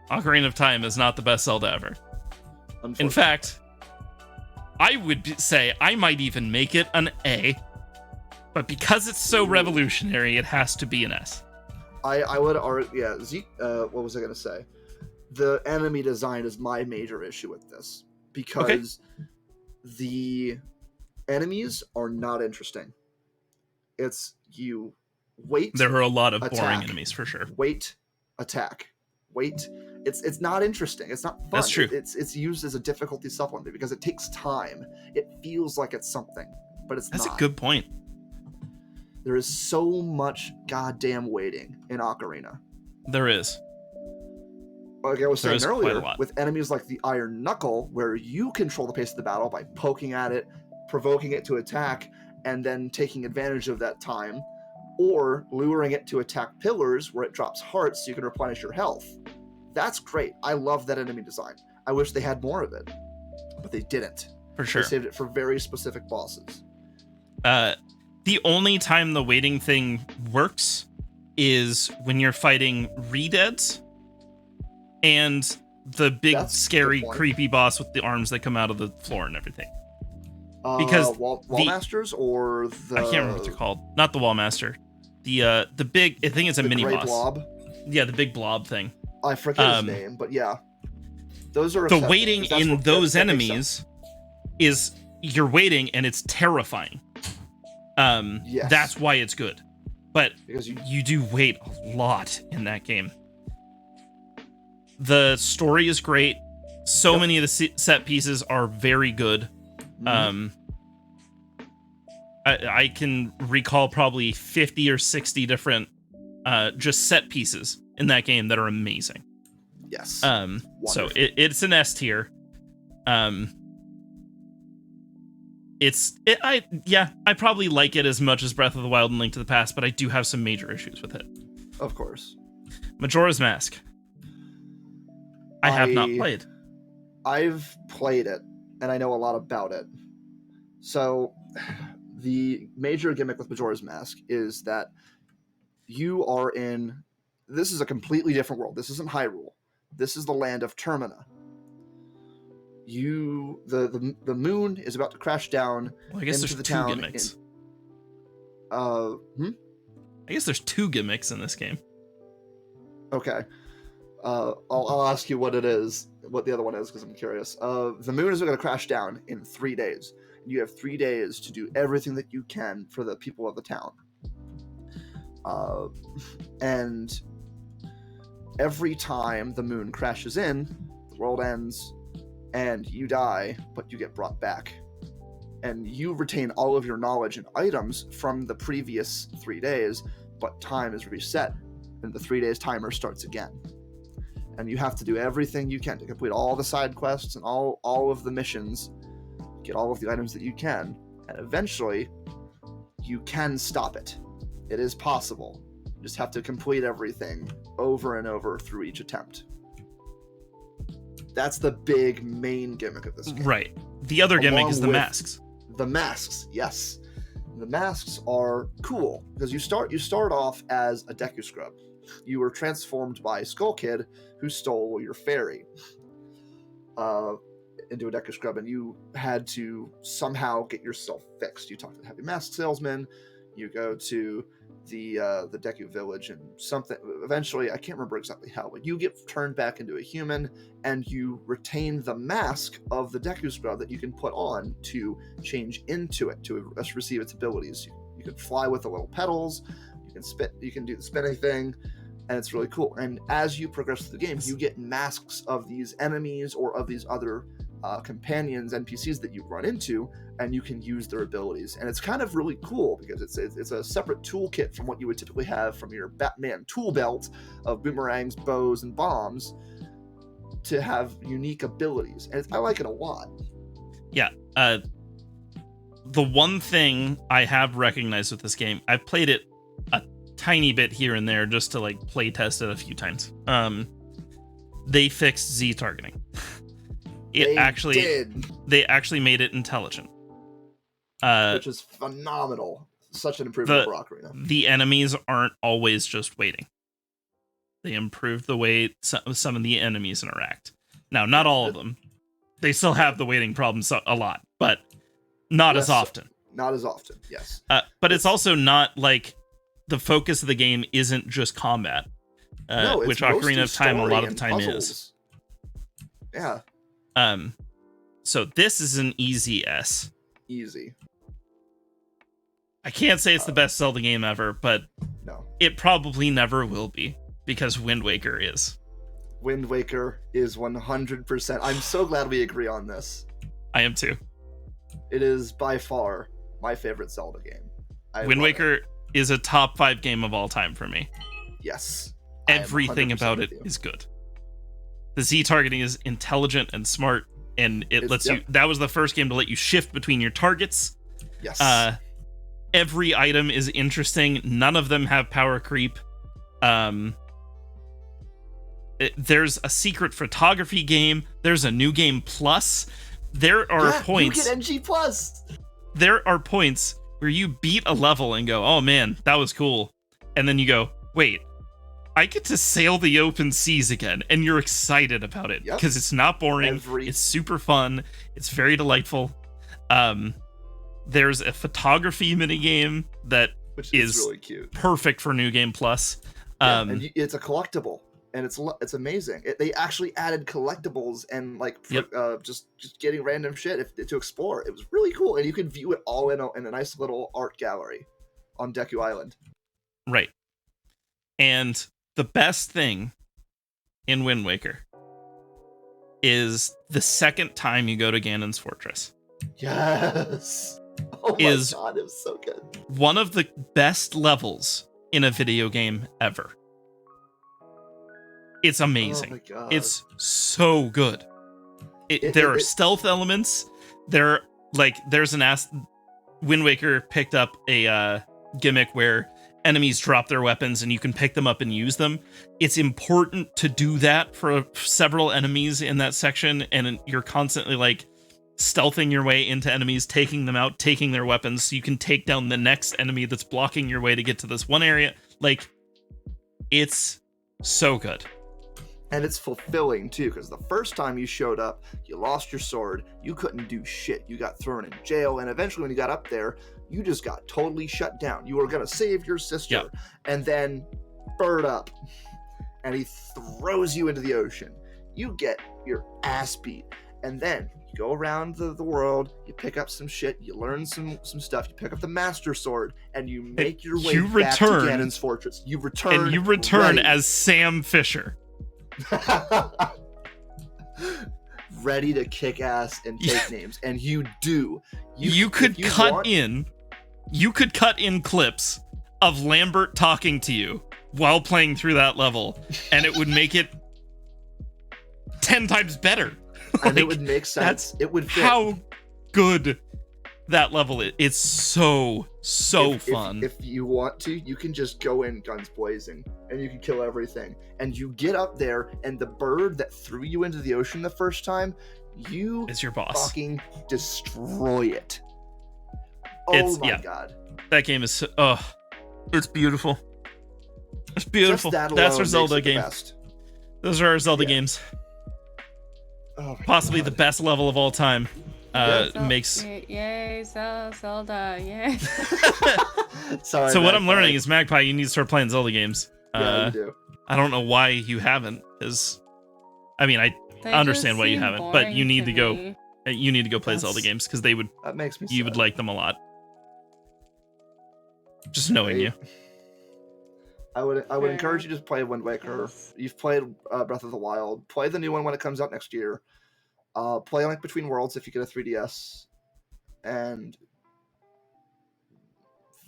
Ocarina of Time is not the best Zelda ever. In fact, I would say I might even make it an A, but because it's so revolutionary, it has to be an S. I would argue, yeah, what was I going to say? The enemy design is my major issue with this, because the Enemies are not interesting. It's you wait. There are a lot of attack, boring enemies for sure. Wait, attack, wait. It's not interesting. It's not fun. That's true. It's used as a difficulty supplement because it takes time. It feels like it's something, but it's not. That's a good point. There is so much goddamn waiting in Ocarina. There is. Like I was saying earlier, quite a lot. with enemies like the Iron Knuckle, where you control the pace of the battle by poking at it, provoking it to attack, and then taking advantage of that time, or luring it to attack pillars where it drops hearts so you can replenish your health. That's great. I love that enemy design. I wish they had more of it, but they didn't. For sure. They saved it for very specific bosses. The only time the waiting thing works is when you're fighting Redeads and the big, scary, creepy boss with the arms that come out of the floor and everything. Because Wallmasters or the... I can't remember what they're called. Not the Wallmaster. The big... I think it's a mini boss. Blob? Yeah, the big blob thing. I forget his name, but yeah. Those are... The waiting in those enemies is... You're waiting and it's terrifying. Yes. That's why it's good. But because you do wait a lot in that game. The story is great. So many of the set pieces are very good. I can recall probably 50 or 60 different just set pieces in that game that are amazing. Yes. So it's an S tier. I probably like it as much as Breath of the Wild and Link to the Past, but I do have some major issues with it. Of course. Majora's Mask. I have not played. I've played it, and I know a lot about it. So, the major gimmick with Majora's Mask is that you are in... This is a completely different world. This isn't Hyrule. This is the land of Termina. The moon is about to crash down into the town. Gimmicks. I guess there's 2 gimmicks in this game. Okay. I'll ask you what it is, what the other one is, because I'm curious. The moon is going to crash down in 3 days. You have 3 days to do everything that you can for the people of the town. And every time the moon crashes in, the world ends, and you die, but you get brought back. And you retain all of your knowledge and items from the previous 3 days, but time is reset, and the 3 days timer starts again. And you have to do everything you can to complete all the side quests and all of the missions, get all of the items that you can, and eventually you can stop it. It is possible. You just have to complete everything over and over through each attempt. That's the big main gimmick of this game. Right. The other gimmick is the masks. The masks, yes. The masks are cool because you start off as a Deku Scrub. You were transformed by Skull Kid, who stole your fairy into a Deku Scrub, and you had to somehow get yourself fixed. You talk to the heavy mask salesman. You go to the Deku village and something. Eventually, I can't remember exactly how, but you get turned back into a human, and you retain the mask of the Deku Scrub that you can put on to change into it to receive its abilities. You can fly with the little pedals. You can spit. You can do the spinning thing, and it's really cool. And as you progress through the game, you get masks of these enemies or of these other companions, NPCs that you run into, and you can use their abilities. And it's kind of really cool because it's a separate toolkit from what you would typically have from your Batman tool belt of boomerangs, bows, and bombs to have unique abilities. And I like it a lot. Yeah. The one thing I have recognized with this game, I've played it a tiny bit here and there just to like play test it a few times. They fixed Z targeting. They actually made it intelligent, which is phenomenal. Such an improvement over Ocarina. The enemies aren't always just waiting. They improved the way some of the enemies interact. Now, not all of them. They still have the waiting problem a lot, but not as often. Not as often, yes. But it's also not like the focus of the game isn't just combat, which Ocarina of Time a lot of the time is. Yeah. So this is an easy S. Easy. I can't say it's the best Zelda game ever, but No. it probably never will be, because Wind Waker is. Wind Waker is 100%. I'm so glad we agree on this. I am too. It is by far my favorite Zelda game. Wind Waker is a top 5 game of all time for me. Yes. Everything about it is good. The Z targeting is intelligent and smart, and it lets you. That was the first game to let you shift between your targets. Yes. Every item is interesting. None of them have power creep. There's a secret photography game. There's a new game plus. There are points. You get NG plus. There are points where you beat a level and go, "Oh man, that was cool," and then you go, "Wait, I get to sail the open seas again," and you're excited about it because it's not boring. It's super fun. It's very delightful. There's a photography minigame that is really cute, perfect for New Game Plus. And it's a collectible, and it's amazing. They actually added collectibles and just getting random shit to explore. It was really cool, and you can view it all in a nice little art gallery on Deku Island. Right, and the best thing in Wind Waker is the second time you go to Ganon's Fortress. Yes. Oh my god, it was so good. One of the best levels in a video game ever. It's amazing. Oh my god. It's so good. There are stealth elements. There's Wind Waker picked up a gimmick where enemies drop their weapons and you can pick them up and use them. It's important to do that for several enemies in that section, and you're constantly stealthing your way into enemies, taking them out, taking their weapons so you can take down the next enemy that's blocking your way to get to this one area. It's so good. And it's fulfilling too, because the first time you showed up, you lost your sword, you couldn't do shit, you got thrown in jail, and eventually when you got up there, you just got totally shut down. You were gonna save your sister, and then Bird up, and he throws you into the ocean. You get your ass beat, and then you go around the world, you pick up some shit, you learn some stuff, you pick up the Master Sword, and you make your way back to Ganon's Fortress. You return as Sam Fisher. Ready to kick ass and take names, and you do. You could cut in clips of Lambert talking to you while playing through that level, and it would make it 10 times better. And it would make sense. It would fit. How good that level is. It's so fun. If you want to, you can just go in guns blazing and you can kill everything. And you get up there, and the bird that threw you into the ocean the first time, is your boss. Fucking destroy it. God. That game is it's beautiful. It's beautiful. That's our Zelda game. Those are our Zelda games. Possibly the best level of all time. Yay, Zelda, yay. Sorry. So what I'm learning is, Magpie, you need to start playing Zelda games. Yeah, you do. I don't know why you haven't, because I understand why you haven't, but you need to go. You need to go play Zelda games because that makes me sad. You would like them a lot. Just knowing you. I would encourage you to play Wind Waker. You've played Breath of the Wild. Play the new one when it comes out next year. Play Link Between Worlds if you get a 3DS, and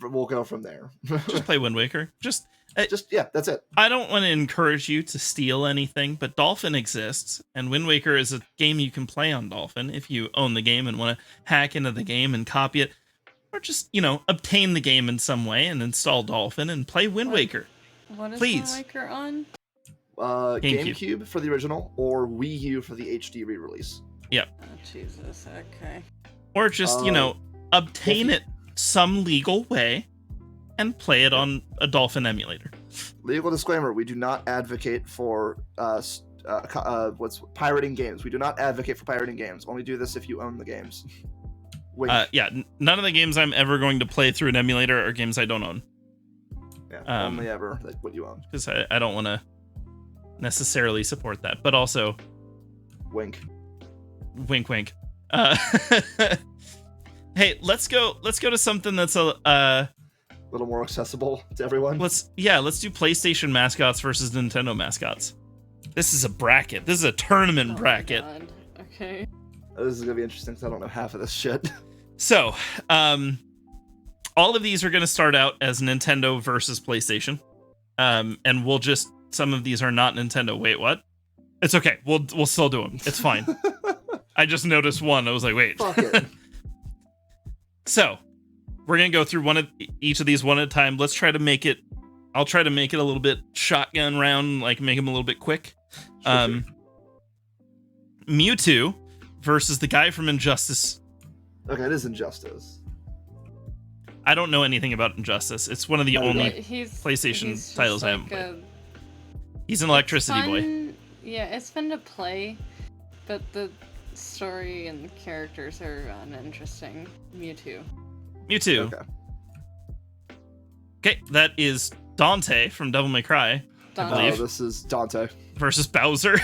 we'll go from there. Just play Wind Waker. Just that's it. I don't want to encourage you to steal anything, but Dolphin exists, and Wind Waker is a game you can play on Dolphin if you own the game and want to hack into the game and copy it, or just obtain the game in some way and install Dolphin and play Wind Waker. What is Please. Wind Waker on? GameCube for the original, or Wii U for the HD re-release. Yep. Oh, Jesus, okay. Or just, obtain it some legal way and play it on a Dolphin emulator. Legal disclaimer, we do not advocate for pirating games. We do not advocate for pirating games. Only do this if you own the games. None of the games I'm ever going to play through an emulator are games I don't own. Yeah, only ever what you own. Because I don't want to necessarily support that, but also wink. Hey, let's go to something that's a little more accessible to everyone. Let's do PlayStation mascots versus Nintendo mascots. This is a bracket. This is a tournament bracket. My God. Okay. This is gonna be interesting because I don't know half of this shit. So, all of these are gonna start out as Nintendo versus PlayStation. And we'll just, some of these are not Nintendo. Wait, what? It's okay. We'll still do them. It's fine. I just noticed one. I was like, wait. Fuck it. So, we're going to go through each of these one at a time. Let's try to make it, I'll try to make it a little bit shotgun round, like make them a little bit quick. Sure. Mewtwo versus the guy from Injustice. Okay, it is Injustice. I don't know anything about Injustice. It's one of the only PlayStation he's titles I haven't played. He's an electricity boy. Yeah, it's fun to play, but the story and the characters are uninteresting. Mewtwo. Okay. Okay, that is Dante from Devil May Cry. I believe. Oh, this is Dante. Versus Bowser.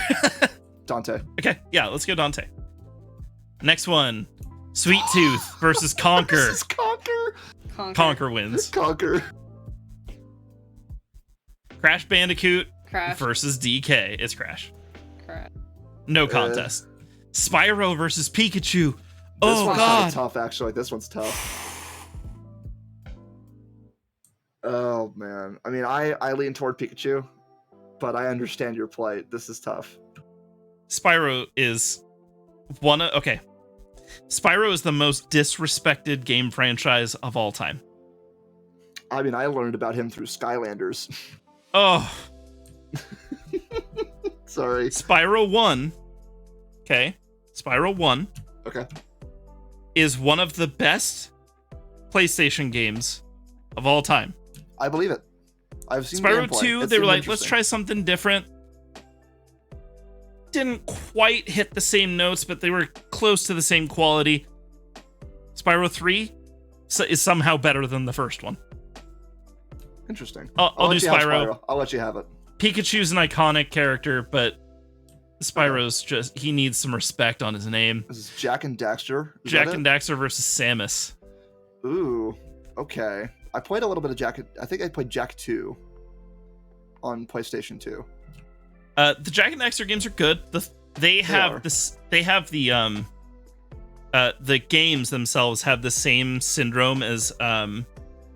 Dante. Okay, yeah, let's go Dante. Next one. Sweet Tooth versus Conker. This is Conker. Conker wins. Conker. Crash Bandicoot Crash. versus DK. It's Crash. Crash. No contest. Spyro versus Pikachu. This Oh one's God. kinda tough, actually. This one's tough. Oh man. I mean, I lean toward Pikachu, but I understand your plight. This is tough. Spyro is okay. Spyro is the most disrespected game franchise of all time. I mean, I learned about him through Skylanders. Oh. Sorry. Spyro 1. Okay. Spyro 1. Okay. Is one of the best PlayStation games of all time. I believe it. I've seen Spyro gameplay. 2, they were like, let's try something different. Didn't quite hit the same notes, but they were close to the same quality. Spyro 3 is somehow better than the first one. Interesting. I'll do Spyro. I'll let you have it. Pikachu's an iconic character, but Spyro's just, he needs some respect on his name. This is Jak and Daxter. Jak and Daxter versus Samus. Ooh, okay. I played a little bit of Jak. I think I played Jak 2 on PlayStation 2. The Jak and Daxter games are good. They have the games themselves have the same syndrome as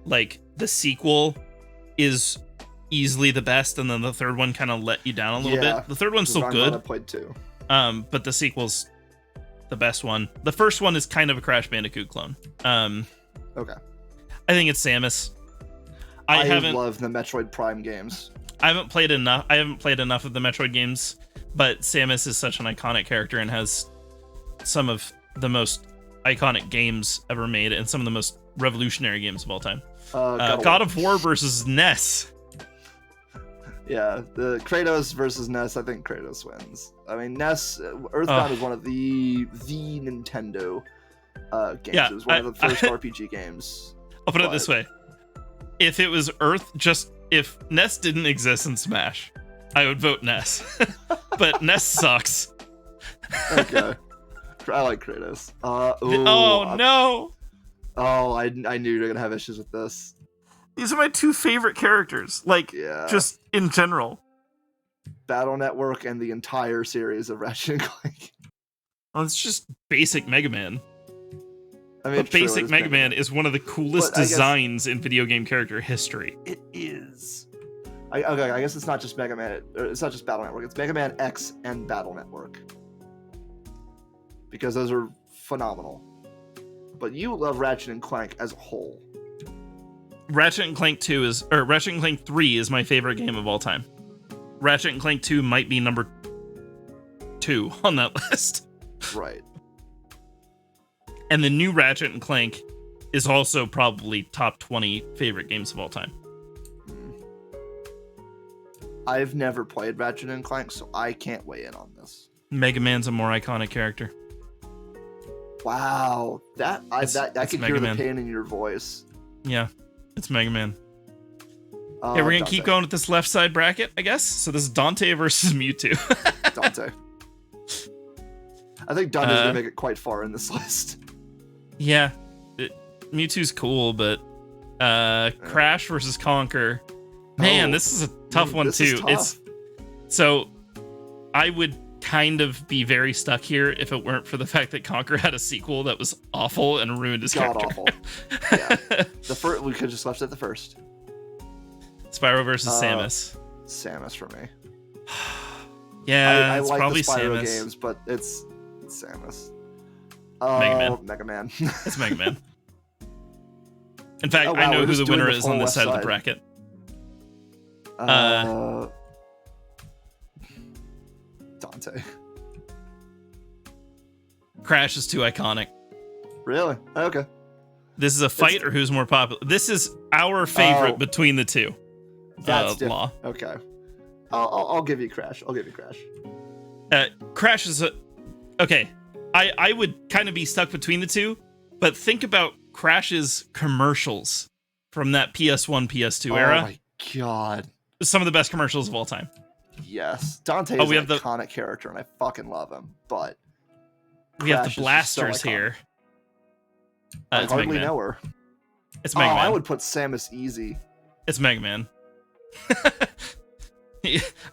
like the sequel is easily the best, and then the third one kind of let you down a little bit. The third one's still good. I played 2. But the sequel's the best one. The first one is kind of a Crash Bandicoot clone. Okay. I think it's Samus. I love the Metroid Prime games. I haven't played enough of the Metroid games, but Samus is such an iconic character and has some of the most iconic games ever made and some of the most revolutionary games of all time. God of War versus Ness. Yeah, the Kratos versus Ness. I think Kratos wins. I mean, Ness, Earthbound is one of the Nintendo games. Yeah, it was one of the first RPG games. I'll put it this way: if it was if Ness didn't exist in Smash, I would vote Ness. But Ness sucks. Okay, I like Kratos. No! Oh, I knew you were gonna have issues with this. These are my two favorite characters. Just in general. Battle Network and the entire series of Ratchet and Clank. Well, it's just basic Mega Man. I mean, but basic Mega Man is one of the coolest designs in video game character history. It is. I guess it's not just Mega Man. It's not just Battle Network. It's Mega Man X and Battle Network. Because those are phenomenal. But you love Ratchet and Clank as a whole. Ratchet and Clank 3 is my favorite game of all time. Ratchet and Clank 2 might be number 2 on that list. Right. And the new Ratchet and Clank is also probably top 20 favorite games of all time. I've never played Ratchet and Clank, so I can't weigh in on this. Mega Man's a more iconic character. Wow, I could hear the pain in your voice. Yeah, it's Mega Man. Okay, we're gonna keep going with this left side bracket, I guess. So this is Dante versus Mewtwo. Dante. I think Dante's gonna make it quite far in this list. Yeah, Mewtwo's cool, but Crash versus Conquer. Man, this is a tough one too. It's so I would kind of be very stuck here if it weren't for the fact that Conquer had a sequel that was awful and ruined his character. Awful. Yeah. The first, we could just left it at the first. Spyro versus Samus. Samus for me. Yeah, I it's like probably the Spyro Samus. games, but it's Samus. Mega Man. It's Mega Man. In fact, Oh, wow, I know we're who just the winner doing the is on full this side of the West bracket. Dante. Crash is too iconic. Really? Okay. This is a fight, or who's more popular? This is our favorite between the two. That's Law. Okay. I'll give you Crash. I'll give you Crash. Crash is okay. I would kind of be stuck between the two, but think about Crash's commercials from that PS1, PS2 era. Oh my god. Some of the best commercials of all time. Yes. Dante is we an have iconic character, and I fucking love him, but we have Crash the is blasters just so iconic. here. I It's hardly Mega Man. know her. It's Mega Man. I would put Samus easy. It's Mega Man.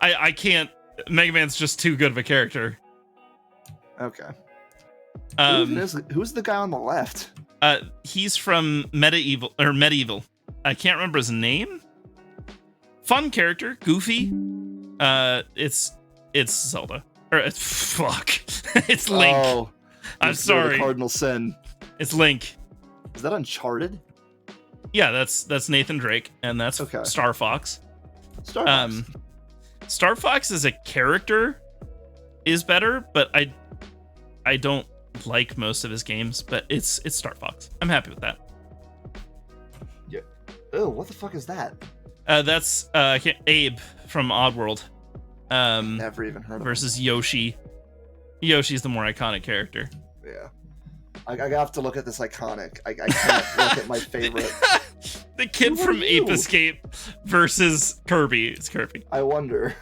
I can't. Mega Man's just too good of a character. Okay. Who's Who's the guy on the left? He's from Medieval. I can't remember his name. Fun character, goofy. It's Zelda. Or it's fuck. It's Link. Oh, I'm sorry. The Cardinal Sin. It's Link. Is that Uncharted? Yeah, that's Nathan Drake, and that's Star Fox. Star Fox. Star Fox as a character is better, but I don't like most of his games, but it's Star Fox. I'm happy with that. Yeah. Oh, what the fuck is that? That's Abe from Oddworld. Never even heard of versus Yoshi. Yoshi's the more iconic character. Yeah. I have to look at this iconic. I can't look at my favorite. The kid from Ape Escape versus Kirby. It's Kirby. I wonder.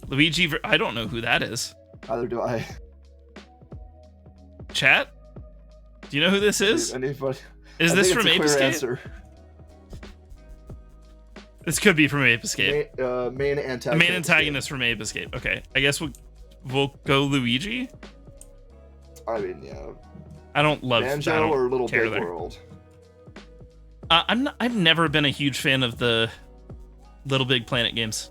Luigi. I don't know who that is. Neither do I. Chat? Do you know who this is? Anybody? Is this from Ape Escape? Answer. This could be from Ape Escape. Main antagonist. The main antagonist from Ape Escape. Okay, I guess we'll go Luigi. I mean, yeah. I don't love Banjo or Little Big there. World. I've never been a huge fan of the Little Big Planet games.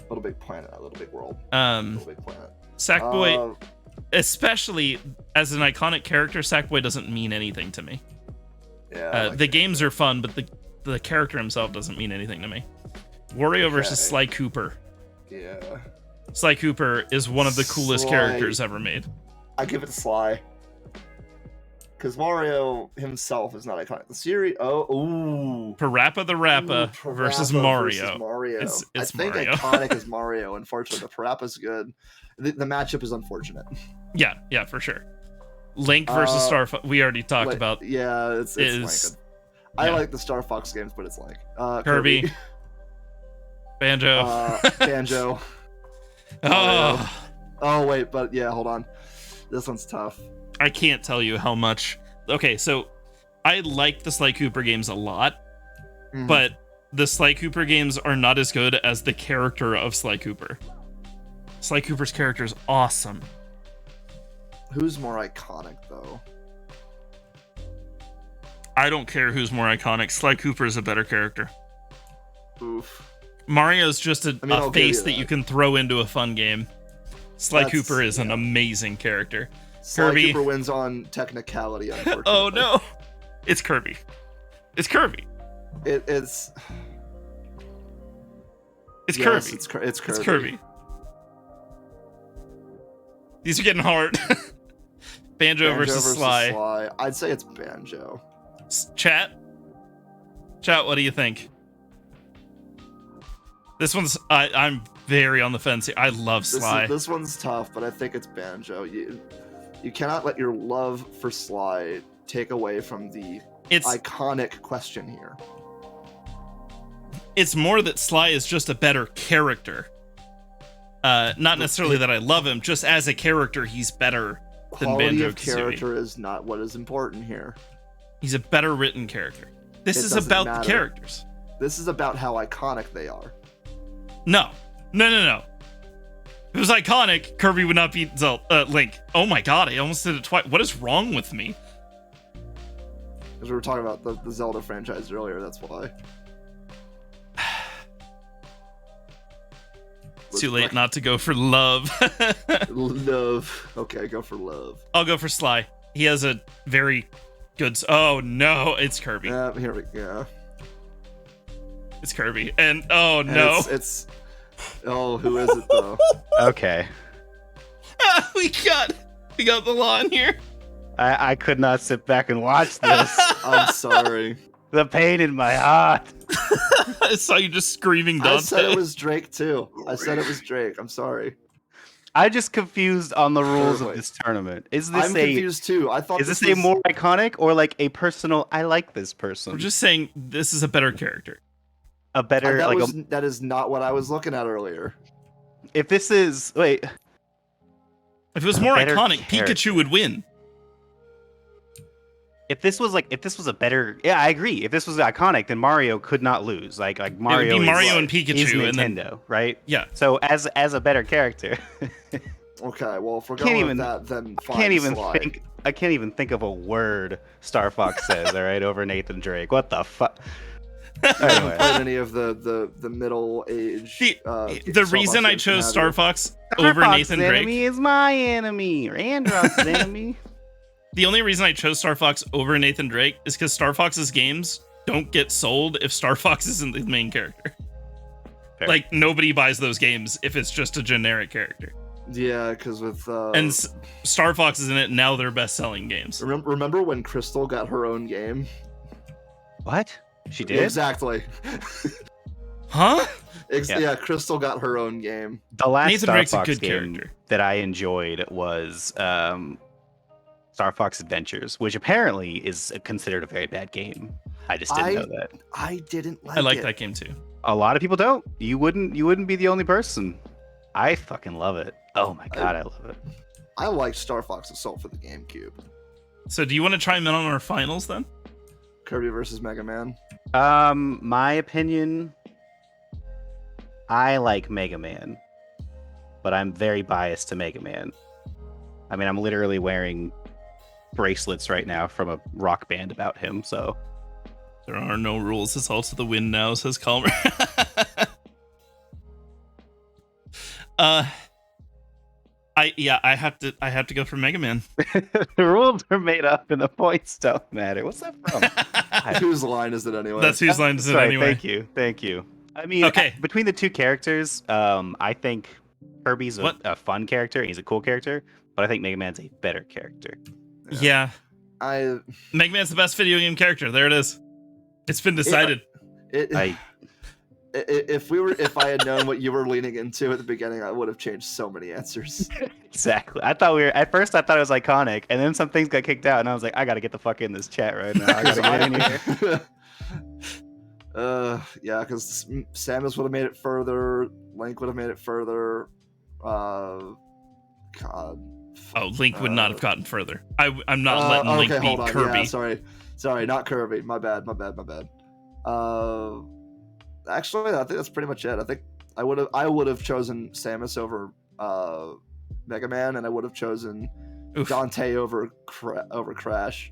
Little Big Planet, Little Big World. Little Big Planet. Sackboy, especially as an iconic character, Sackboy doesn't mean anything to me. Yeah. The games are fun, but the character himself doesn't mean anything to me. Wario versus Sly Cooper. Yeah. Sly Cooper is one of the coolest characters ever made. I give it to Sly. Because Mario himself is not iconic. The series, Parappa the Rappa versus Mario. It's I think Mario. iconic is Mario. Unfortunately, the Parappa's good. The matchup is unfortunate. Yeah, for sure. Link versus Star Fox. We already talked about. Yeah, it's Link. I like the Star Fox games, but it's like Kirby. Banjo. Banjo. Oh wait, but yeah, hold on. This one's tough. I can't tell you how much. Okay, so I like the Sly Cooper games a lot, but the Sly Cooper games are not as good as the character of Sly Cooper. Sly Cooper's character is awesome. Who's more iconic, though? I don't care who's more iconic. Sly Cooper is a better character. Oof. Mario's just a face that you can throw into a fun game. Sly Cooper is an amazing character. Sly Kirby Cooper wins on technicality, unfortunately. Oh no, it's Kirby. It's Kirby. It's Kirby. It's Kirby. It's Kirby. These are getting hard. Banjo versus Sly. I'd say it's Banjo. Chat, what do you think? This one's I'm very on the fence here. I love Sly. This one's tough, but I think it's Banjo. You cannot let your love for Sly take away from the iconic question here. It's more that Sly is just a better character. Not necessarily that I love him, just as a character, he's better than Quality Banjo-Kazooie. of character is not what is important here. He's a better written character. This is about the characters. This is about how iconic they are. No. If it was iconic, Kirby would not beat Link. Oh my god, I almost did it twice. What is wrong with me? Because we were talking about the Zelda franchise earlier, that's why. It's too late not to go for love. Love. Okay, go for love. I'll go for Sly. He has a very good... Oh no, it's Kirby. Here we go. It's Kirby. And oh no. It's oh, who is it though? Okay. We got the law in here. I could not sit back and watch this. I'm sorry. The pain in my heart. I saw you just screaming Dante. I said it was Drake too. I said it was Drake. I'm sorry. I just confused on the rules of this tournament. I'm confused too. I thought is this a more iconic or like a personal? I like this person. We're just saying this is a better character. A better that is not what I was looking at earlier. If this is if it was more iconic, Pikachu would win. If this was a better, yeah, I agree. If this was iconic, then Mario could not lose. Like Mario, it would be Mario and Pikachu, is Nintendo, and then, right? Yeah. So as a better character. Okay, well, if we're going with that, then fine, I can't even think of a word Star Fox says. All right, over Nathan Drake. What the fuck? Anyway. Played any of the middle age. The reason I chose Star Fox over Nathan Drake. Enemy is my enemy. Randroth's enemy. The only reason I chose Star Fox over Nathan Drake is because Star Fox's games don't get sold if Star Fox isn't the main character. Fair. Like, nobody buys those games if it's just a generic character. Yeah, because with... And Star Fox is in it, now they're best-selling games. Remember when Crystal got her own game? What? She did? Exactly. Huh? Yeah, Crystal got her own game. The last Nathan Star Drake's Fox a good game character that I enjoyed was Star Fox Adventures, which apparently is considered a very bad game. I just didn't know that. I didn't like it. I like that game too. A lot of people don't. You wouldn't be the only person. I fucking love it. Oh my god, I love it. I liked Star Fox Assault for the GameCube. So do you want to chime in on our finals then? Kirby versus Mega Man. My opinion, I like Mega Man, but I'm very biased to Mega Man. I mean, I'm literally wearing bracelets right now from a rock band about him, so there are no rules. It's all to the wind now, says Calmer. I have to go for Mega Man. The rules are made up and the points don't matter. What's that from? Whose line is it anyway? That's whose line is it anyway. Thank you. I mean, okay. Between the two characters, I think Kirby's a fun character. He's a cool character, but I think Mega Man's a better character. Yeah. Mega Man's the best video game character. There it is. It's been decided. If I had known what you were leaning into at the beginning, I would have changed so many answers. Exactly. At first I thought it was iconic, and then some things got kicked out, and I was like, I gotta get the fuck in this chat right now. I gotta get in here. Yeah, because Samus would have made it further. Link would have made it further. God. Oh, Link would not have gotten further. I'm not letting Link beat Kirby. Yeah, sorry, not Kirby. My bad. Actually, I think that's pretty much it. I think I would have chosen Samus over Mega Man, and I would have chosen Dante over Crash.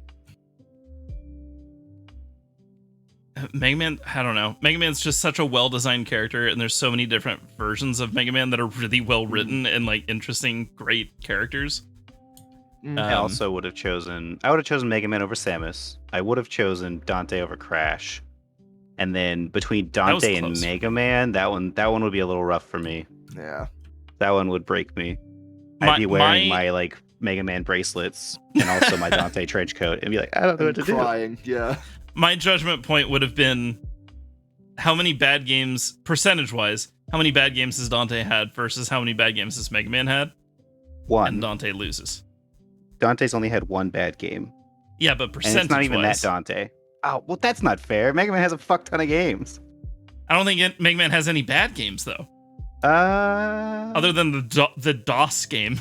Mega Man, I don't know. Mega Man's just such a well-designed character, and there's so many different versions of Mega Man that are really well written and like interesting, great characters. I would have chosen Mega Man over Samus. I would have chosen Dante over Crash. And then between Dante and Mega Man, that one would be a little rough for me. Yeah. That one would break me. I'd be wearing my like Mega Man bracelets and also my Dante trench coat and be like, I don't know what to do. Crying, yeah. My judgment point would have been how many bad games, percentage-wise, how many bad games has Dante had versus how many bad games has Mega Man had? One. And Dante loses. Dante's only had one bad game. Yeah, but percentage-wise. And it's not even that Dante. Oh, well, that's not fair. Mega Man has a fuck ton of games. I don't think Mega Man has any bad games, though. Other than the DOS game.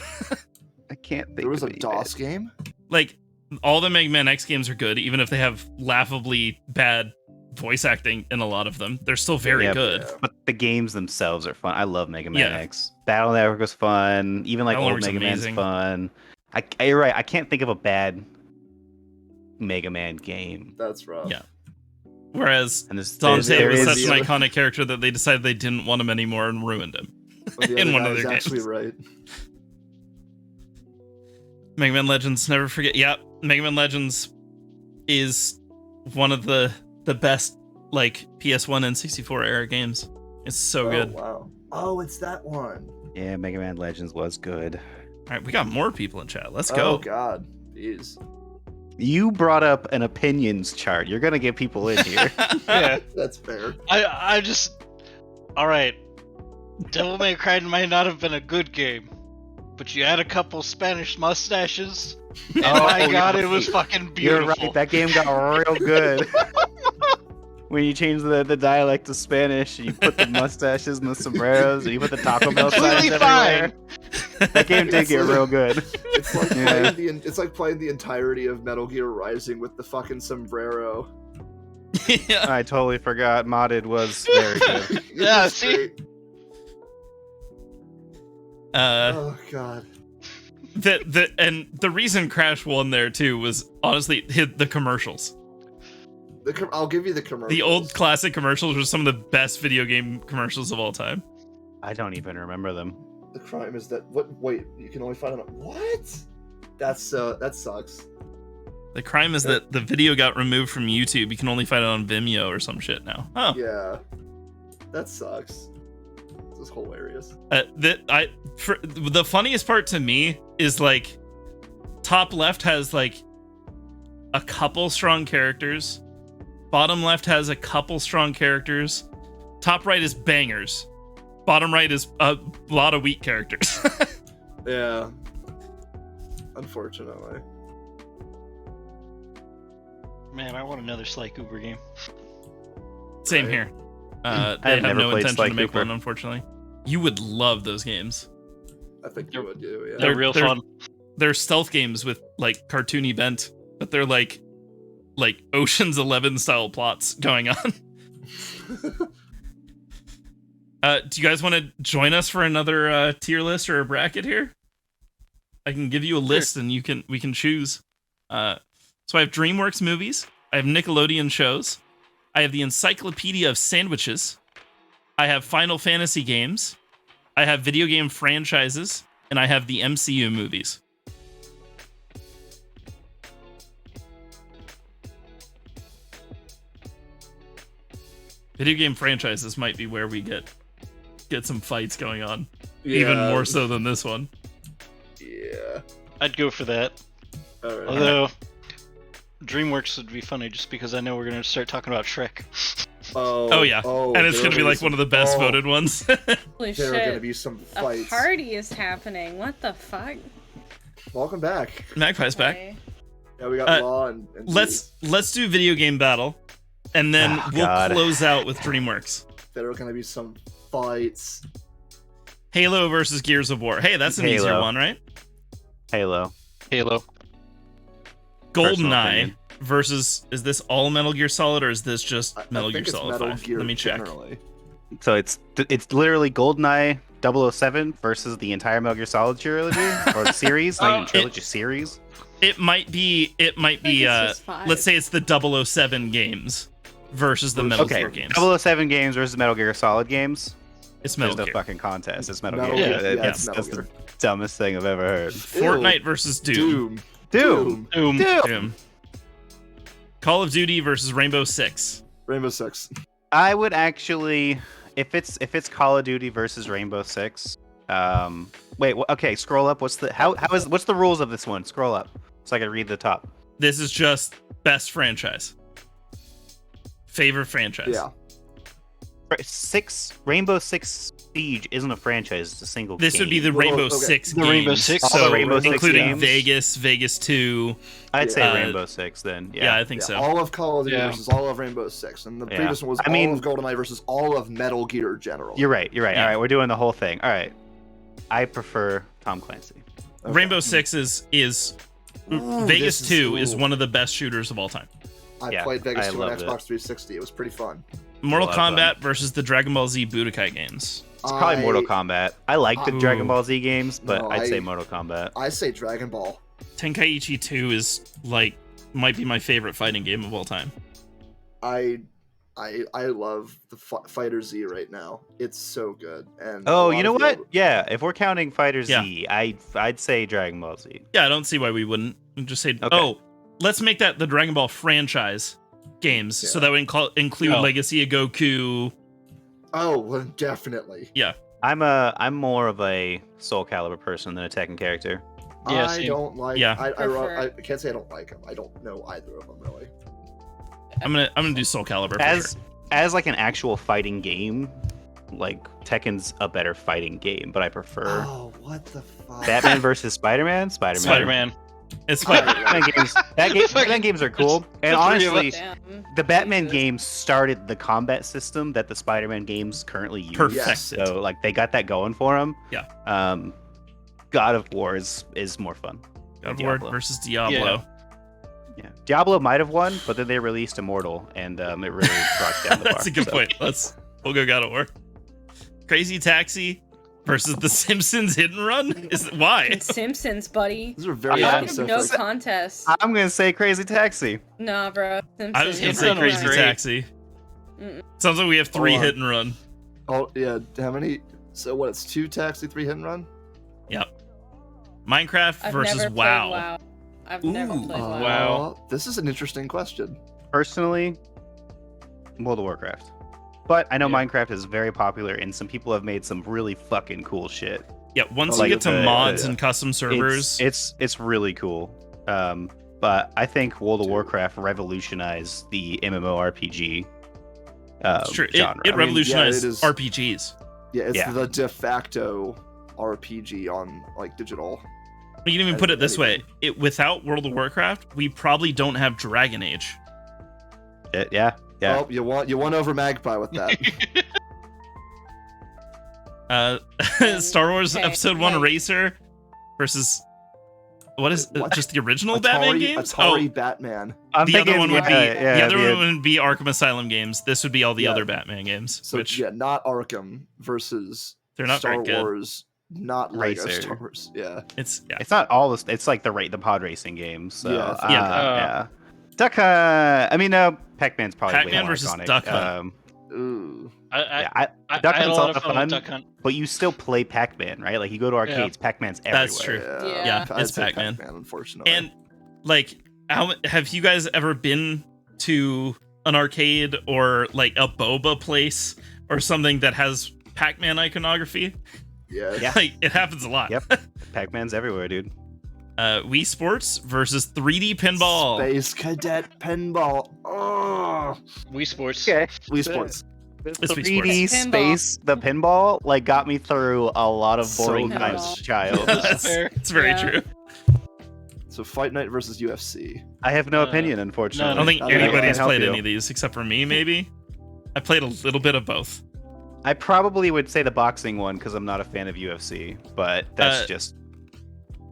I can't think there was of a DOS game? Like, all the Mega Man X games are good, even if they have laughably bad voice acting in a lot of them. They're still very good. Yeah. But the games themselves are fun. I love Mega Man Yeah. X. Battle Network was fun. Even like Battle old Network's Mega Man's amazing. fun. You're right. I can't think of a bad Mega Man game. That's rough. Yeah. Whereas And Dante was is- such an iconic character that they decided they didn't want him anymore and ruined him. But the In other one guy of was their actually games. right. Mega Man Legends, never forget. Yeah, Mega Man Legends is one of the best like PS1 and 64 era games. It's so good. Wow. Oh, it's that one. Yeah, Mega Man Legends was good. All right, we got more people in chat. Let's Oh go. God. Jeez. You brought up an opinions chart. You're gonna get people in here. Yeah. That's fair. I just. Alright. Devil May Cry might not have been a good game, but you had a couple Spanish mustaches, and my god, it was fucking You're beautiful. right. That game got real good. When you change the dialect to Spanish, you put the mustaches and the sombreros, and you put the Taco Bell signs Completely everywhere. fine. That game did get real good. It's like Yeah. it's like playing the entirety of Metal Gear Rising with the fucking sombrero. Yeah. I totally forgot. Modded was very good. Yeah, It's see? great. Oh God. The reason Crash won there too was honestly the commercials. I'll give you the commercials. The old classic commercials were some of the best video game commercials of all time. I don't even remember them. The crime is that what? Wait, you can only find it. What? That sucks. The crime is that the video got removed from YouTube. You can only find it on Vimeo or some shit now. Oh. Yeah, that sucks. This is hilarious. The funniest part to me is like top left has like a couple strong characters. Bottom left has a couple strong characters. Top right is bangers. Bottom right is a lot of weak characters. Yeah. Unfortunately. Man, I want another Sly Cooper game. Same Right. here. They I've have never no played intention Sly to make Cooper. one, unfortunately. You would love those games. I think you would do. Yeah. They're real fun. They're stealth games with like cartoony bent, but they're like Ocean's 11 style plots going on. Do you guys want to join us for another tier list or a bracket here? I can give you a list and we can choose. So I have DreamWorks movies, I have Nickelodeon shows, I have the Encyclopedia of Sandwiches, I have Final Fantasy games, I have video game franchises, and I have the MCU movies. Video game franchises might be where we get some fights going on. Even Yeah. more so than this one. Yeah. I'd go for that. All right. Although, DreamWorks would be funny just because I know we're going to start talking about Shrek. Oh yeah. And it's there gonna be are like one of the best oh, voted ones. Holy There are gonna shit. be some A fights. party is happening. What the fuck? Welcome back. Magpie's back. Okay. Yeah, we got Law and Let's do video game battle. And then Oh, we'll God. close out with DreamWorks. There are gonna be some fights. Halo versus Gears of War. Hey, that's an easier Halo. one, right? Halo. Halo. Personal GoldenEye opinion. versus, is this all Metal Gear Solid or is this just I Metal think Gear it's Solid Metal 5? Gear Let me check. Generally. So it's literally GoldenEye 007 versus the entire Metal Gear Solid trilogy or series, not even trilogy, series. It might be think it's just 5. let's say it's the 007 games versus the Metal Okay, Gear games. 007 games versus Metal Gear Solid games. It's There's Metal no Gear. fucking contest. It's Metal, Metal Gear. Gear. Yeah, That's, it's Metal that's Gear. the dumbest thing I've ever heard. Fortnite versus Doom. Doom. Doom. Doom. Call of Duty versus Rainbow Six. Rainbow Six. I would actually, if it's Call of Duty versus Rainbow Six. Okay, scroll up. What's the rules of this one? Scroll up so I can read the top. This is just best franchise. Favorite franchise. Yeah. Rainbow Six Siege isn't a franchise; it's a single. This game. would be the Well, Rainbow okay. Six The games. Rainbow Six? All So the Rainbow Six including games? Vegas, Vegas 2. I'd say uh, Rainbow Six then. Yeah, I think Yeah, so. all of Call of Duty Yeah. versus all of Rainbow Six, and the Yeah. previous one was I mean- all of GoldenEye versus all of Metal Gear generally. You're right. Yeah. All right, we're doing the whole thing. All right. I prefer Tom Clancy. Okay. Rainbow Six is Vegas 2 is one of the best shooters of all time. I played Vegas 2 on loved Xbox 360. It was pretty fun. Mortal Kombat versus the Dragon Ball Z Budokai games. It's probably Mortal Kombat. I like the Dragon Ball Z games, but I'd say Mortal Kombat. I say Dragon Ball. Tenkaichi 2 is might be my favorite fighting game of all time. I love the Fighter Z right now. It's so good. And you know what? Yeah, if we're counting Fighter Z, I'd say Dragon Ball Z. Yeah, I don't see why we wouldn't. Just say, let's make that the Dragon Ball franchise games, so that would include Legacy of Goku. Oh, well, definitely. Yeah, I'm more of a Soul Calibur person than a Tekken character. Yeah, I don't like. Yeah. I can't say I don't like them. I don't know either of them really. I'm gonna do Soul Calibur as like an actual fighting game. Like Tekken's a better fighting game, but I prefer. Oh, what the fuck! Batman versus Spider-Man. Spider-Man. It's fine. Batman games are cool, and honestly, Damn. the Batman games started the combat system that the Spider-Man games currently use. Perfect. So like they got that going for them. Yeah. God of War is more fun. God of War versus Diablo. Yeah, Diablo might have won, but then they released Immortal, and it really brought down the bar. That's a good point. We'll go God of War. Crazy Taxi versus The Simpsons Hit and Run. Why? Simpsons, buddy. These are very specific. No contest. I'm gonna say Crazy Taxi. Nah, bro. Simpsons. I was gonna Hit say and Run was Crazy great. Taxi. Sounds like we have 3 Hit and Run. Oh yeah, how many? So what? It's 2 Taxi, 3 Hit and Run. Yep. Minecraft I've versus never played WoW. I've never played WoW. Wow. This is an interesting question. Personally, World of Warcraft. But I know Minecraft is very popular, and some people have made some really fucking cool shit. Yeah, once Like you get to the- mods and custom servers, It's really cool. But I think World of Warcraft revolutionized the MMORPG it's true. genre. It revolutionized it is- RPGs. Yeah, it's Yeah. the de facto RPG on like digital. You can even put it this way: without World of Warcraft, we probably don't have Dragon Age. Yeah. Oh, you won over Magpie with that. Star Wars Okay, Episode 1 okay. Racer versus What? just the original Batman games? Atari Batman. I'm The thinking, other one would be yeah, the other yeah. one would be Arkham Asylum games. This would be all the Yeah. other Batman games, So which yeah, not Arkham versus they're not Star very good. Wars, not Lego Racer. Star Wars. Yeah. It's It's not all this. It's like the pod racing games. So, Yeah. yeah. Duck Hunt. I mean, Pac-Man's probably way Pac-Man more versus iconic. Duck Hunt. Ooh. I Duck had a Hunt's lot a lot of of fun fun, with Duck Hunt. but you still play Pac-Man, right? Like you go to arcades, Pac-Man's everywhere. That's true. Yeah, I'd it's say Pac-Man. unfortunately. And like, have you guys ever been to an arcade or like a boba place or something that has Pac-Man iconography? yeah. Like, it happens a lot. Yep. Pac-Man's everywhere, dude. Wii Sports versus 3D Pinball. Space Cadet Pinball. Oh. Wii Sports. Okay. Wii Sports. It's Wii 3D Sports. space, the pinball, like got me through a lot of So boring good. times as a child. That's, fair. it's very Yeah. true. So Fight Night versus UFC. I have no opinion, unfortunately. I don't think I anybody can't has help played you. any of these except for me, maybe. I played a little bit of both. I probably would say the boxing one because I'm not a fan of UFC, but that's just.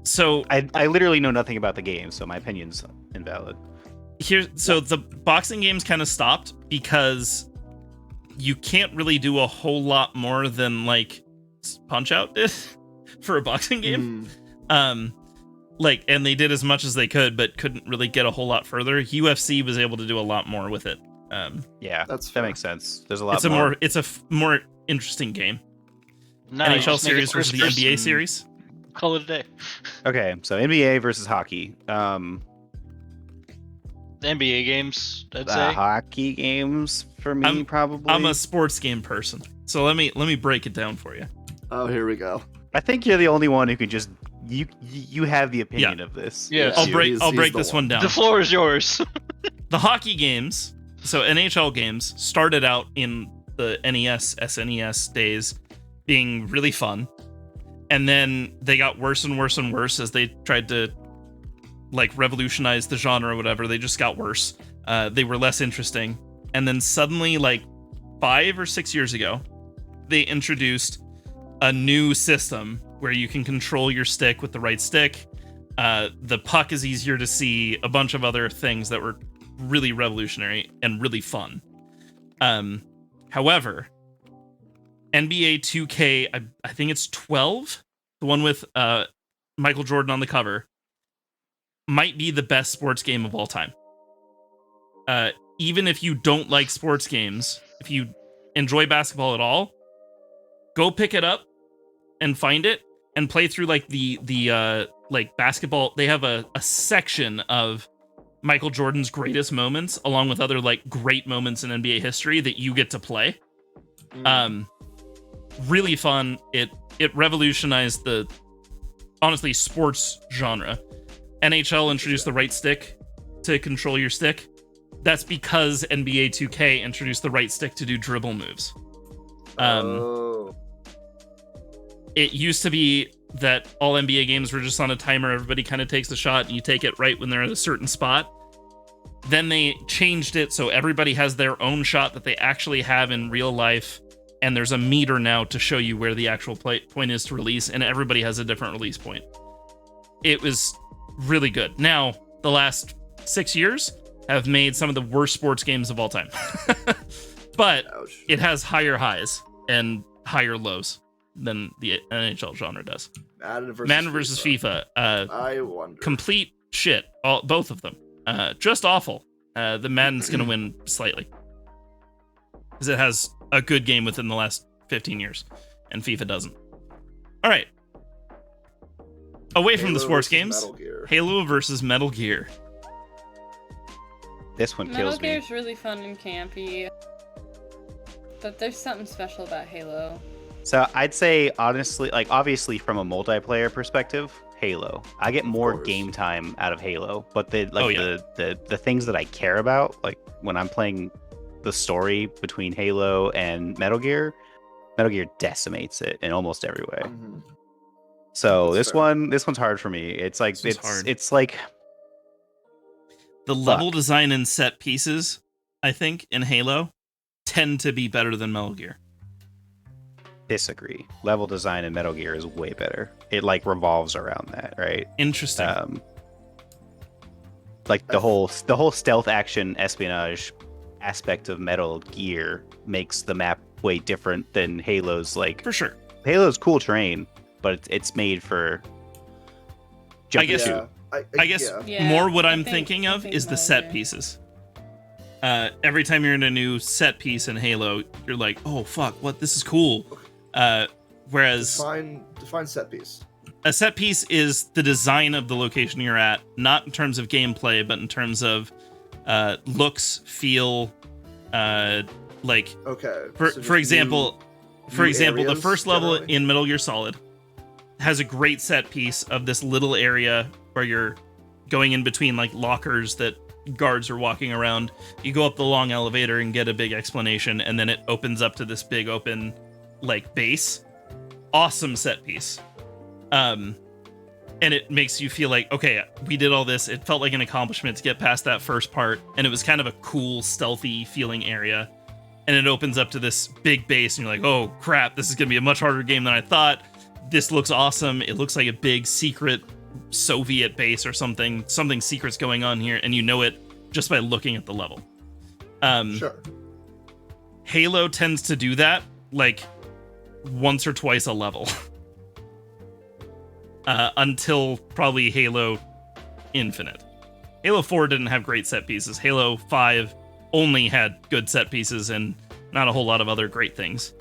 So I literally know nothing about the game, so my opinion's invalid. so the boxing games kind of stopped because you can't really do a whole lot more than like Punch Out did for a boxing game. Like, and they did as much as they could, but couldn't really get a whole lot further. UFC was able to do a lot more with it. Yeah, That's that fair. makes sense. There's a lot It's a more interesting game. No, NHL just make it series versus the first NBA person. series. Call it a day. Okay, so NBA versus hockey. The NBA games, I'd The say. hockey games for me probably. I'm a sports game person, so let me break it down for you. Oh, here we go. I think you're the only one who could just you have the opinion of this. Yes. I'll Yeah, break he's the this one down. The floor is yours. The hockey games, so NHL games, started out in the NES, SNES days being really fun. And then they got worse and worse and worse as they tried to like revolutionize the genre or whatever. They just got worse. They were less interesting. And then suddenly, like 5 or 6 years ago, they introduced a new system where you can control your stick with the right stick. The puck is easier to see. A bunch of other things that were really revolutionary and really fun. However, NBA 2K, I think it's 12, the one with Michael Jordan on the cover, might be the best sports game of all time. Even if you don't like sports games, if you enjoy basketball at all, go pick it up and find it and play through like the like basketball. They have a section of Michael Jordan's greatest moments, along with other like great moments in NBA history that you get to play. Really fun. It revolutionized the honestly sports genre. NHL introduced the right stick to control your stick. That's because NBA 2K introduced the right stick to do dribble moves. It used to be that all NBA games were just on a timer. Everybody kind of takes the shot and you take it right when they're at a certain spot. Then they changed it so everybody has their own shot that they actually have in real life. And there's a meter now to show you where the actual point is to release. And everybody has a different release point. It was really good. Now, the last 6 years have made some of the worst sports games of all time. But it has higher highs and higher lows than the NHL genre does. Madden versus FIFA. I wonder. Complete shit. Both of them. Just awful. The Madden's going to win slightly. Because it has a good game within the last 15 years. And FIFA doesn't. All right. Away from the sports games. Halo versus Metal Gear. This one kills me. Metal Gear's really fun and campy. But there's something special about Halo. So I'd say, honestly, like, obviously from a multiplayer perspective, Halo. I get more game time out of Halo, but the things that I care about, like when I'm playing the story between Halo and Metal Gear decimates it in almost every way. Mm-hmm. So this one's hard for me. It's like it's like the level design and set pieces, I think, in Halo tend to be better than Metal Gear. Disagree. Level design in Metal Gear is way better. It like revolves around that, right? Interesting. Like the whole stealth action espionage aspect of Metal Gear makes the map way different than Halo's. Like, for sure, Halo's cool terrain, but it's made for jumping shoot. I guess more what I'm thinking of is the set pieces. Every time you're in a new set piece in Halo, you're like, oh fuck, what, this is cool. Whereas define set piece. A set piece is the design of the location you're at, not in terms of gameplay, but in terms of looks, feel, like. Okay. For example, the first level in Metal Gear Solid has a great set piece of this little area where you're going in between like lockers that guards are walking around. You go up the long elevator and get a big explanation, and then it opens up to this big open like base. Awesome set piece. And it makes you feel like, okay, we did all this. It felt like an accomplishment to get past that first part, and it was kind of a cool, stealthy feeling area. And it opens up to this big base, and you're like, oh crap, this is gonna be a much harder game than I thought. This looks awesome. It looks like a big secret Soviet base or something. Something secret's going on here, and you know it just by looking at the level. Sure. Halo tends to do that like once or twice a level. Until probably Halo Infinite. Halo 4 didn't have great set pieces. Halo 5 only had good set pieces and not a whole lot of other great things.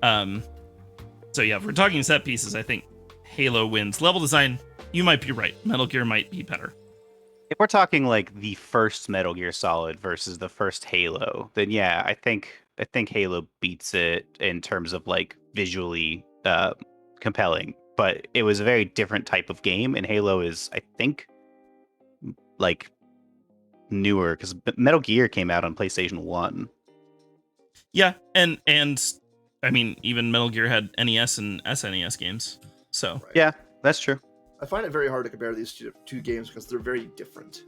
So yeah, if we're talking set pieces, I think Halo wins. Level design, you might be right. Metal Gear might be better. If we're talking like the first Metal Gear Solid versus the first Halo, then yeah, I think Halo beats it in terms of like visually compelling. But it was a very different type of game, and Halo is, I think, like newer because Metal Gear came out on PlayStation 1. Yeah, and I mean, even Metal Gear had NES and SNES games. So yeah, that's true. I find it very hard to compare these two games because they're very different,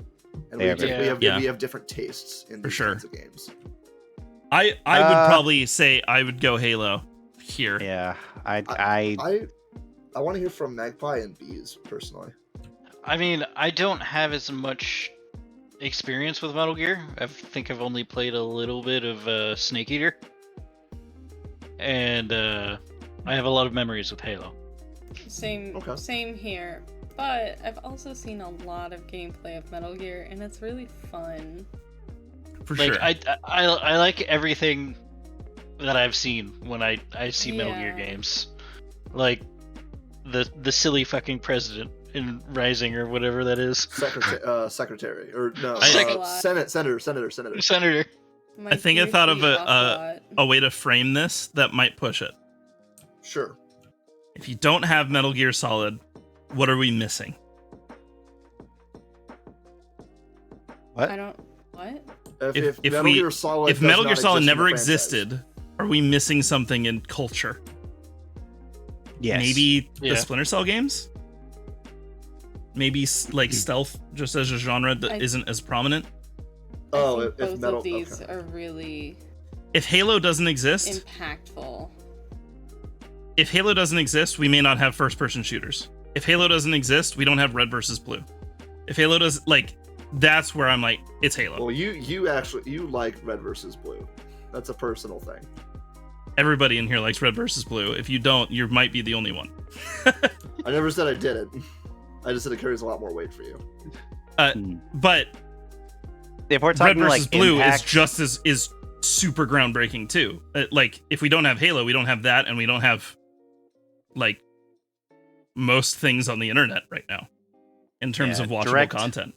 and we have different tastes in these kinds of games. I would probably say I would go Halo here. Yeah, I want to hear from Magpie and Bees personally. I mean, I don't have as much experience with Metal Gear. I think I've only played a little bit of Snake Eater, and I have a lot of memories with Halo. Same here. But I've also seen a lot of gameplay of Metal Gear, and it's really fun. For like, sure. I like everything that I've seen when I see Metal Gear games. Like the silly fucking president in Rising or whatever that is. Secretary or no, senator. I think I thought of a way to frame this that might push it. Sure. If you don't have Metal Gear Solid, what are we missing? What? What? If Metal Gear Solid never existed, are we missing something in culture? Yes. Maybe the Splinter Cell games? Maybe like stealth, just as a genre that isn't as prominent? I think both of these are really... If Halo doesn't exist... impactful. If Halo doesn't exist, we may not have first-person shooters. If Halo doesn't exist, we don't have red versus blue. If Halo does, like, that's where I'm like, it's Halo. Well, you like red versus blue. That's a personal thing. Everybody in here likes red versus blue. If you don't, you might be the only one. I never said I didn't. I just said it carries a lot more weight for you. But if we're talking red versus like blue impact... is super groundbreaking too. Like, if we don't have Halo, we don't have that, and we don't have like most things on the internet right now in terms of watchable content.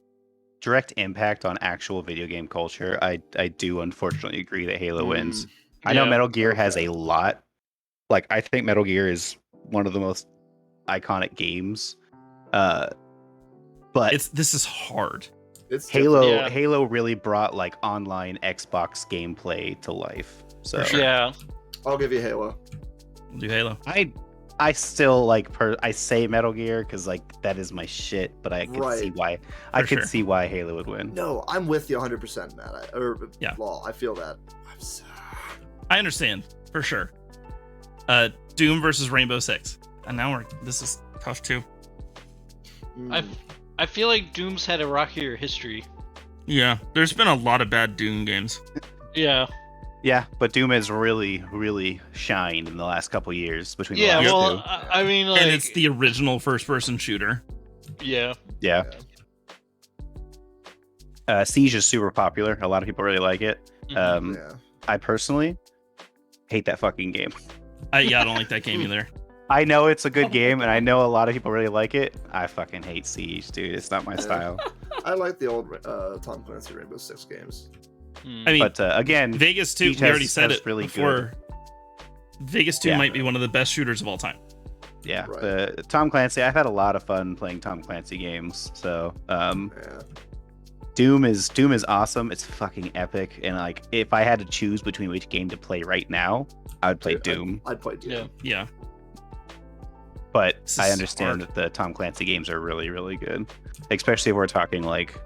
Direct impact on actual video game culture. I do unfortunately agree that Halo wins. I know Metal Gear has a lot. Like, I think Metal Gear is one of the most iconic games. But this is hard. Halo really brought like online Xbox gameplay to life. So yeah, I'll give you Halo. We'll do Halo. I still like I say Metal Gear because like that is my shit, but I can see why see why Halo would win. No, I'm with you 100%, Matt. Law, I feel that. I understand for sure. Doom versus Rainbow Six, and now this is tough too. I feel like Doom's had a rockier history. Yeah, there's been a lot of bad Doom games. Yeah, but Doom has really, really shined in the last couple years between the last two. I mean, like... And it's the original first-person shooter. Yeah. Siege is super popular. A lot of people really like it. I personally hate that fucking game. I don't like that game either. I know it's a good game, and I know a lot of people really like it. I fucking hate Siege, dude. It's not my style. I like the old Tom Clancy Rainbow Six games. I mean, but again, Vegas 2, we already said it really before. Good. Vegas 2 might be one of the best shooters of all time. Yeah, Tom Clancy. I've had a lot of fun playing Tom Clancy games. So, Doom is awesome. It's fucking epic. And like, if I had to choose between which game to play right now, I would play Doom. I'd play Doom. Yeah. But I understand that the Tom Clancy games are really, really good, especially if we're talking like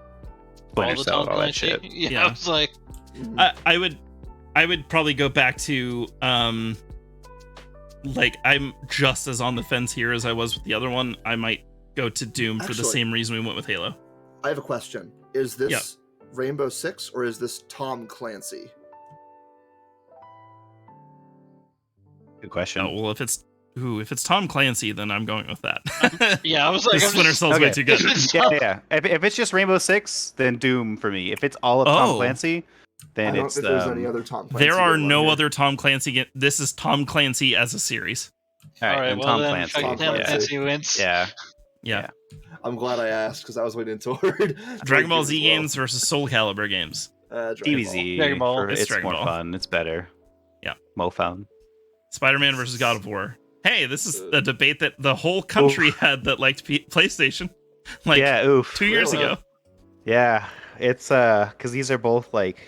Splinter Cell and all that shit. Yeah, I was like, I would probably go back to like, I'm just as on the fence here as I was with the other one. I might go to Doom for the same reason we went with Halo. I have a question. Is this Rainbow Six or is this Tom Clancy? Good question. Oh, well, if it's Tom Clancy, then I'm going with that. I was like, Splinter Cell's way too good. Yeah. If it's just Rainbow Six, then Doom for me. If it's all of Tom Clancy, then it's. There's any other Tom Clancy. There are no other Tom Clancy. This is Tom Clancy as a series. All right, well, Tom then Clancy. Tom Clancy wins. Yeah. I'm glad I asked because I was waiting toward Dragon Ball Z games versus Soul Calibur games. DBZ. Dragon Ball. It's more fun. It's better. Yeah. More fun. Spider-Man versus God of War. Hey, this is a debate that the whole country had that liked PlayStation. Like 2 years ago. Yeah, it's because these are both like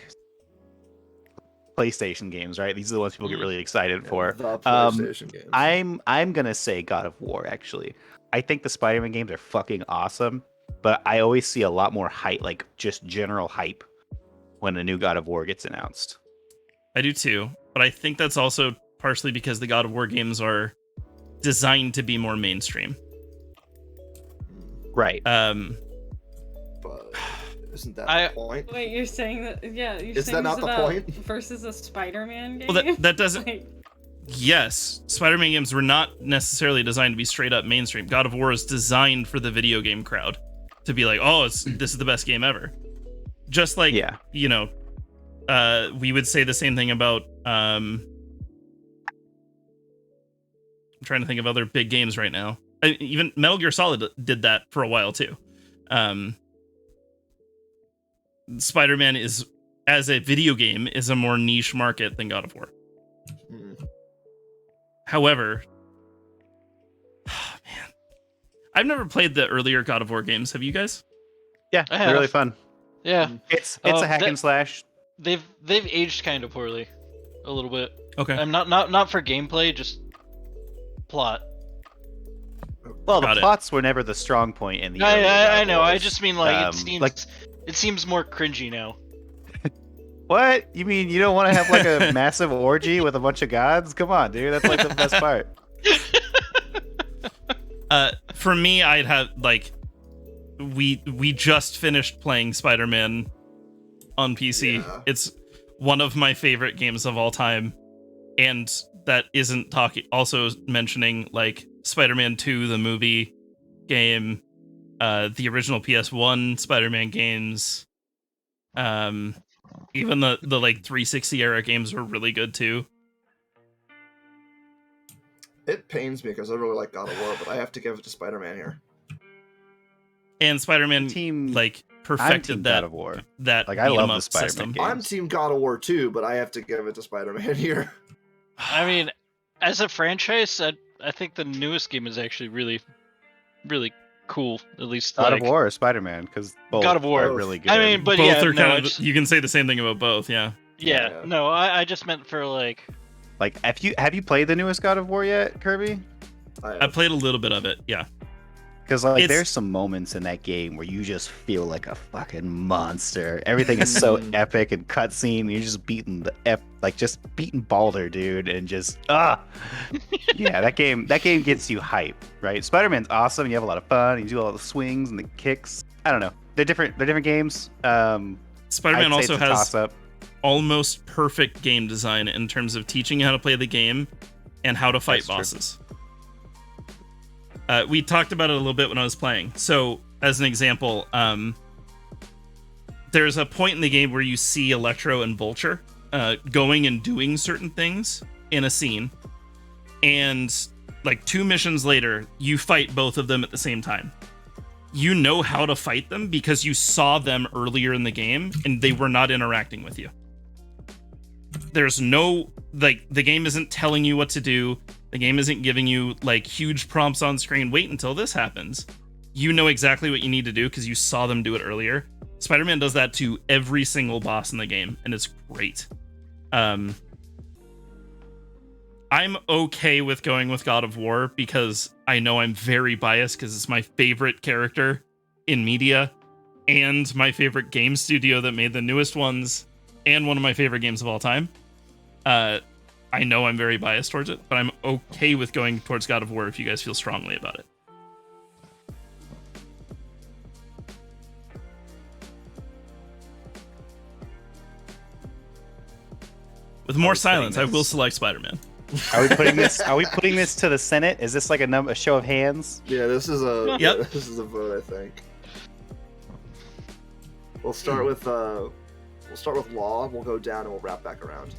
PlayStation games, right? These are the ones people get really excited for. The PlayStation games. I'm gonna say God of War. Actually, I think the Spider-Man games are fucking awesome, but I always see a lot more hype, like just general hype, when a new God of War gets announced. I do too, but I think that's also partially because the God of War games are designed to be more mainstream. Right. But isn't that the point? Wait, you're saying that? Yeah, you're Is saying that not this the about point? versus a Spider-Man game? Well, that doesn't. Like, Yes, Spider-Man games were not necessarily designed to be straight up mainstream. God of War is designed for the video game crowd to be like, oh, this is the best game ever. Just like, you know, we would say the same thing about. I'm trying to think of other big games right now. Even Metal Gear Solid did that for a while too. Spider-Man is, as a video game, is a more niche market than God of War. However, man, I've never played the earlier God of War games. Have you guys? Yeah, they're really fun. Yeah, it's a hack and slash. They've aged kind of poorly, a little bit. Okay. I'm not for gameplay, just plot. Well, the plots were never the strong point in the. I know. I just mean it seems more cringy now. What? You mean you don't want to have like a massive orgy with a bunch of gods? Come on, dude. That's like the best part. For me, I'd have like we just finished playing Spider-Man on PC. Yeah. It's one of my favorite games of all time, and that isn't talking. Also mentioning like Spider-Man 2, the movie game, the original PS1 Spider-Man games. Even the like 360 era games were really good too. It pains me because I really like God of War, but I have to give it to Spider-Man here. And Spider-Man like perfected that God of War. That like I love the system. Spider-Man games. I'm Team God of War too, but I have to give it to Spider-Man here. I mean, as a franchise, I think the newest game is actually really, really cool. At least God of War or Spider-Man, because both God of War are really good. I mean, but both are kind of. You can say the same thing about both. Yeah. No, I just meant for like. Like, have you played the newest God of War yet, Kirby? I played a little bit of it. Yeah. Because like there's some moments in that game where you just feel like a fucking monster. Everything is so epic and cutscene. You're just beating just beating Baldur, dude, and just yeah, that game gets you hype, right? Spider-Man's awesome. You have a lot of fun. You do all the swings and the kicks. I don't know. They're different games. Spider-Man also has almost perfect game design in terms of teaching you how to play the game and how to fight bosses. We talked about it a little bit when I was playing. So, as an example, there's a point in the game where you see Electro and Vulture going and doing certain things in a scene. And, like, 2 missions later, you fight both of them at the same time. You know how to fight them because you saw them earlier in the game, and they were not interacting with you. There's no... Like, the game isn't telling you what to do. The game isn't giving you, like, huge prompts on screen. Wait until this happens. You know exactly what you need to do because you saw them do it earlier. Spider-Man does that to every single boss in the game, and it's great. I'm okay with going with God of War because I know I'm very biased because it's my favorite character in media and my favorite game studio that made the newest ones and one of my favorite games of all time. I know I'm very biased towards it, but I'm okay with going towards God of War if you guys feel strongly about it. With more silence, I will select Spider-Man. Are we putting this to the Senate? Is this like a show of hands? Yeah, this is a Yep. This is a vote, I think. We'll start with Law. We'll go down and we'll wrap back around.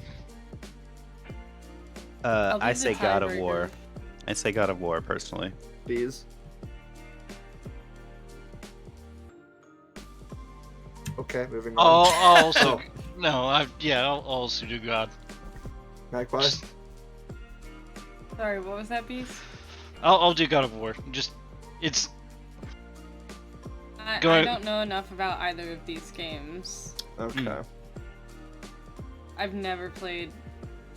I say God of War. I say God of War personally. Bees. Okay, moving on. I'll also I'll also do God. Magpie. Sorry, what was that, Beast? I'll do God of War. Just it's. I don't know enough about either of these games. Okay. I've never played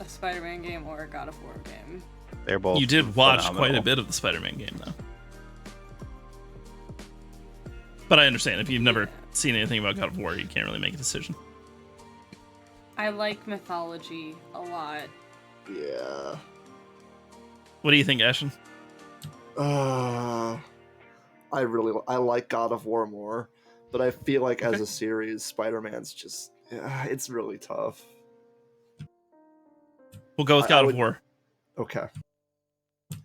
a Spider-Man game or a God of War game. They're both. You did watch phenomenal. quite a bit of the Spider-Man game, though. But I understand if you've never seen anything about God of War, you can't really make a decision. I like mythology a lot. Yeah. What do you think, Ashton? I like God of War more, but I feel like as a series, Spider-Man's just it's really tough. We'll go with God of War. Okay.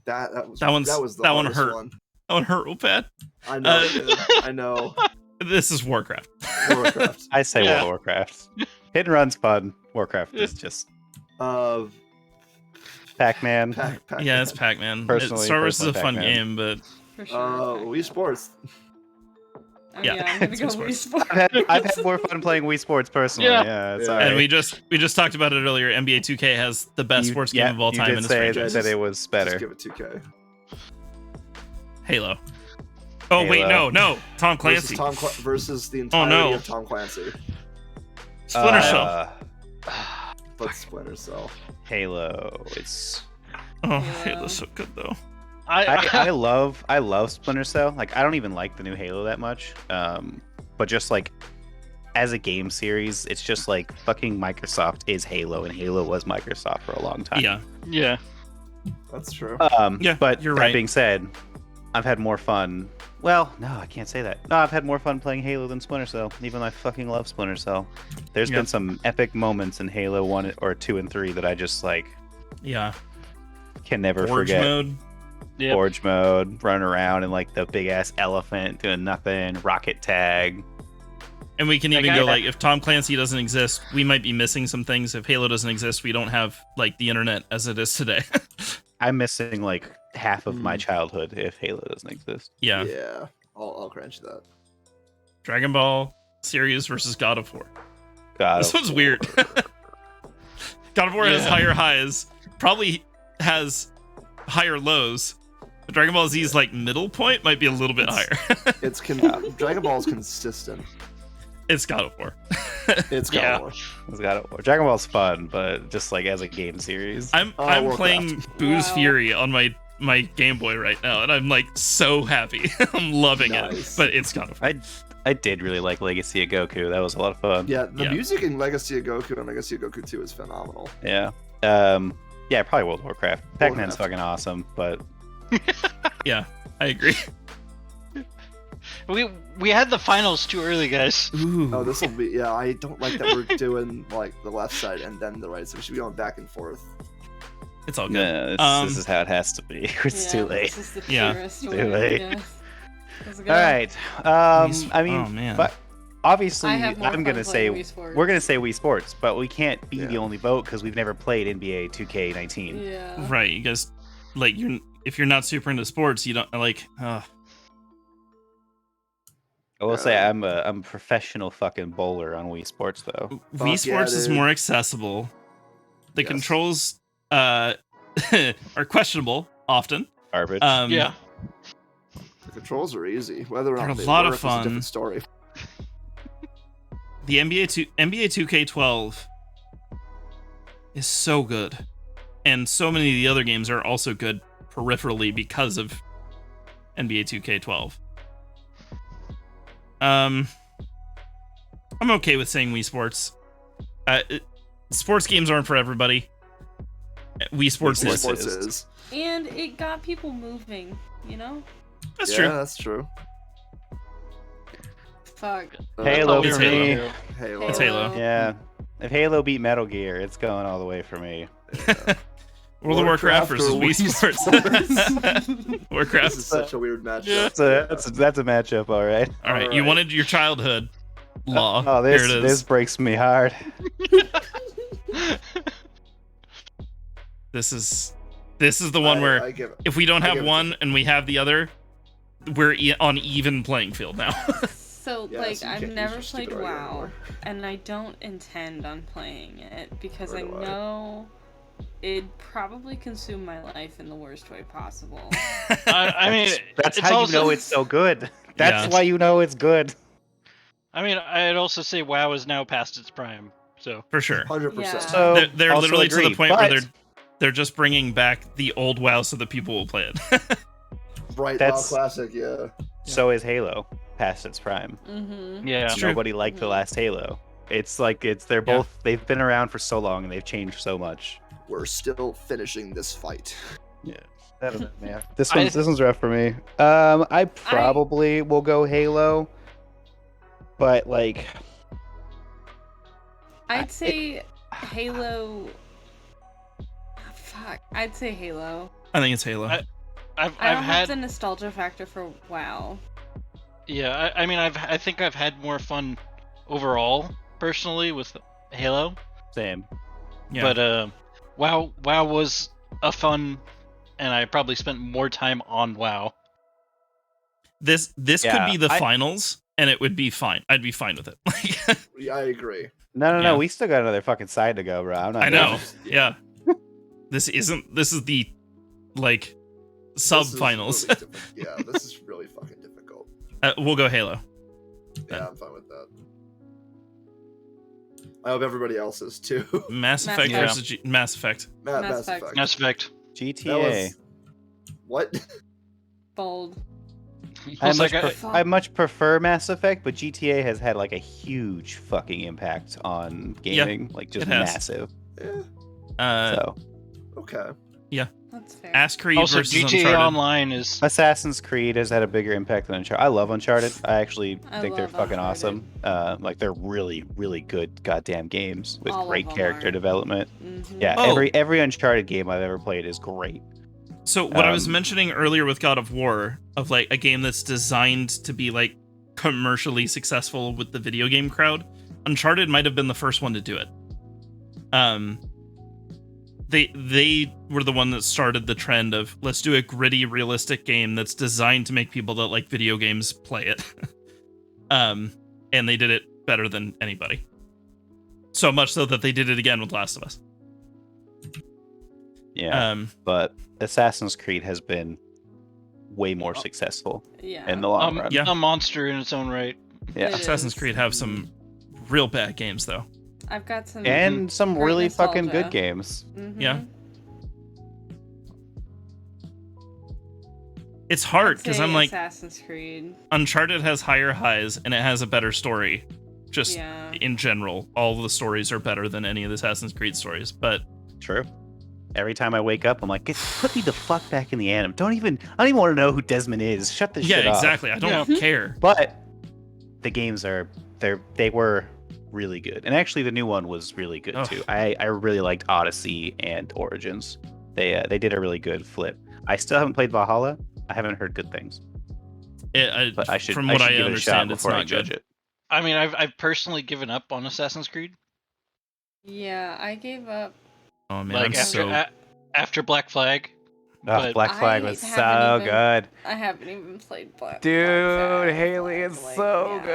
That one hardest hurt. one. That one hurt real bad. I know. It did. I know. This is Warcraft. Warcraft. I say World of Warcraft. Hit and run's fun. Warcraft is just Pac-Man. Pac-Man. Yeah, it's Pac-Man. Personally, Star Wars is a fun Pac-Man. game, but For sure. Wii Sports. Yeah, I'm gonna go it's Wii Sports. Sports. I've had more fun playing Wii Sports personally. Yeah, it's Yeah. all right. and we just talked about it earlier. NBA 2K has the best sports game of all time in You this did franchise. say that it was better. Just give it 2K. Halo. Oh Halo. wait, no, Tom Clancy. Versus the entirety of Tom Clancy. Splinter Cell. But Splinter Cell. Halo. It's Oh, Halo's so good though. I love Splinter Cell. Like I don't even like the new Halo that much. But just like as a game series, it's just like fucking Microsoft is Halo, and Halo was Microsoft for a long time. Yeah. That's true. Yeah, but you're that right. being said, I've had more fun. Well, no, I can't say that. No, I've had more fun playing Halo than Splinter Cell, even though I fucking love Splinter Cell. There's been some epic moments in Halo 1 or 2 and 3 that I just like can never Forge forget. mode. Yep. Forge mode, running around in like the big ass elephant doing nothing, rocket tag. And we can That even guy- go like, if Tom Clancy doesn't exist, we might be missing some things. If Halo doesn't exist, we don't have like the internet as it is today. I'm missing like half of my childhood if Halo doesn't exist. Yeah. Yeah. I'll grant you that. Dragon Ball series versus God of War. God, This one's weird. God of War has higher highs, probably has higher lows. But Dragon Ball Z's like middle point might be a little bit higher. Dragon Ball is consistent. It's God of War. It's God of War. It's God of War. Dragon Ball's fun, but just like as a game series. I'm Warcraft. playing Boo's Fury on my Game Boy right now, and I'm like so happy. I'm loving it. Nice. But it's God of War. I did really like Legacy of Goku. That was a lot of fun. Yeah, the music in Legacy of Goku and Legacy of Goku 2 is phenomenal. Yeah. Yeah, probably World of Warcraft. Pac-Man's fucking awesome, but Yeah, I agree. We had the finals too early, guys. Ooh. Oh, this will be. Yeah, I don't like that we're doing like the left side and then the right side. We should be going back and forth. It's all good. no, this is how it has to be. It's too late. This is the Yeah. purest Too way, late. I guess. Let's go. All right. I mean, oh man. but obviously, I have more I'm fun gonna say playing Wii Sports. we're gonna say Wii Sports, but we can't be Yeah. the only vote because we've never played NBA 2K19. Yeah. Right, you guys, like if you're not super into sports, you don't like. I will say I'm a professional fucking bowler on Wii Sports though. Wii yeah, Sports is dude. more accessible. The Yes. controls are questionable often. Garbage. Yeah. The controls are easy. Whether or They're not a they lot of work is a fun. different story. The NBA 2K12 is so good, and so many of the other games are also good peripherally because of NBA 2K12. I'm okay with saying Wii Sports. Sports games aren't for everybody. Wii Sports Wii is. Sports is. And it got people moving, you know? That's Yeah, true. that's true. Fuck. Halo it's for me. Halo. Halo. It's Halo. Yeah. If Halo beat Metal Gear, it's going all the way for me. World of Warcraft versus or Wii Sports. Warcraft. This is such a weird matchup. Yeah. That's a matchup, all right. All right, you Alright. wanted your childhood law. Oh, Here it this is. breaks me hard. This is the one where I give it. if we don't I have give it one and we have the other, we're on even playing field now. So, Yeah, like, so you I've can't use never your played stupid argument WoW, anymore. and I don't intend on playing it because I Nor do I. know it'd probably consume my life in the worst way possible. I mean, That's it's how also, you know it's so good. That's Yeah. why you know it's good. I mean, I'd also say WoW is now past its prime. So For sure. 100%. Yeah. So They're also literally to agree, the point where but they're just bringing back the old WoW so that people will play it. Bright That's- WoW Classic, yeah. so is Halo past its prime. Mm-hmm. yeah, It's true. Nobody liked the last Halo. It's like they're Yeah. both they've been around for so long and they've changed so much. We're still finishing this fight. I don't know, man. This one's rough for me. I probably will go Halo, but like, I'd say Halo. Fuck, I'd say Halo. I think it's Halo. I've I don't had have the nostalgia factor for WoW. yeah. I mean, I think I've had more fun overall personally with Halo. same. Yeah. But WoW was a fun, and I probably spent more time on WoW. This Yeah, could be the finals, and it would be fine. I'd be fine with it. Yeah, I agree. No, Yeah. we still got another fucking side to go, bro. I'm not I know. done. Yeah. This is the like sub-finals. This is really yeah, this is really fucking difficult. We'll go Halo. Yeah, I'm fine with that. I hope everybody else is too. Mass Effect Effect. versus Mass Effect. Mass Effect. Effect. Mass Effect. GTA. That was... What? Bold. Plus, like, I much prefer Mass Effect, but GTA has had like a huge fucking impact on gaming, like just it has. massive. Yeah. So Okay. That's fair. Ask Creed also, versus GTA Uncharted. Online is Assassin's Creed has had a bigger impact than Uncharted. I love Uncharted. I actually I think they're love fucking Uncharted. awesome. Like they're really, really good goddamn games with All of great them character are. development. Mhm. Yeah, Oh. every Uncharted game I've ever played is great. So what I was Um, mentioning earlier with God of War, of like a game that's designed to be like commercially successful with the video game crowd, Uncharted might have been the first one to do it. They were the one that started the trend of let's do a gritty, realistic game that's designed to make people that like video games play it. And they did it better than anybody. So much so that they did it again with Last of Us. Yeah, but Assassin's Creed has been way more successful Yeah. in the long run. Yeah. a monster in its own right. Yeah, It Assassin's is. Creed have some real bad games though. I've got some. and some Great really fucking nostalgia. good games. Mhm. Yeah. It's hard I'd because say I'm like, Assassin's Creed. Uncharted has higher highs and it has a better story. Just Yeah. in general, all the stories are better than any of the Assassin's Creed stories. But True. Every time I wake up, I'm like, put me the fuck back in the anime. I don't even want to know who Desmond is. Shut this yeah, shit off. exactly. I don't care. But the games they were really good, and actually the new one was really good Ugh. too. I really liked Odyssey and Origins. They did a really good flip. I still haven't played Valhalla. I haven't heard good things, but I should. From I what should I give it a shot understand, it's before I not judge good. it. I mean, I've personally given up on Assassin's Creed. Yeah, I gave up. Oh man, Like I'm after Black Flag. Oh, But Black Flag I was so haven't even- good. I haven't even played Black. Dude, Flag, Haley is like, so yeah.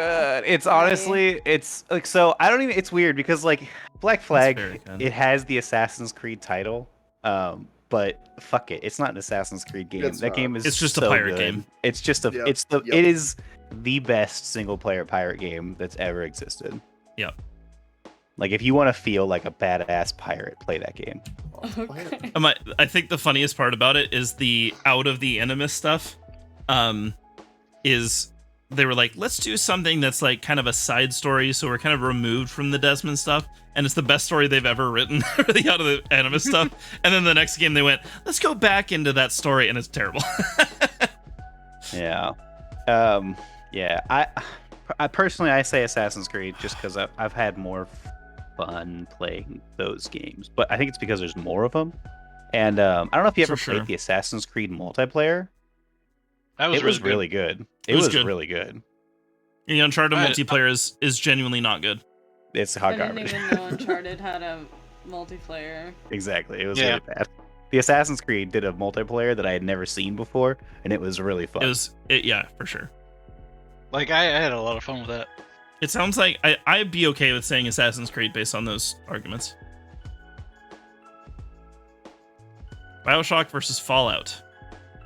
good. It's honestly, it's like, so I don't even, it's weird because like Black very Flag, good. it has the Assassin's Creed title, but fuck it, it's not an Assassin's Creed game. It's That not. game is It's just a so pirate good. game. It's just a, Yep, it yep. is the best single player pirate game that's ever existed. Yep. Like if you want to feel like a badass pirate, play that game. Okay. I think the funniest part about it is the out of the Animus stuff. Is they were like, let's do something that's like kind of a side story, so we're kind of removed from the Desmond stuff, and it's the best story they've ever written, the out of the Animus stuff. And then the next game they went, let's go back into that story, and it's terrible. Yeah. Yeah. I personally, I say Assassin's Creed just because I've had more fun playing those games, but I think it's because there's more of them. And I don't know if you ever For played sure. the Assassin's Creed multiplayer. That was It was really good. It was was good. really good. The Uncharted I- multiplayer is genuinely not good. It's I hot didn't garbage. even know Uncharted had a multiplayer. Exactly. It was Yeah. really bad. The Assassin's Creed did a multiplayer that I had never seen before, and it was really fun. Yeah, for sure. Like I had a lot of fun with that. It sounds like I'd be okay with saying Assassin's Creed based on those arguments. BioShock versus Fallout.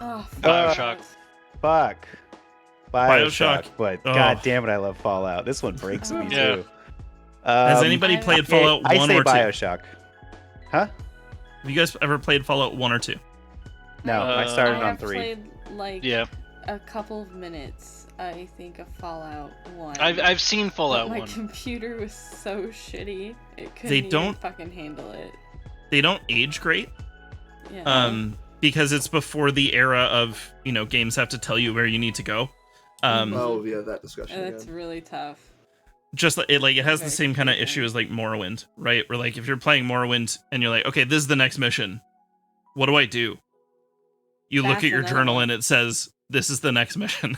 Oh, Bioshock. Fuck. BioShock. But Oh. god damn it, I love Fallout. This one breaks me Yeah. too. Has anybody I- played Fallout 1 I say or 2? BioShock. Huh? Have you guys ever played Fallout 1 or 2? No, I started on have 3. played like Yeah, a couple of minutes. I think of Fallout 1. I've seen But Fallout my 1. computer was so shitty. It couldn't They even don't- fucking handle it. They don't age great. Yeah. because it's before the era of, games have to tell you where you need to go. That discussion. It's really tough. Just it has the same kind of issue as like Morrowind, right? Where like if you're playing Morrowind and you're like, okay, this is the next mission. What do I do? You look at your journal and it says, this is the next mission.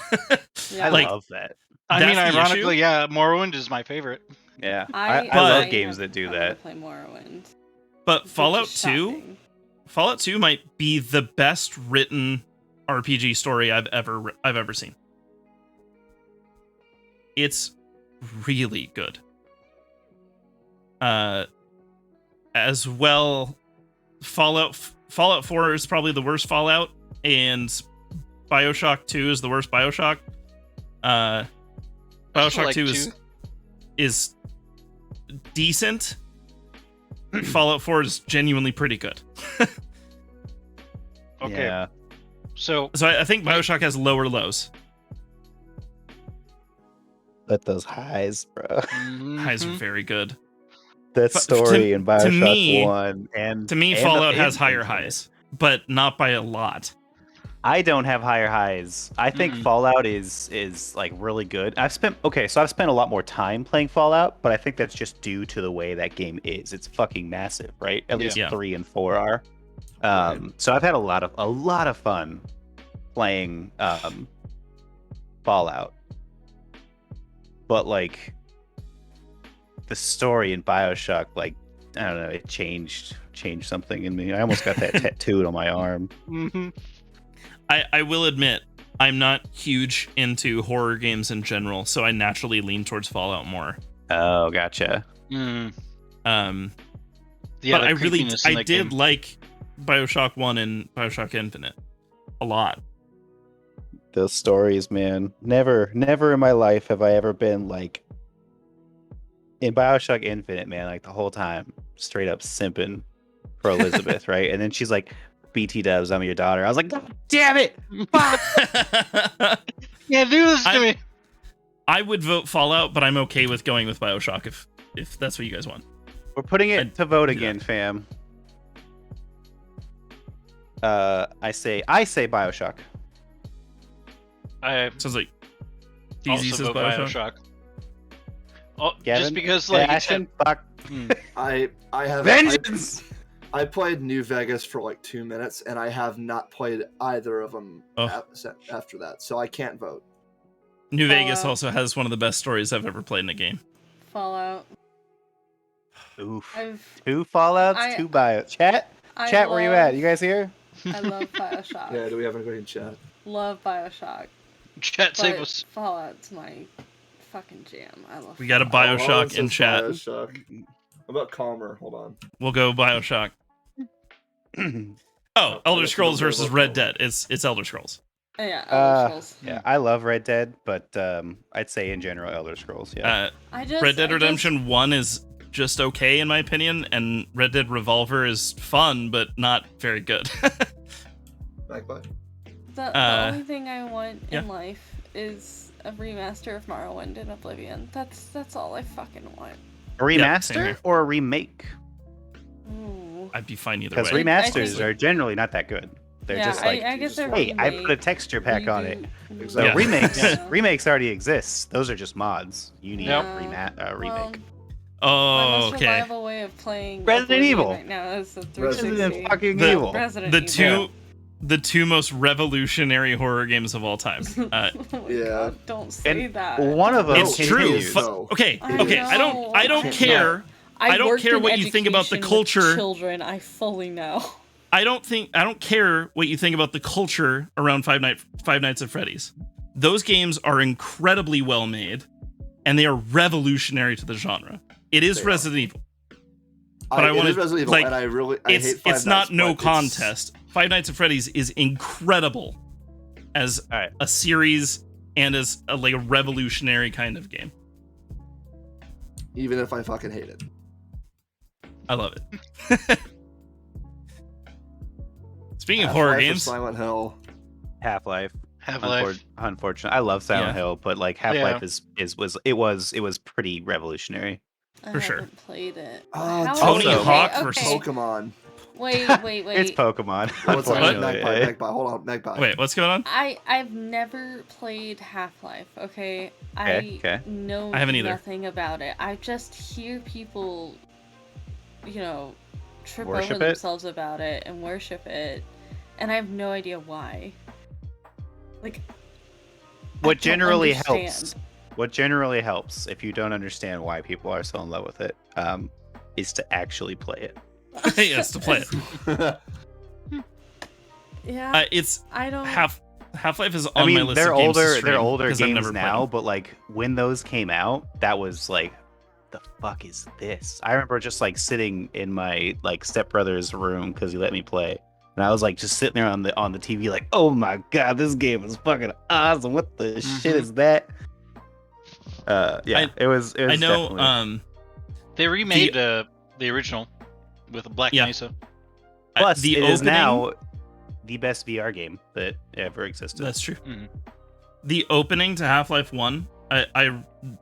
I love that. I mean, ironically, yeah, Morrowind is my favorite. Yeah, I love games that do that. Play Morrowind. But Fallout 2 might be the best written RPG story I've ever seen. It's really good. As well, Fallout 4 is probably the worst Fallout, and BioShock 2 is the worst BioShock. BioShock 2 is decent. Fallout 4 is genuinely pretty good. Okay. Yeah. So I think BioShock has lower lows. But those highs, bro. Highs are very good. That story in BioShock to me, 1 and to me, Fallout has higher highs, but not by a lot. I don't have higher highs. I think Fallout is like really good. I've spent a lot more time playing Fallout, but I think that's just due to the way that game is. It's fucking massive, right? At least 3 and 4 are. So I've had a lot of fun playing Fallout. But like the story in BioShock, like I don't know, it changed something in me. I almost got that tattooed on my arm. Mm-hmm. I will admit, I'm not huge into horror games in general, so I naturally lean towards Fallout more. Oh, gotcha. But I did like BioShock 1 and BioShock Infinite a lot. Those stories, man. Never in my life have I ever been like in BioShock Infinite, man, like the whole time straight up simping for Elizabeth, right? And then she's like, BT dubs, I'm your daughter. I was like, God damn it! Fuck! Yeah, do this to me. I would vote Fallout, but I'm okay with going with BioShock if that's what you guys want. We're putting it to vote again, fam. I say BioShock. Sounds like also says vote BioShock. Oh, Gavin? just because like Ashton, fuck. I have Vengeance. I played New Vegas for like 2 minutes, and I have not played either of them after that, so I can't vote. New Vegas also has one of the best stories I've ever played in a game. Fallout. Oof. 2 Fallouts, 2 Bio. Chat, where you at? You guys here? I love BioShock. Yeah, do we have anybody in chat? Love BioShock. Chat save us. Fallout's my fucking jam. I love. We got a BioShock in chat. BioShock. How about Calmer? Hold on. We'll go BioShock. Elder Scrolls versus Red Dead. It's Elder Scrolls. Yeah, Elder Scrolls. Yeah, I love Red Dead, but I'd say in general Elder Scrolls. Yeah. Red Dead Redemption 1 is just okay in my opinion, and Red Dead Revolver is fun but not very good. Magpie. The only thing I want in life is a remaster of Morrowind and Oblivion. That's all I fucking want. A remaster or a remake? Ooh. I'd be fine either way. Because remasters are generally not that good. They're just like, I guess hey, I put a texture pack on it. Exactly. Remakes already exist. Those are just mods. You need a remake. Oh, my most okay. reliable way of playing Resident Evil right now is the 360. Resident fucking Evil. The two most revolutionary horror games of all time. God, don't say that. One of them. It's true. Okay. I don't care. I don't care what you think about the culture. Children, I fully know. I don't care what you think about the culture around Five Nights at Freddy's. Those games are incredibly well made, and they are revolutionary to the genre. It is Resident Evil. But I want to Resident Evil, like and I hate Five it's not Nights, no contest. Five Nights at Freddy's is incredible as a series and as a revolutionary kind of game. Even if I fucking hate it. I love it. Speaking of horror games, Silent Hill, Half-Life. Unfortunately, I love Silent Hill, but like Half-Life was pretty revolutionary. For sure. I haven't played it. Oh, Tony Hawk versus Pokemon. Wait. It's Pokemon. What's up? Unfortunately. Magpie. Hold on, Magpie. Wait, what's going on? I've never played Half-Life, okay? Okay. I know I haven't either. nothing about it. I just hear people, trip Worship over it? themselves about it and worship it, and I have no idea why. Like, What I don't generally understand. helps if you don't understand why people are so in love with it, is to actually play it. Yes, to play it. Yeah, It's I don't. Half-Life is on my list they're of games to older. stream They're older because I've games never played now, them. but like when those came out, that was like, the fuck is this? I remember just like sitting in my like stepbrother's room because he let me play, and I was like just sitting there on the TV like, oh my god, this game is fucking awesome. What the shit is that? It was. I know. definitely- They remade the original with Black Yeah. Mesa. Plus, the it is opening- now the best VR game that ever existed. That's true. Mhm. The opening to Half-Life 1,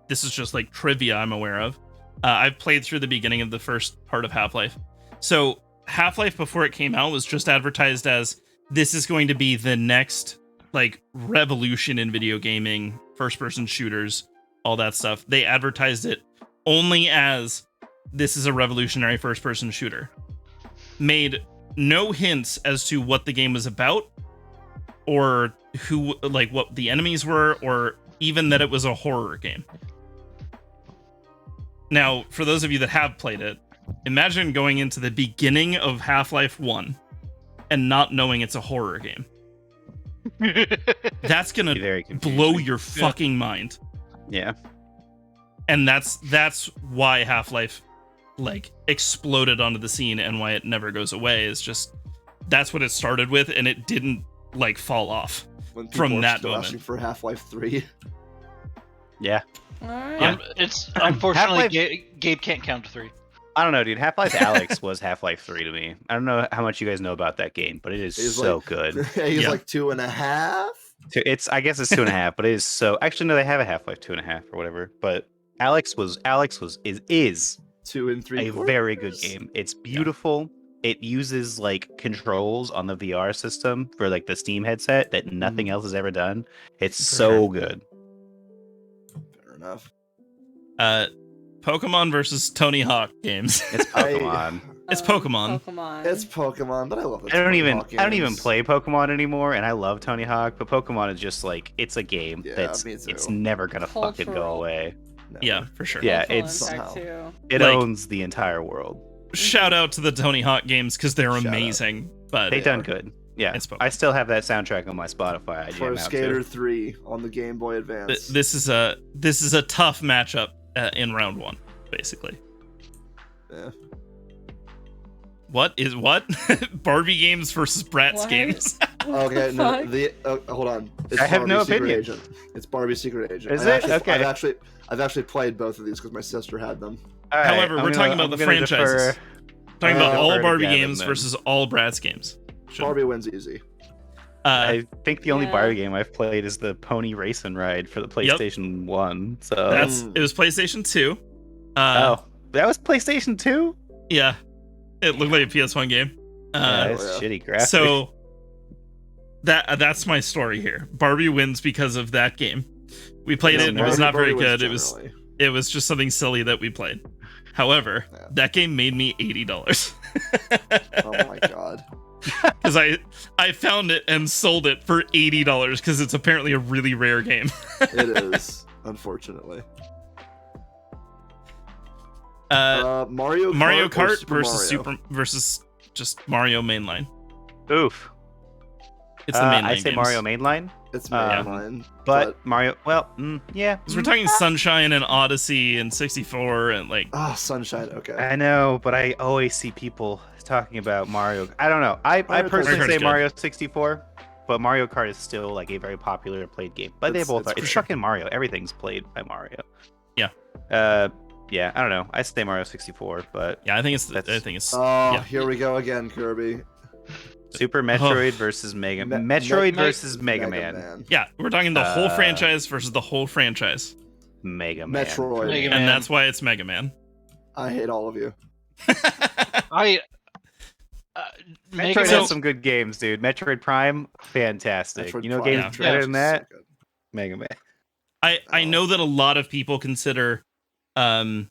this is just like trivia I'm aware of. I've played through the beginning of the first part of Half-Life. So Half-Life before it came out was just advertised as this is going to be the next like revolution in video gaming, first-person shooters, all that stuff. They advertised it only as this is a revolutionary first-person shooter. Made no hints as to what the game was about, or who, like, what the enemies were, or even that it was a horror game. Now, for those of you that have played it, imagine going into the beginning of Half-Life 1 and not knowing it's a horror game. That's gonna Very confusing. blow your fucking mind. Yeah. And that's why Half-Life like exploded onto the scene, and why it never goes away is just that's what it started with, and it didn't like fall off When people from are that still moment. asking for Half-Life 3. Yeah. All right. Yeah. It's unfortunately Half-Life- Gabe can't count to 3. I don't know, dude. Half-Life Alyx was Half-Life 3 to me. I don't know how much you guys know about that game, but it is He's so like- good. He's Yeah. like 2.5. I guess it's 2.5, but it is so. Actually, no, they have a Half-Life 2.5 or whatever. But Alyx is 2 and 3. a very good game. It's beautiful. It uses like controls on the VR system for like the Steam headset that nothing else has ever done. It's For so sure. good. Fair enough. Pokemon versus Tony Hawk games. It's Pokemon. It's Pokemon. Pokemon. It's Pokemon, but I love it. I don't even play Pokemon anymore, and I love Tony Hawk, but Pokemon is just like it's a game Yeah, that's me too. it's never gonna fucking go Cultural. away. Yeah, for sure. Yeah, Cultural it's- impact, Somehow. too. It Like- owns the entire world. Shout out to the Tony Hawk games because they're Shout out. amazing. But They They done are. good. Yeah, It's Pokemon. I still have that soundtrack on my Spotify. I jam Pro out Skater to. 3 on the Game Boy Advance. this is a tough matchup in round one, basically. Yeah. What Barbie games versus Bratz What? games? Okay, the no, fuck? hold on. It's I have no Barbie Secret opinion. Agent. It's Barbie Secret Agent. Is I've it? actually- Okay. I've actually played both of these because my sister had them. All right, However, we're talking about I'm the gonna franchises. defer- Talking about all defer to Barbie Gavin, games then. versus all Bratz games. Should- Barbie wins easy. I think the only Yeah. Barbie game I've played is the Pony Race and Ride for the PlayStation 1. So it was PlayStation 2. oh, that was PlayStation 2. Yeah, it looked like a PS1 game. Yeah, it's yeah. shitty graphics. So that's my story here. Barbie wins because of that game. We played No, it. It Barbie- was not very Barbie wins good. It was generally. it was just something silly that we played. However, Yeah. that game made me $80 Oh my god. because I found it and sold it for $80 because it's apparently a really rare game. It is, unfortunately. Mario Mario or Kart Super versus Mario? versus just Mario mainline. Oof. It's the mainline. I say games. Mario mainline, It's Yeah. mainline. but Mario. Well, yeah. 'Cause we're talking Sunshine and Odyssey and 64 and like Sunshine. Okay. I know, but I always see people talking about Mario. I don't know. I Mario personally Kart's say good. Mario 64, but Mario Kart is still like a very popular played game. But they It's- both it's are. for It's sure. fucking Mario. Everything's played by Mario. Yeah. Yeah. I don't know. I say Mario 64, but yeah, I think it's That's- Oh, yeah. here we go again, Kirby. Super Metroid versus Mega Metroid versus Mega Man. Yeah, we're talking the whole Uh, franchise versus the whole franchise. Mega Man. Metroid. Mega And Man. that's why it's Mega Man. I hate all of you. I Metroid Man- had some good games, dude. Metroid Prime, fantastic. Metroid you know, Prime games Yeah. better is than so that. good. Mega Man. I know that a lot of people consider it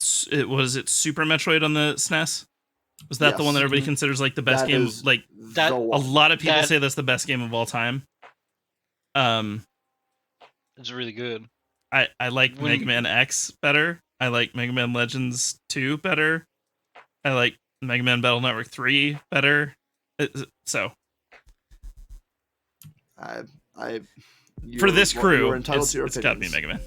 Super Metroid on the SNES? Was that the one that Yes. everybody considers like the best That game? is Like that- the a one. lot of people That- say that's the best game of all time. It's really good. I like When- Mega Man X better. I like Mega Man Legends 2 better. I like Mega Man Battle Network 3 better. So For this crew, you're entitled to your it's got to be opinions. Mega Man.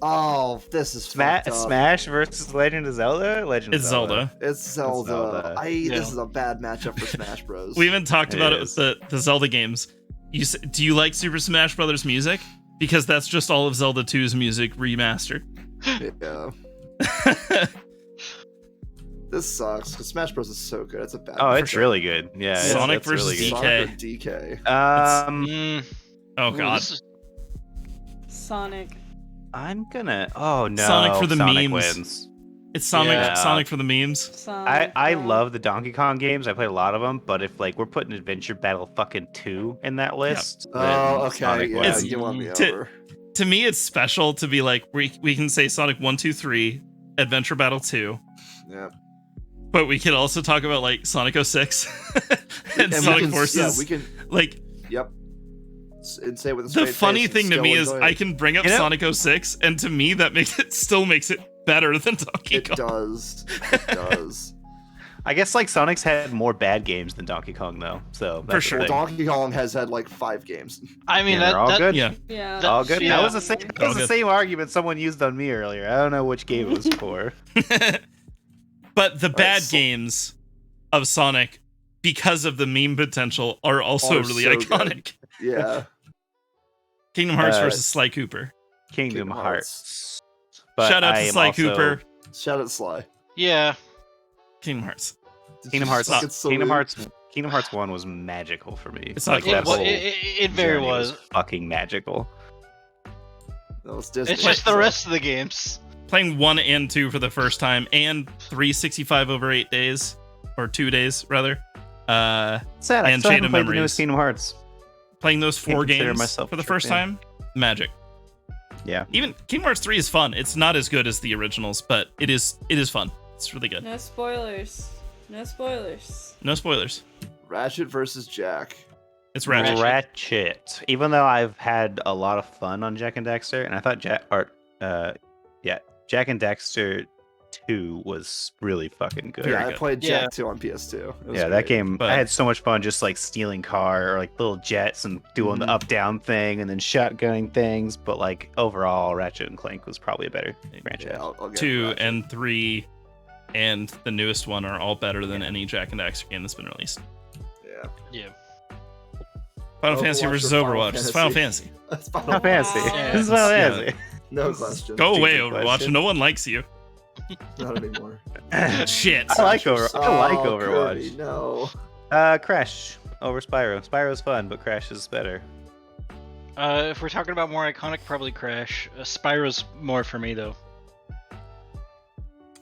Oh, this is fucked up. Smash versus Legend of Zelda. Legend of It's Zelda. It's Zelda. Zelda. This is a bad matchup for Smash Bros. We even talked It about is. it with the Zelda games. Do you like Super Smash Brothers music? Because that's just all of Zelda 2's music remastered. Yeah. This sucks because Smash Bros is so good. It's a bad. Oh, for it's sure. really good. Yeah, Sonic it's versus really good. Sonic or DK. Oh Ooh, god. this is- Sonic. I'm gonna. Oh no, Sonic for the Sonic memes. wins. It's Sonic Yeah. Sonic for the memes. Sonic. I bro. love the Donkey Kong games. I played a lot of them, but if like we're putting Adventure Battle fucking 2 in that list, then Oh, okay. Sonic Yeah, wins. you won me To- over. To me, it's special to be like we can say Sonic 1, 2, 3, Adventure Battle 2, Yeah. but we could also talk about like Sonic 06 and we Sonic can, Forces. Yeah, we can. Like Yep. And say with a the straight funny face and thing to still me is enjoy I it. can bring up You know- Sonic 06, and to me that still makes it better than Donkey It Kong. does. It does. I guess like Sonic's had more bad games than Donkey Kong though, so that's sure. the Well, thing. Donkey Kong has had like 5 games. I mean, Yeah, they're all good. Yeah. Yeah. That- All good. Yeah. That was the same. That All was the good. same argument someone used on me earlier. I don't know which game it was for. But the bad so- games of Sonic, because of the meme potential, are also Are really so iconic. Yeah. Kingdom Hearts Uh, versus Sly Cooper. Kingdom Kingdom Hearts. But Shout out I to am Sly also- Cooper. Shout out Sly. yeah. Kingdom Hearts. Did Kingdom you Hearts. suck it so Kingdom weird? Hearts. Kingdom Hearts 1 was magical for me. It's not like close. that It, wa- whole it very journey was. fucking magical. That was Disney. It's just the rest of the games. Playing 1 and 2 for the first time, and 365 over 8 days, or 2 days rather. Sad. I And still Chain haven't of played the Memories. newest Kingdom Hearts. Playing those 4 consider games myself for the a true first fan. time, magic. Yeah. Even Kingdom Hearts 3 is fun. It's not as good as the originals, but it is fun. It's really good. No spoilers. No spoilers. No spoilers. Ratchet versus Jack. It's Ratchet. Ratchet. Even though I've had a lot of fun on Jack and Dexter, and I thought Jack and Dexter 2 was really fucking good. Very Yeah, I good. played Yeah. Jack 2 on PS2. It was Yeah, that great. game. But- I had so much fun just like stealing car or like little jets and doing the Mhm. up down thing and then shotgunning things. But like overall, Ratchet and Clank was probably a better franchise. Yeah, I'll get 2 Ratchet. and 3 and the newest one are all better than any Jack and Daxter game that's been released. Yeah. Yeah. Final Overwatch Fantasy or versus Final Overwatch. It's Final Fantasy. That's Final Final Fantasy. Yeah. This is Final Yeah. Fantasy. No question. Go away, Stupid Overwatch. question. No one likes you. Not anymore. Shit. I like I like Oh, Overwatch. Kirby, no. Crash over Spyro. Spyro's fun, but Crash is better. If we're talking about more iconic, probably Crash. Spyro's more for me though.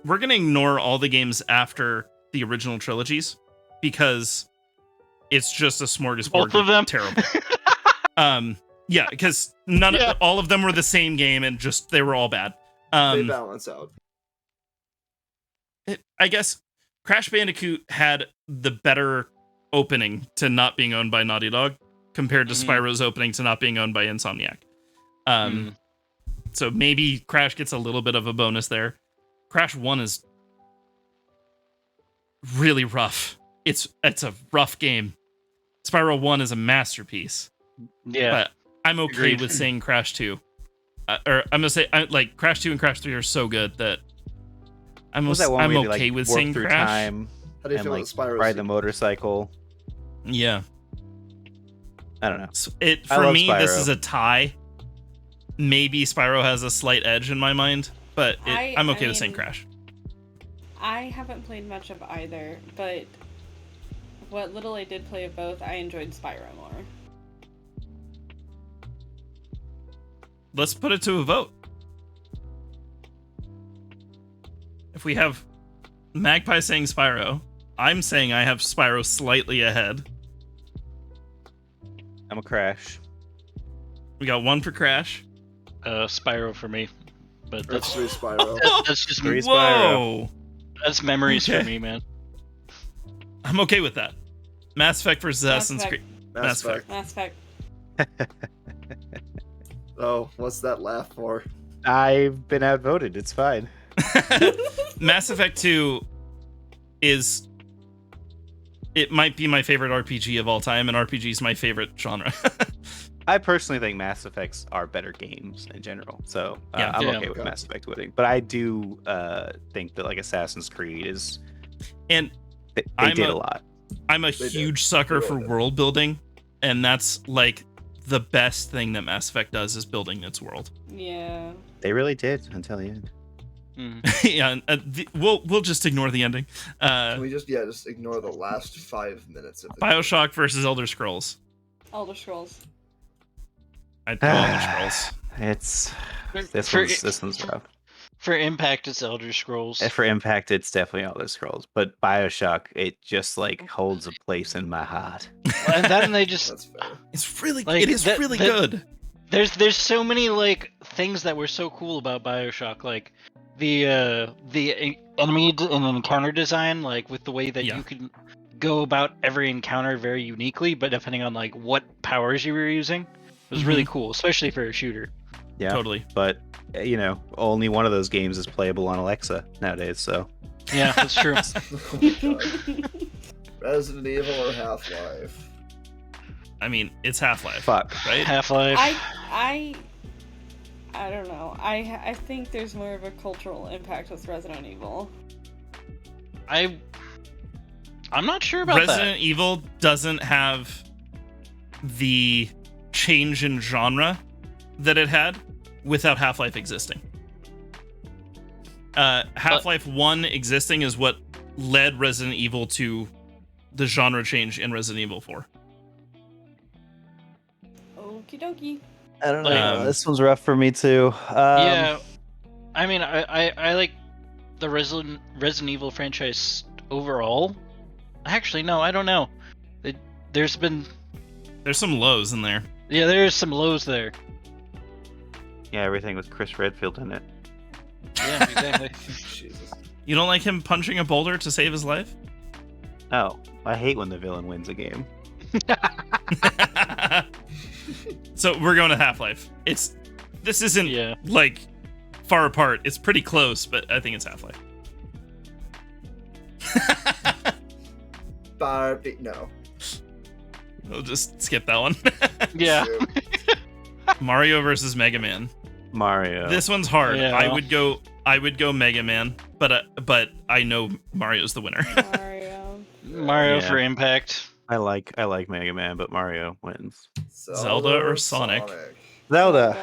We're going to ignore all the games after the original trilogies because it's just a smorgasbord. Both of them? Terrible. Yeah, because all of them were the same game and just they were all bad. They balance out. I guess Crash Bandicoot had the better opening to not being owned by Naughty Dog compared to Mhm. Spyro's opening to not being owned by Insomniac. Mm. So maybe Crash gets a little bit of a bonus there. Crash 1 is really rough. It's a rough game. Spyro 1 is a masterpiece. Yeah. But I'm okay Agreed. with saying Crash 2. Or I'm gonna say like Crash 2 and Crash 3 are so good that I'm What was that one I'm where you, okay like, with warp saying through Crash. time How do you and feel like about Spyro? ride the motorcycle? Yeah. I don't know. I For love me, this Spyro. is a tie. Maybe Spyro has a slight edge in my mind, but I'm okay with saying Crash. I haven't played much of either, but what little I did play of both, I enjoyed Spyro more. Let's put it to a vote. If we have Magpie saying Spyro, I'm saying I have Spyro slightly ahead. I'm a Crash. We got 1 for Crash. Spyro for me, but That's that's 3 Spyro. that's just Three Whoa! that's memories Okay. for me, man. I'm okay with that. Mass Effect versus Assassin's Effect. Creed. Mass Effect. Mass Effect. Oh, what's that laugh for? I've been outvoted. It's fine. Mass Effect 2 is... It might be my favorite RPG of all time, and RPG is my favorite genre. I personally think Mass Effects are better games in general, so Yeah. I'm Yeah. okay with Mass Effect winning. But I do think that like Assassin's Creed is, And they I'm did a- a lot. I'm a They did. huge sucker They for really did. world building, and that's like the best thing that Mass Effect does is building its world. Yeah. They really did until the end. Yeah, and, we'll just ignore the ending. Can we just ignore the last 5 minutes of it? BioShock versus Elder Scrolls. Elder Scrolls. I'd go Elder Scrolls. It's this For- one's rough. For Impact, it's Elder Scrolls. For Impact, it's definitely Elder Scrolls, but BioShock, it just like holds a place in my heart. And then they just That's fair. It's really, Like, it is really good. there's so many like things that were so cool about BioShock, like the enemy and encounter design, like with the way that Yeah. you can go about every encounter very uniquely, but depending on like what powers you were using, was really cool, especially for a shooter. Yeah, Totally. but only one of those games is playable on Alexa nowadays. So Yeah, that's true. Oh my God. Resident Evil or Half-Life? I mean, it's Half-Life, fuck. right? Half-Life. I don't know. I think there's more of a cultural impact with Resident Evil. I'm not sure about Resident Evil doesn't have the change in genre that it had without Half-Life existing. Half-Life 1 existing is what led Resident Evil to the genre change in Resident Evil 4. Okie dokie. I don't know. This one's rough for me too. Yeah, I mean, I like the Resident Evil franchise overall. Actually, no, I don't know. There's some lows in there. there's some lows there. Yeah, everything with Chris Redfield in it. Yeah, exactly. Jesus. You don't like him punching a boulder to save his life? Oh, I hate when the villain wins a game. So we're going to Half-Life. This isn't Yeah. like far apart. It's pretty close, but I think it's Half-Life. Barbie. No. We'll just skip that one. Yeah. Shoot. Mario versus Mega Man. Mario. This one's hard. Yeah. I would go Mega Man, but I know Mario's the winner. Mario. Mario Yeah. for Impact. I like Mega Man, but Mario wins. Zelda or Sonic? Zelda.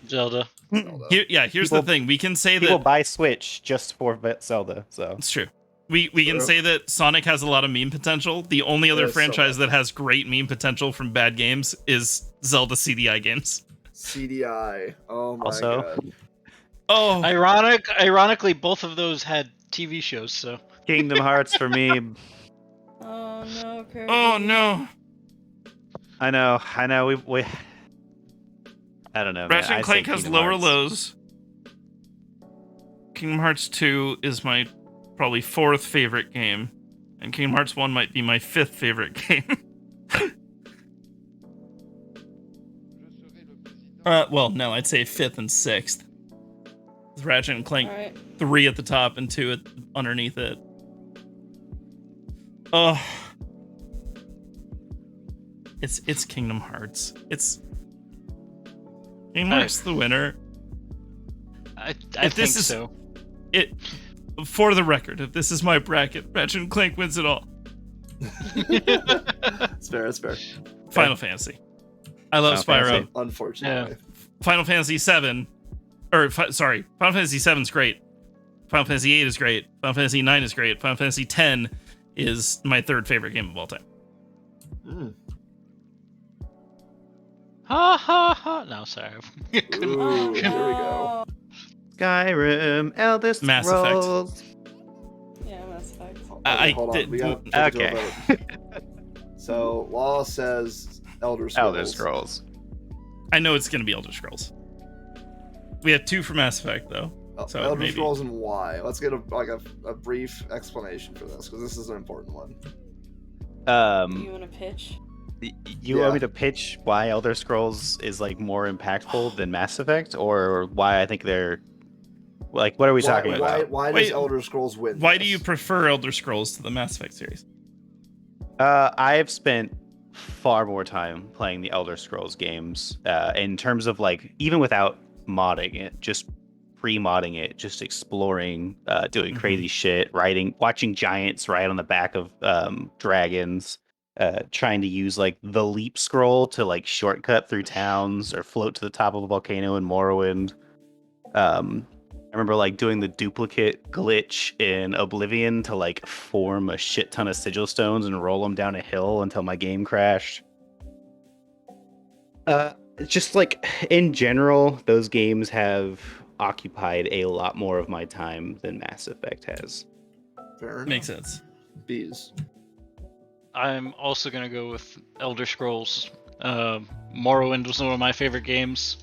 Zelda. Zelda. Here's People- the thing. We can say People that buy Switch just for Zelda, so it's true. We can True. say that Sonic has a lot of meme potential. The only other There's so franchise much. that has great meme potential from bad games is Zelda CDI games. CDI. Oh my Also- God. Oh, Ironically, both of those had TV shows, so Kingdom Hearts for me. Oh no, Kirby. oh no. I know. We. I don't know. man. Ratchet and I'd say Clank has Kingdom lower Hearts. lows. Kingdom Hearts 2 is my probably 4th favorite game, and Kingdom Hearts 1 might be my 5th favorite game. Well, no, I'd say 5th and 6th. With Ratchet and Clank Alright. 3 at the top and 2 underneath it. Oh, it's Kingdom Hearts. It's Kingdom Hearts the winner. I If think this is- so. It, for the record, if this is my bracket, Ratchet and Clank wins it all. It's fair. It's fair. Final Fantasy. I love Final Spyro. Fantasy. Unfortunately. Final Fantasy 7, sorry, Final Fantasy 7 is great. Final Fantasy 8 is great. Final Fantasy 9 is great. Final Fantasy 10 is my 3rd favorite game of all time. Mm. Ha ha ha. No, sorry. Ooh, Oh, here we go. no. Skyrim, Elder Mass Effect. Scrolls. Yeah, Mass Effect. Hold on. We got to do a vote. So Law says Elder Scrolls. Elder Scrolls. I know it's gonna be Elder Scrolls. We have 2 for Mass Effect though. So Elder maybe. Scrolls and why? Let's get a brief explanation for this because this is an important one. You want to pitch? You want me to pitch why Elder Scrolls is like more impactful than Mass Effect, or why I think they're like, what are we talking about? Why does Elder Scrolls win? Why do you prefer Elder Scrolls to the Mass Effect series? I've spent far more time playing the Elder Scrolls games in terms of like, even without modding it, just pre-modding it, just exploring, doing crazy shit, watching giants ride on the back of dragons, trying to use like the leap scroll to like shortcut through towns or float to the top of a volcano in Morrowind. I remember like doing the duplicate glitch in Oblivion to like form a shit ton of sigil stones and roll them down a hill until my game crashed. Just like in general, those games have occupied a lot more of my time than Mass Effect has. Fair enough. Makes sense. Bees. I'm also gonna go with Elder Scrolls. Morrowind was one of my favorite games.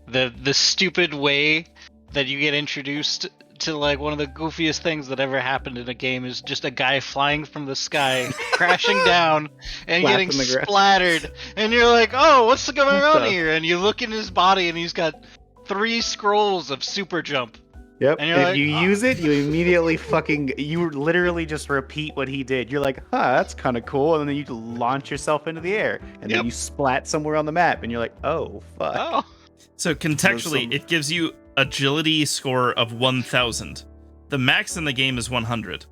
The stupid way that you get introduced to like one of the goofiest things that ever happened in a game is just a guy flying from the sky, crashing down, and getting splattered. And you're like, oh, what's going on here? And you look in his body, and he's got 3 scrolls of super jump. Yep. And if like, you use it, you immediately you literally just repeat what he did. You're like, that's kind of cool. And then you launch yourself into the air. And then you splat somewhere on the map. And you're like, oh, fuck. Oh. So contextually, it gives you agility score of 1,000. The max in the game is 100.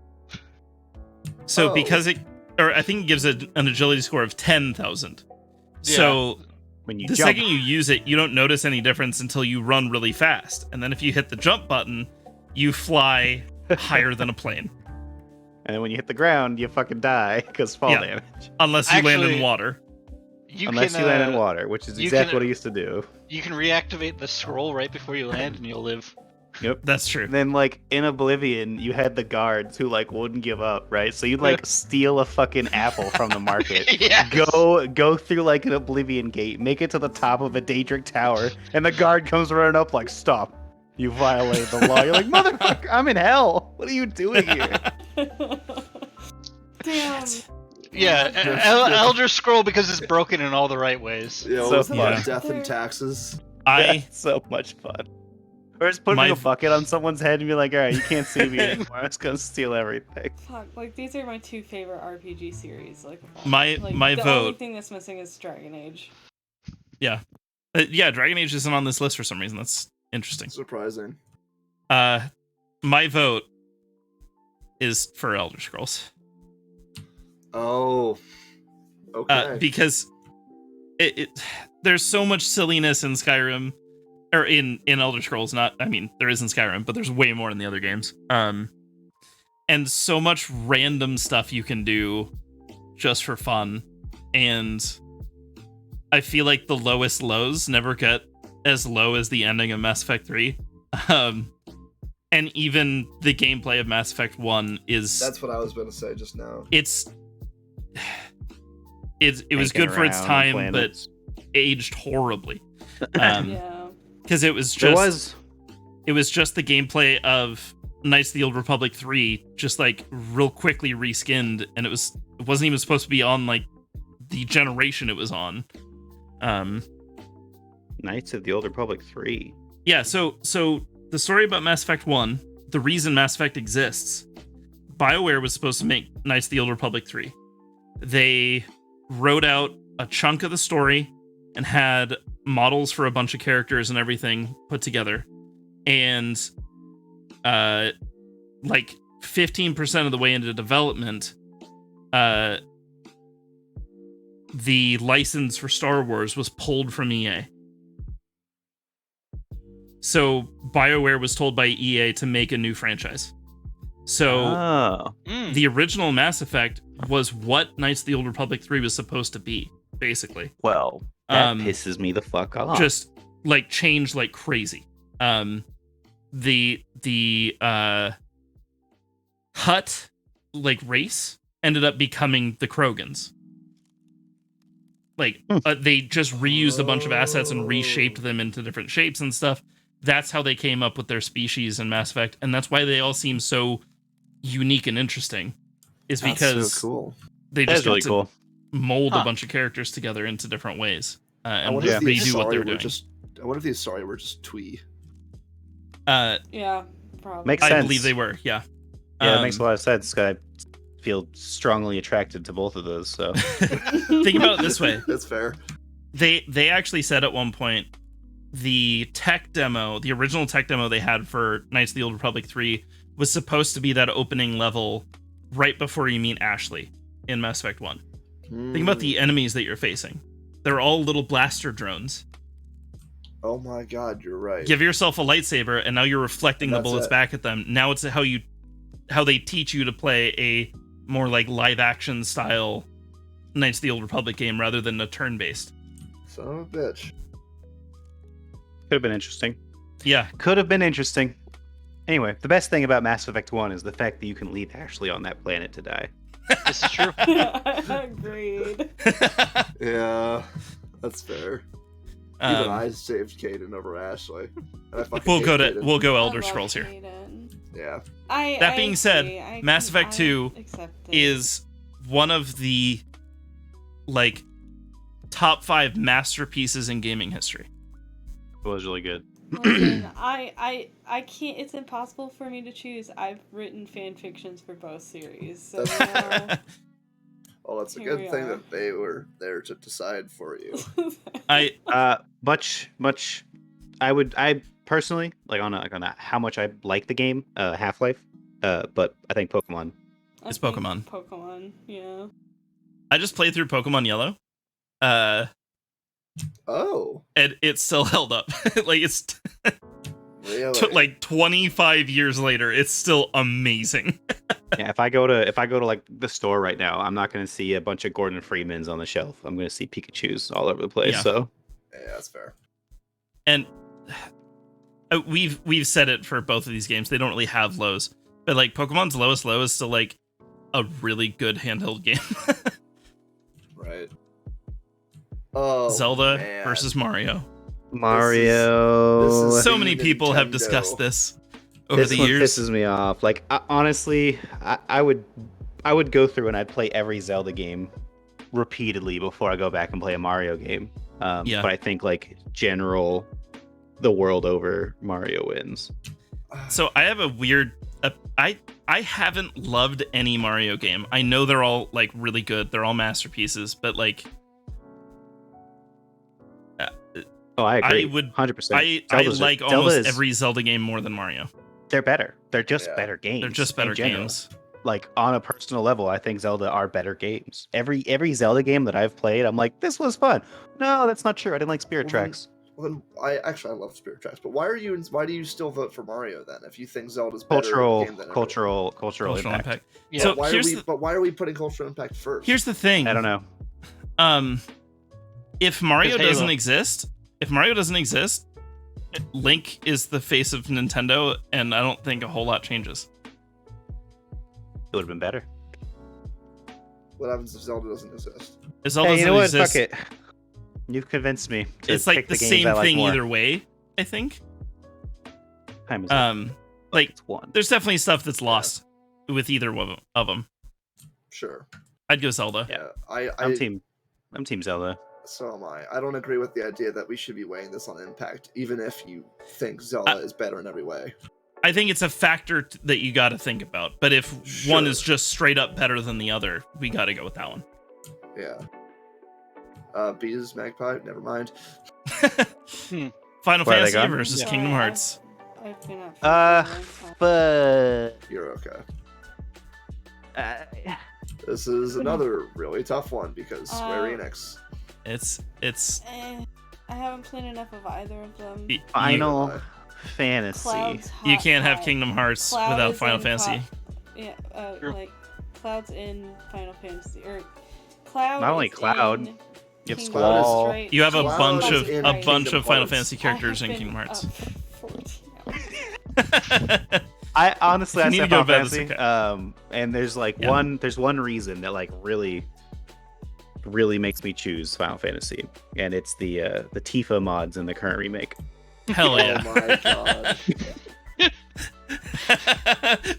So because I think it gives an agility score of 10,000. Yeah. So when you the jump, second you use it, you don't notice any difference until you run really fast. And then if you hit the jump button, you fly higher than a plane. And then when you hit the ground, you fucking die because fall damage. Unless you land in water. Unless you land in water, which is exactly what I used to do. You can reactivate the scroll right before you land and you'll live. Yep. That's true. And then, like, in Oblivion, you had the guards who, like, wouldn't give up, right? So you'd, like, steal a fucking apple from the market. Yes. Go through, like, an Oblivion gate, make it to the top of a Daedric tower, and the guard comes running up like, stop. You violated the law. You're like, motherfucker, I'm in hell. What are you doing here? Damn. Yeah, Elder Scroll because it's broken in all the right ways. Yeah, So what's about death and taxes? So much fun. Or just putting a bucket on someone's head and be like, all right, you can't see me anymore. I'm just gonna steal everything. Fuck, like these are my 2 favorite RPG series. Like my the vote. only thing that's missing is Dragon Age. Yeah, Dragon Age isn't on this list for some reason. That's interesting. Surprising. My vote is for Elder Scrolls. Oh, okay. Because there's so much silliness in Skyrim, or in Elder Scrolls. There is in Skyrim, but there's way more in the other games. And so much random stuff you can do just for fun. And I feel like the lowest lows never get as low as the ending of Mass Effect 3. And even the gameplay of Mass Effect 1 is... That's what I was going to say just now. It was good for its time, but aged horribly. Yeah. Because it was just the gameplay of Knights of the Old Republic 3, just like real quickly reskinned, and it wasn't even supposed to be on like the generation it was on. Knights of the Old Republic 3. Yeah, so the story about Mass Effect 1, the reason Mass Effect exists, BioWare was supposed to make Knights of the Old Republic 3. They wrote out a chunk of the story and had models for a bunch of characters and everything put together. And like 15% of the way into development, the license for Star Wars was pulled from EA. So BioWare was told by EA to make a new franchise. So the original Mass Effect was what Knights of the Old Republic 3 was supposed to be, basically. Well, that pisses me the fuck off. Just like changed like crazy. The hut like race ended up becoming the Krogans. Like they just reused a bunch of assets and reshaped them into different shapes and stuff. That's how they came up with their species in Mass Effect, and that's why they all seem so unique and interesting. Is because so cool. They just really cool. Mold a bunch of characters together into different ways and redo what they were doing. I wonder if these were just twee. Yeah, probably. Makes sense. I believe they were. Yeah. Yeah, it makes a lot of sense. I feel strongly attracted to both of those. So think about it this way. That's fair. They actually said at one point the original tech demo they had for Knights of the Old Republic 3 was supposed to be that opening level right before you meet Ashley in Mass Effect 1. Think about the enemies that you're facing. They're all little blaster drones. Oh my god, you're right. Give yourself a lightsaber, and now you're reflecting the bullets back at them. Now it's how they teach you to play a more like live action style Knights of the Old Republic game rather than a turn-based. Son of a bitch. Could have been interesting. Yeah. Could have been interesting. Anyway, the best thing about Mass Effect 1 is the fact that you can leave Ashley on that planet to die. This is true. Agreed. Yeah, that's fair. Even I saved Caden over Ashley. We'll go Elder Scrolls here. Yeah. That being said, Mass Effect 2 is one of the like top 5 masterpieces in gaming history. It was really good. Listen, I can't. It's impossible for me to choose. I've written fan fictions for both series, so. Well, it's a good thing that they were there to decide for you. I personally like on how much I like the game, Half-Life, but I think Pokemon. It's Pokemon. Pokemon, yeah. I just played through Pokemon Yellow. And it still held up. Like it's really? Like 25 years later, it's still amazing. Yeah, if I go to like the store right now, I'm not going to see a bunch of Gordon Freemans on the shelf. I'm going to see Pikachus all over the place. Yeah. So yeah, that's fair. And we've said it for both of these games. They don't really have lows, but like Pokemon's lowest low is still like a really good handheld game. Right. Oh, Zelda man. versus Mario. Mario. So many people have discussed this over the years. This one pisses me off. Like honestly, I would go through and I'd play every Zelda game repeatedly before I go back and play a Mario game. Yeah. But I think like general, the world over, Mario wins. So I have a weird. I haven't loved any Mario game. I know they're all like really good. They're all masterpieces, but like. Oh, I agree. I would 100%. I like almost every Zelda game more than Mario. They're better. They're just better games. They're just better games. Like on a personal level, I think Zelda are better games. Every Zelda game that I've played, I'm like, this was fun. No, that's not true. I didn't like Spirit Tracks. Well, I love Spirit Tracks, but why do you still vote for Mario then? If you think Zelda's better game than cultural impact. Yeah. So why are we putting cultural impact first? Here's the thing. I don't know. If Mario doesn't exist, Link is the face of Nintendo, and I don't think a whole lot changes. It would have been better. What happens if Zelda doesn't exist? If Zelda doesn't exist, fuck it. You've convinced me. It's like the same thing either way, I think. Like it's one. There's definitely stuff that's lost with either of them. Sure. I'd go Zelda. Yeah. I'm team Zelda. So am I. I don't agree with the idea that we should be weighing this on impact, even if you think Zelda is better in every way. I think it's a factor that you got to think about. But if one is just straight up better than the other, we got to go with that one. Yeah. Bees, Magpie, never mind. Final Fantasy versus Kingdom Hearts. But you're okay. This is another really tough one because Square Enix. It's. I haven't played enough of either of them. Final Fantasy. You can't have Kingdom Hearts without Final Fantasy. Like Cloud's in Final Fantasy, or Cloud. Not only Cloud. You have Squall. You have a bunch of Kingdom Final Hearts. Fantasy characters in Kingdom Hearts. I honestly, You I need said to go Final to bed, Fantasy. that's And there's like Yeah. one reason that like really makes me choose Final Fantasy, and it's the Tifa mods in the current remake. Hell yeah. Oh my god.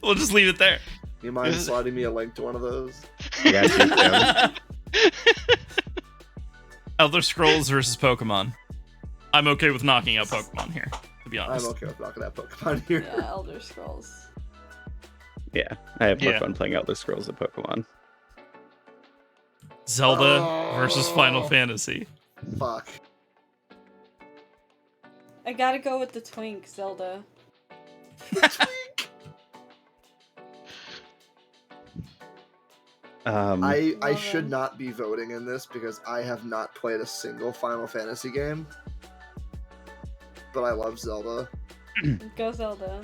We'll just leave it there. You mind sliding me a link to one of those? Yeah, Elder Scrolls versus Pokemon. I'm okay with knocking out Pokemon here, to be honest. I'm okay with knocking that Pokemon here. Yeah, Elder Scrolls. yeah. I have more Yeah. fun playing Elder Scrolls than Pokemon. Zelda Oh. versus Final Fantasy. Fuck. I gotta go with the twink, Zelda. I Love should him. not be voting in this because I have not played a single Final Fantasy game. But I love Zelda. Go Zelda.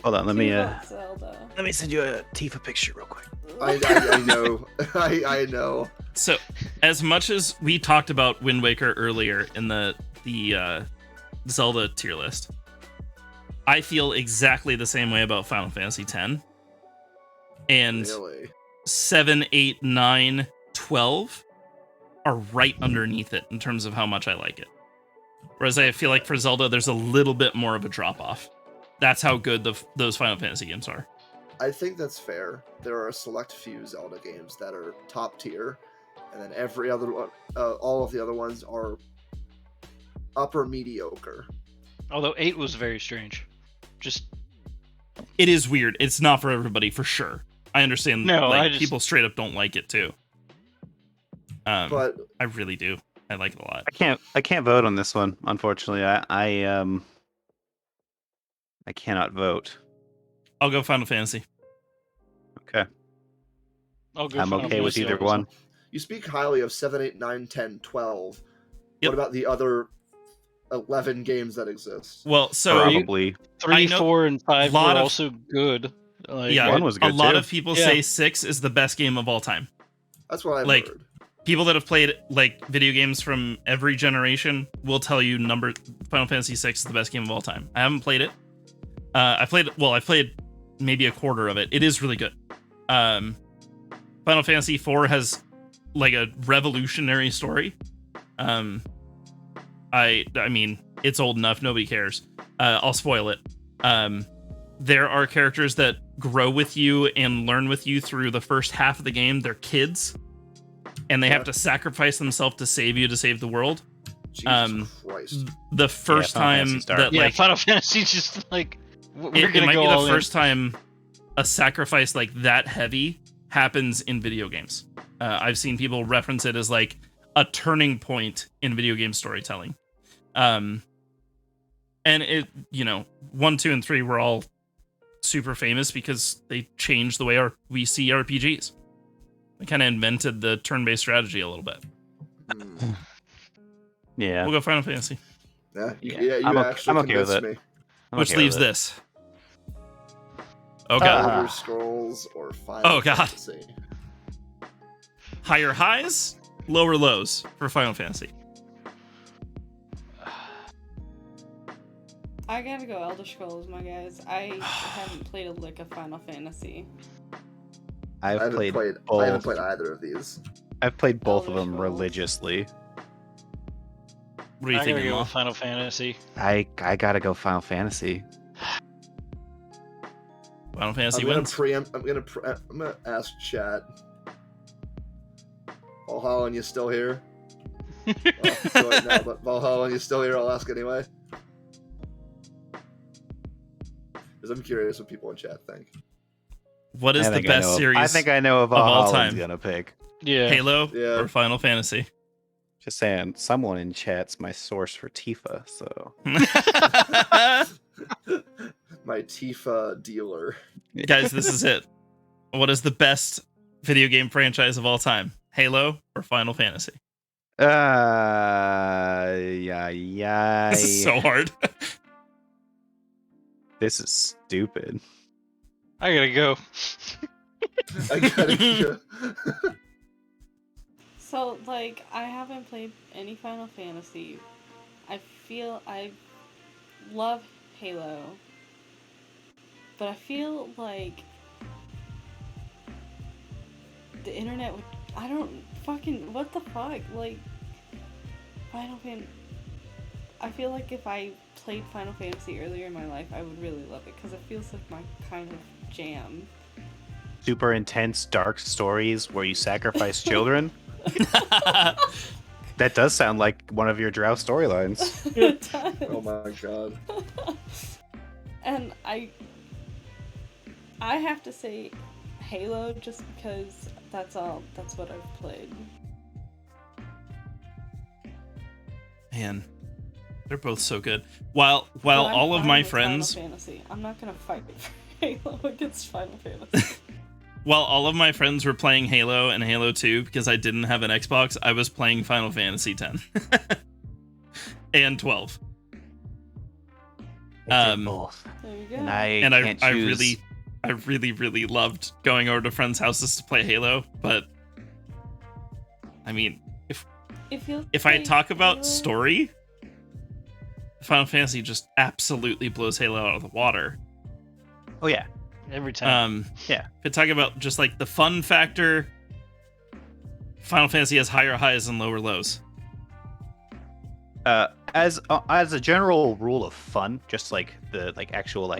Hold on, let Zelda. me send you a Tifa picture real quick. I know. I know. So, as much as we talked about Wind Waker earlier in the Zelda tier list, I feel exactly the same way about Final Fantasy X. And Really. 7, 8, 9, 12 are right underneath it in terms of how much I like it. Whereas I feel like for Zelda, there's a little bit more of a drop off. That's how good those Final Fantasy games are. I think that's fair. There are a select few Zelda games that are top tier, and then every other one, all of the other ones are upper mediocre. Although 8 was very strange. Just It is weird. It's not for everybody, for sure. I understand. No, like, I just- people straight up don't like it too. But I really do. I like it a lot. I can't vote on this one, unfortunately. I cannot vote. I'll go Final Fantasy. Okay. I'll go I'm Final okay with Fantasy either also. one. you speak highly of 7, 8, 9, 10, 12. Yep. What about the other 11 games that exist? Well, so Probably. 3, I know 4, and 5 were lot of- also good. Like, yeah, One was a good, lot too. of people Yeah. say 6 is the best game of all time. That's what I've Like, heard. People that have played like video games from every generation will tell you Final Fantasy VI is the best game of all time. I haven't played it. I played maybe a quarter of it. It is really good. Final Fantasy IV has like a revolutionary story. I mean, it's old enough, nobody cares. I'll spoil it. There are characters that grow with you and learn with you through the first half of the game. They're kids, and they have to sacrifice themselves to save you, to save the world. Jesus Christ. The first Final time Fantasy Star. that Yeah, like Final Fantasy just like we're it gonna might go be all the in. first time a sacrifice like that heavy happens in video games. I've seen people reference it as like a turning point in video game storytelling. And it, 1, 2, and 3 were all super famous because they changed the way we see RPGs. They kind of invented the turn-based strategy a little bit. Hmm. Yeah. We'll go Final Fantasy, Yeah, Yeah. you I'm actually okay with convinced it. me. I'm which okay leaves with it. this. Oh god, Elder Scrolls or Final Oh, God. Fantasy. higher highs, lower lows for Final Fantasy. I gotta go Elder Scrolls, my guys. I haven't played a lick of Final Fantasy. I I've haven't played played both. either of these. I've played both of Elder them Scrolls. religiously. What are you I'm gonna thinking, go Law? with Final Fantasy. I gotta go Final Fantasy. Final Fantasy I'm gonna wins. I'm gonna ask chat. Valhalla, you still here? Well, so right now, but Valhalla, you still here? I'll ask anyway. Because I'm curious what people in chat think. What is I the think I best know- series? I think I know of all all time. gonna pick. Yeah. Halo Yeah. or Final Fantasy? Just saying, someone in chat's my source for Tifa, so My Tifa dealer. Guys, this is it. What is the best video game franchise of all time? Halo or Final Fantasy? yeah. This is so hard. This is stupid. I gotta go. I gotta. So, like, I haven't played any Final Fantasy. I feel I love Halo. but I feel like the internet would. I don't fucking. What the fuck? Like, Final Fantasy. I feel like if I played Final Fantasy earlier in my life, I would really love it because it feels like my kind of jam. Super intense, dark stories where you sacrifice children. That does sound like one of your Drow storylines. It does. Oh my god. And I have to say Halo just because that's what I've played. Man, they're both so good. While But I'm all of fine my with friends, Final Fantasy. I'm not gonna fight for Halo against Final Fantasy. while all of my friends were playing Halo and Halo 2 because I didn't have an Xbox, I was playing Final Fantasy 10 and 12. Both. There you go. And I can't I choose. really loved going over to friends' houses to play Halo, but I mean, if I talk about Halo, story, Final Fantasy just absolutely blows Halo out of the water. Oh yeah. Every time. If I talk about just like the fun factor, Final Fantasy has higher highs and lower lows. As a general rule of fun, just like the actual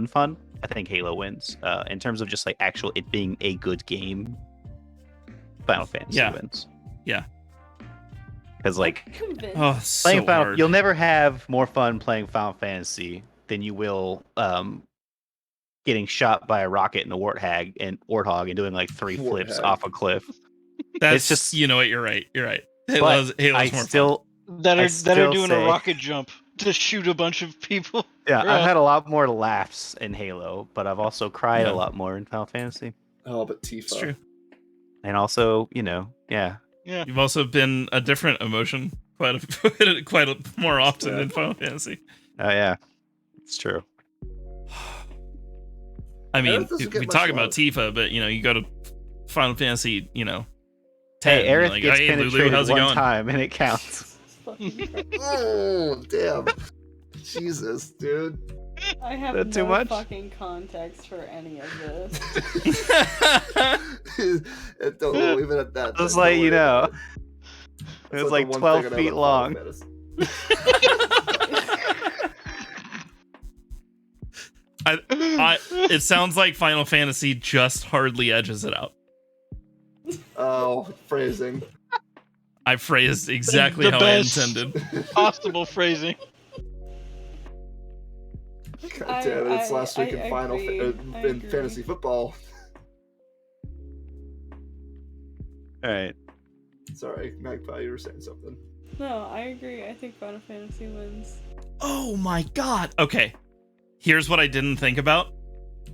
fun, I think Halo wins. In terms of just like actual it being a good game, Final Fantasy wins. Yeah. Because like convinced. Oh, so playing Final, hard. you'll never have more fun playing Final Fantasy than you will getting shot by a rocket in a warthog and doing like 3 flips Warthog. off a cliff. That's just- you know what, you're right. But Halo's I more still that I are still doing say- a rocket jump to shoot a bunch of people. yeah, Bruh. I've had a lot more laughs in Halo, but I've also cried Yeah. a lot more in Final Fantasy. Oh, but Tifa. It's true. And also, yeah. You've also been a different emotion quite more often Yeah. in Final Fantasy. Oh yeah. It's true. I mean, Aerith doesn't get we much talk about love. Tifa, but you go to Final Fantasy, 10. Hey, and you're Aerith like, gets hey, Lulu, penetrated how's it one going? time and it counts. Oh, damn. Jesus, dude. I have That no too much? fucking context for any of this. Don't leave it at that. Just then. like, Don't you worry know, about it That's was like like the one 12 thing I know feet about long. Final Fantasy. It sounds like Final Fantasy just hardly edges it out. Oh, phrasing. I phrased exactly The how best. I intended. Possible phrasing. God damn it! It's last week in I Final agree. in I agree. fantasy football. All right. Sorry, Magpie, you were saying something. No, I agree. I think Final Fantasy wins. Oh my god. Okay. Here's what I didn't think about.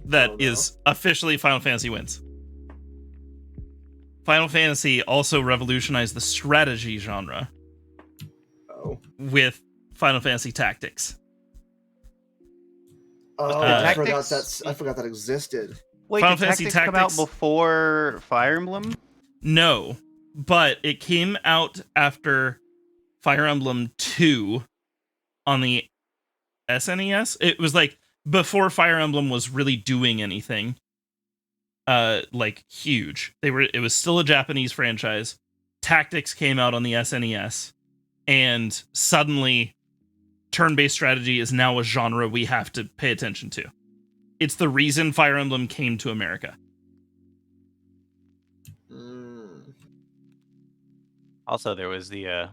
That Oh, no. is officially Final Fantasy wins. Final Fantasy also revolutionized the strategy genre Oh. with Final Fantasy Tactics. Oh, Tactics? I forgot that existed. Wait, Final did Fantasy Tactics come out Tactics- before Fire Emblem? No, but it came out after Fire Emblem 2 on the SNES. It was like before Fire Emblem was really doing anything like huge. It was still a Japanese franchise. Tactics came out on the SNES, and suddenly turn-based strategy is now a genre we have to pay attention to. It's the reason Fire Emblem came to America. Also, there was the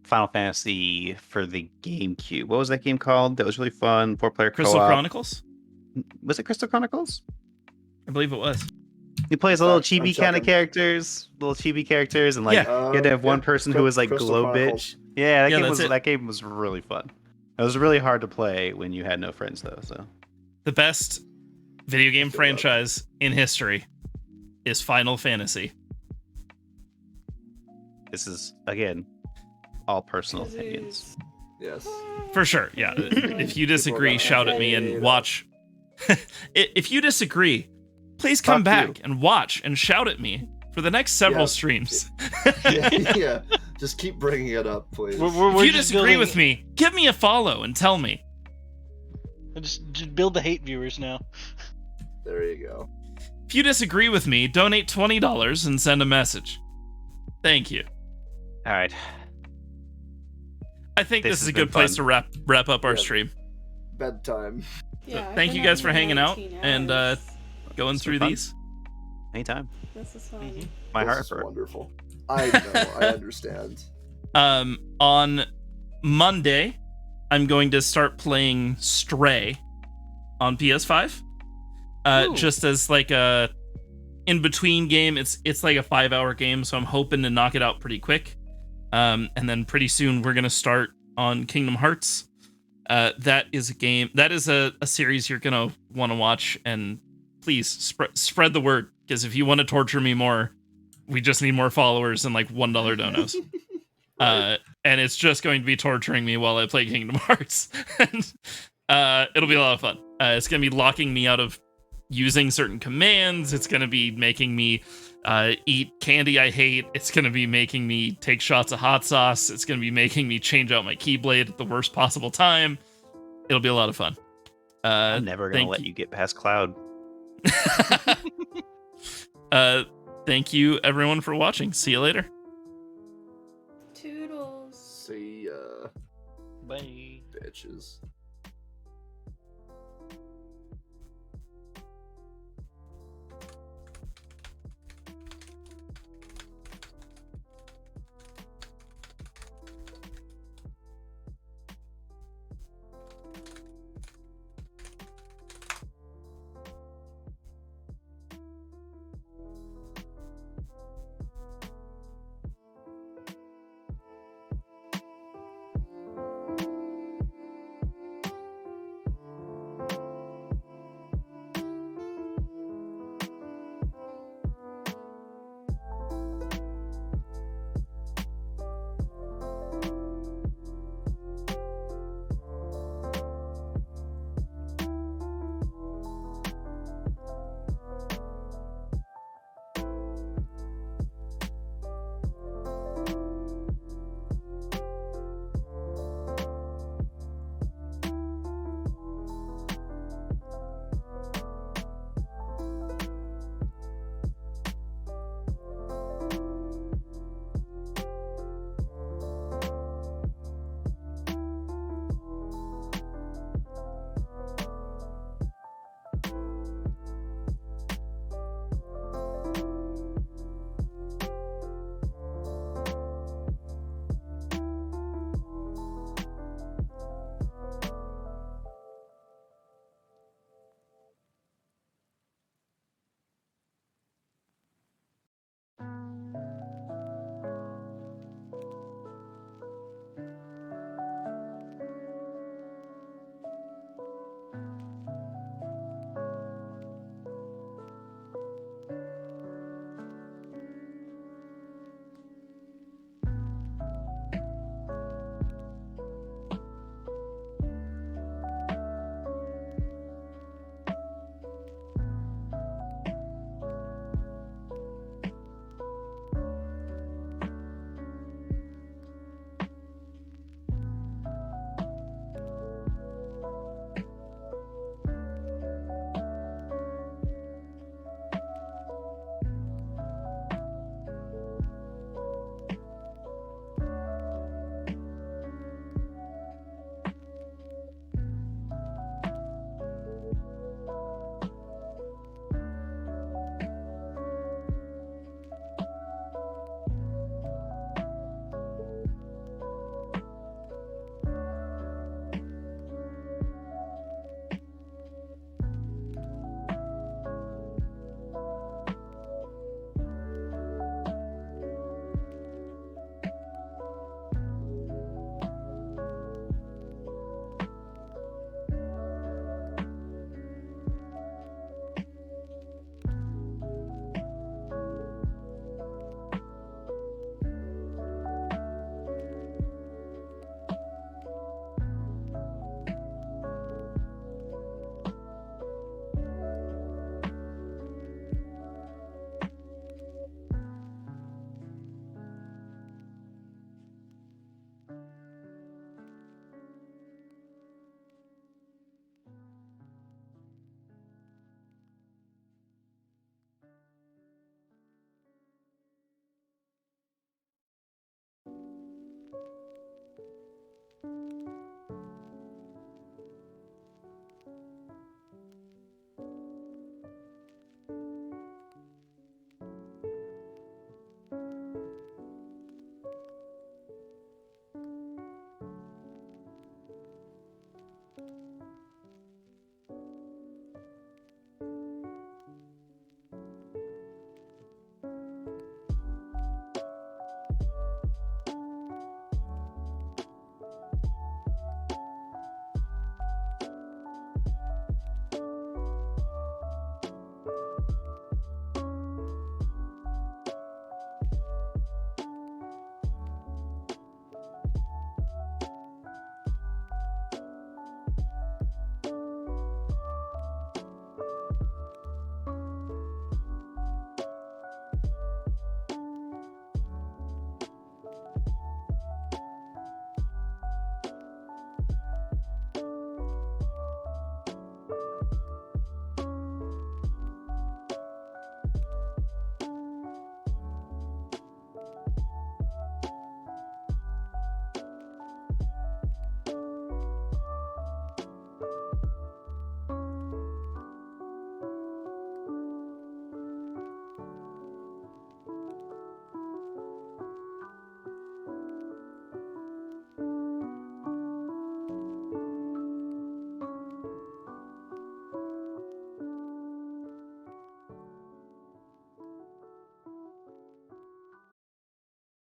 Final Fantasy for the GameCube. What was that game called? That was really fun. 4-player Crystal co-op. Chronicles? Was it Crystal Chronicles? I believe it was. He plays little I'm chibi kind of checking. characters, and like Yeah. you had to have one person who was like Crystal glow Chronicles. bitch. Yeah, Yeah, that's it. that game was really fun. It was really hard to play when you had no friends though. So The best video game Feel that. franchise in history is Final Fantasy. this is again all personal This opinions. is- Yes. For sure, yeah. If you disagree, gotta shout at me say and it. watch. If you disagree, please come Fuck back you. and watch and shout at me for the next several Yeah. streams. Yeah. Just keep bringing it up, please. We're If you just disagree building- with me, give me a follow and tell me. Just build the hate viewers now. There you go. If you disagree with me, donate $20 and send a message. Thank you. All right. I think this is has a been good place fun. to wrap up our Yep. stream. Bedtime. Yeah. I've Thank been you guys up for for hanging out 19 and hours. going It's been through fun. these. Anytime. This is fun. Mhm. My This heart is hurt. wonderful. I know. I understand. On Monday, I'm going to start playing Stray on PS5. Ooh. Just as like a in between game. It's like a 5-hour game, so I'm hoping to knock it out pretty quick. And then pretty soon we're gonna start on Kingdom Hearts. That is a game. That is a series you're gonna want to watch, and please spread the word, because if you want to torture me more, we just need more followers and like $1 donos. Right. And it's just going to be torturing me while I play Kingdom Hearts. And it'll be a lot of fun. It's going to be locking me out of using certain commands. It's going to be making me eat candy I hate. It's going to be making me take shots of hot sauce. It's going to be making me change out my Keyblade at the worst possible time. It'll be a lot of fun. I'm never gonna thank let you get past Cloud. Thank you, everyone, for watching. See you later. Toodles. See ya, Bye. bitches.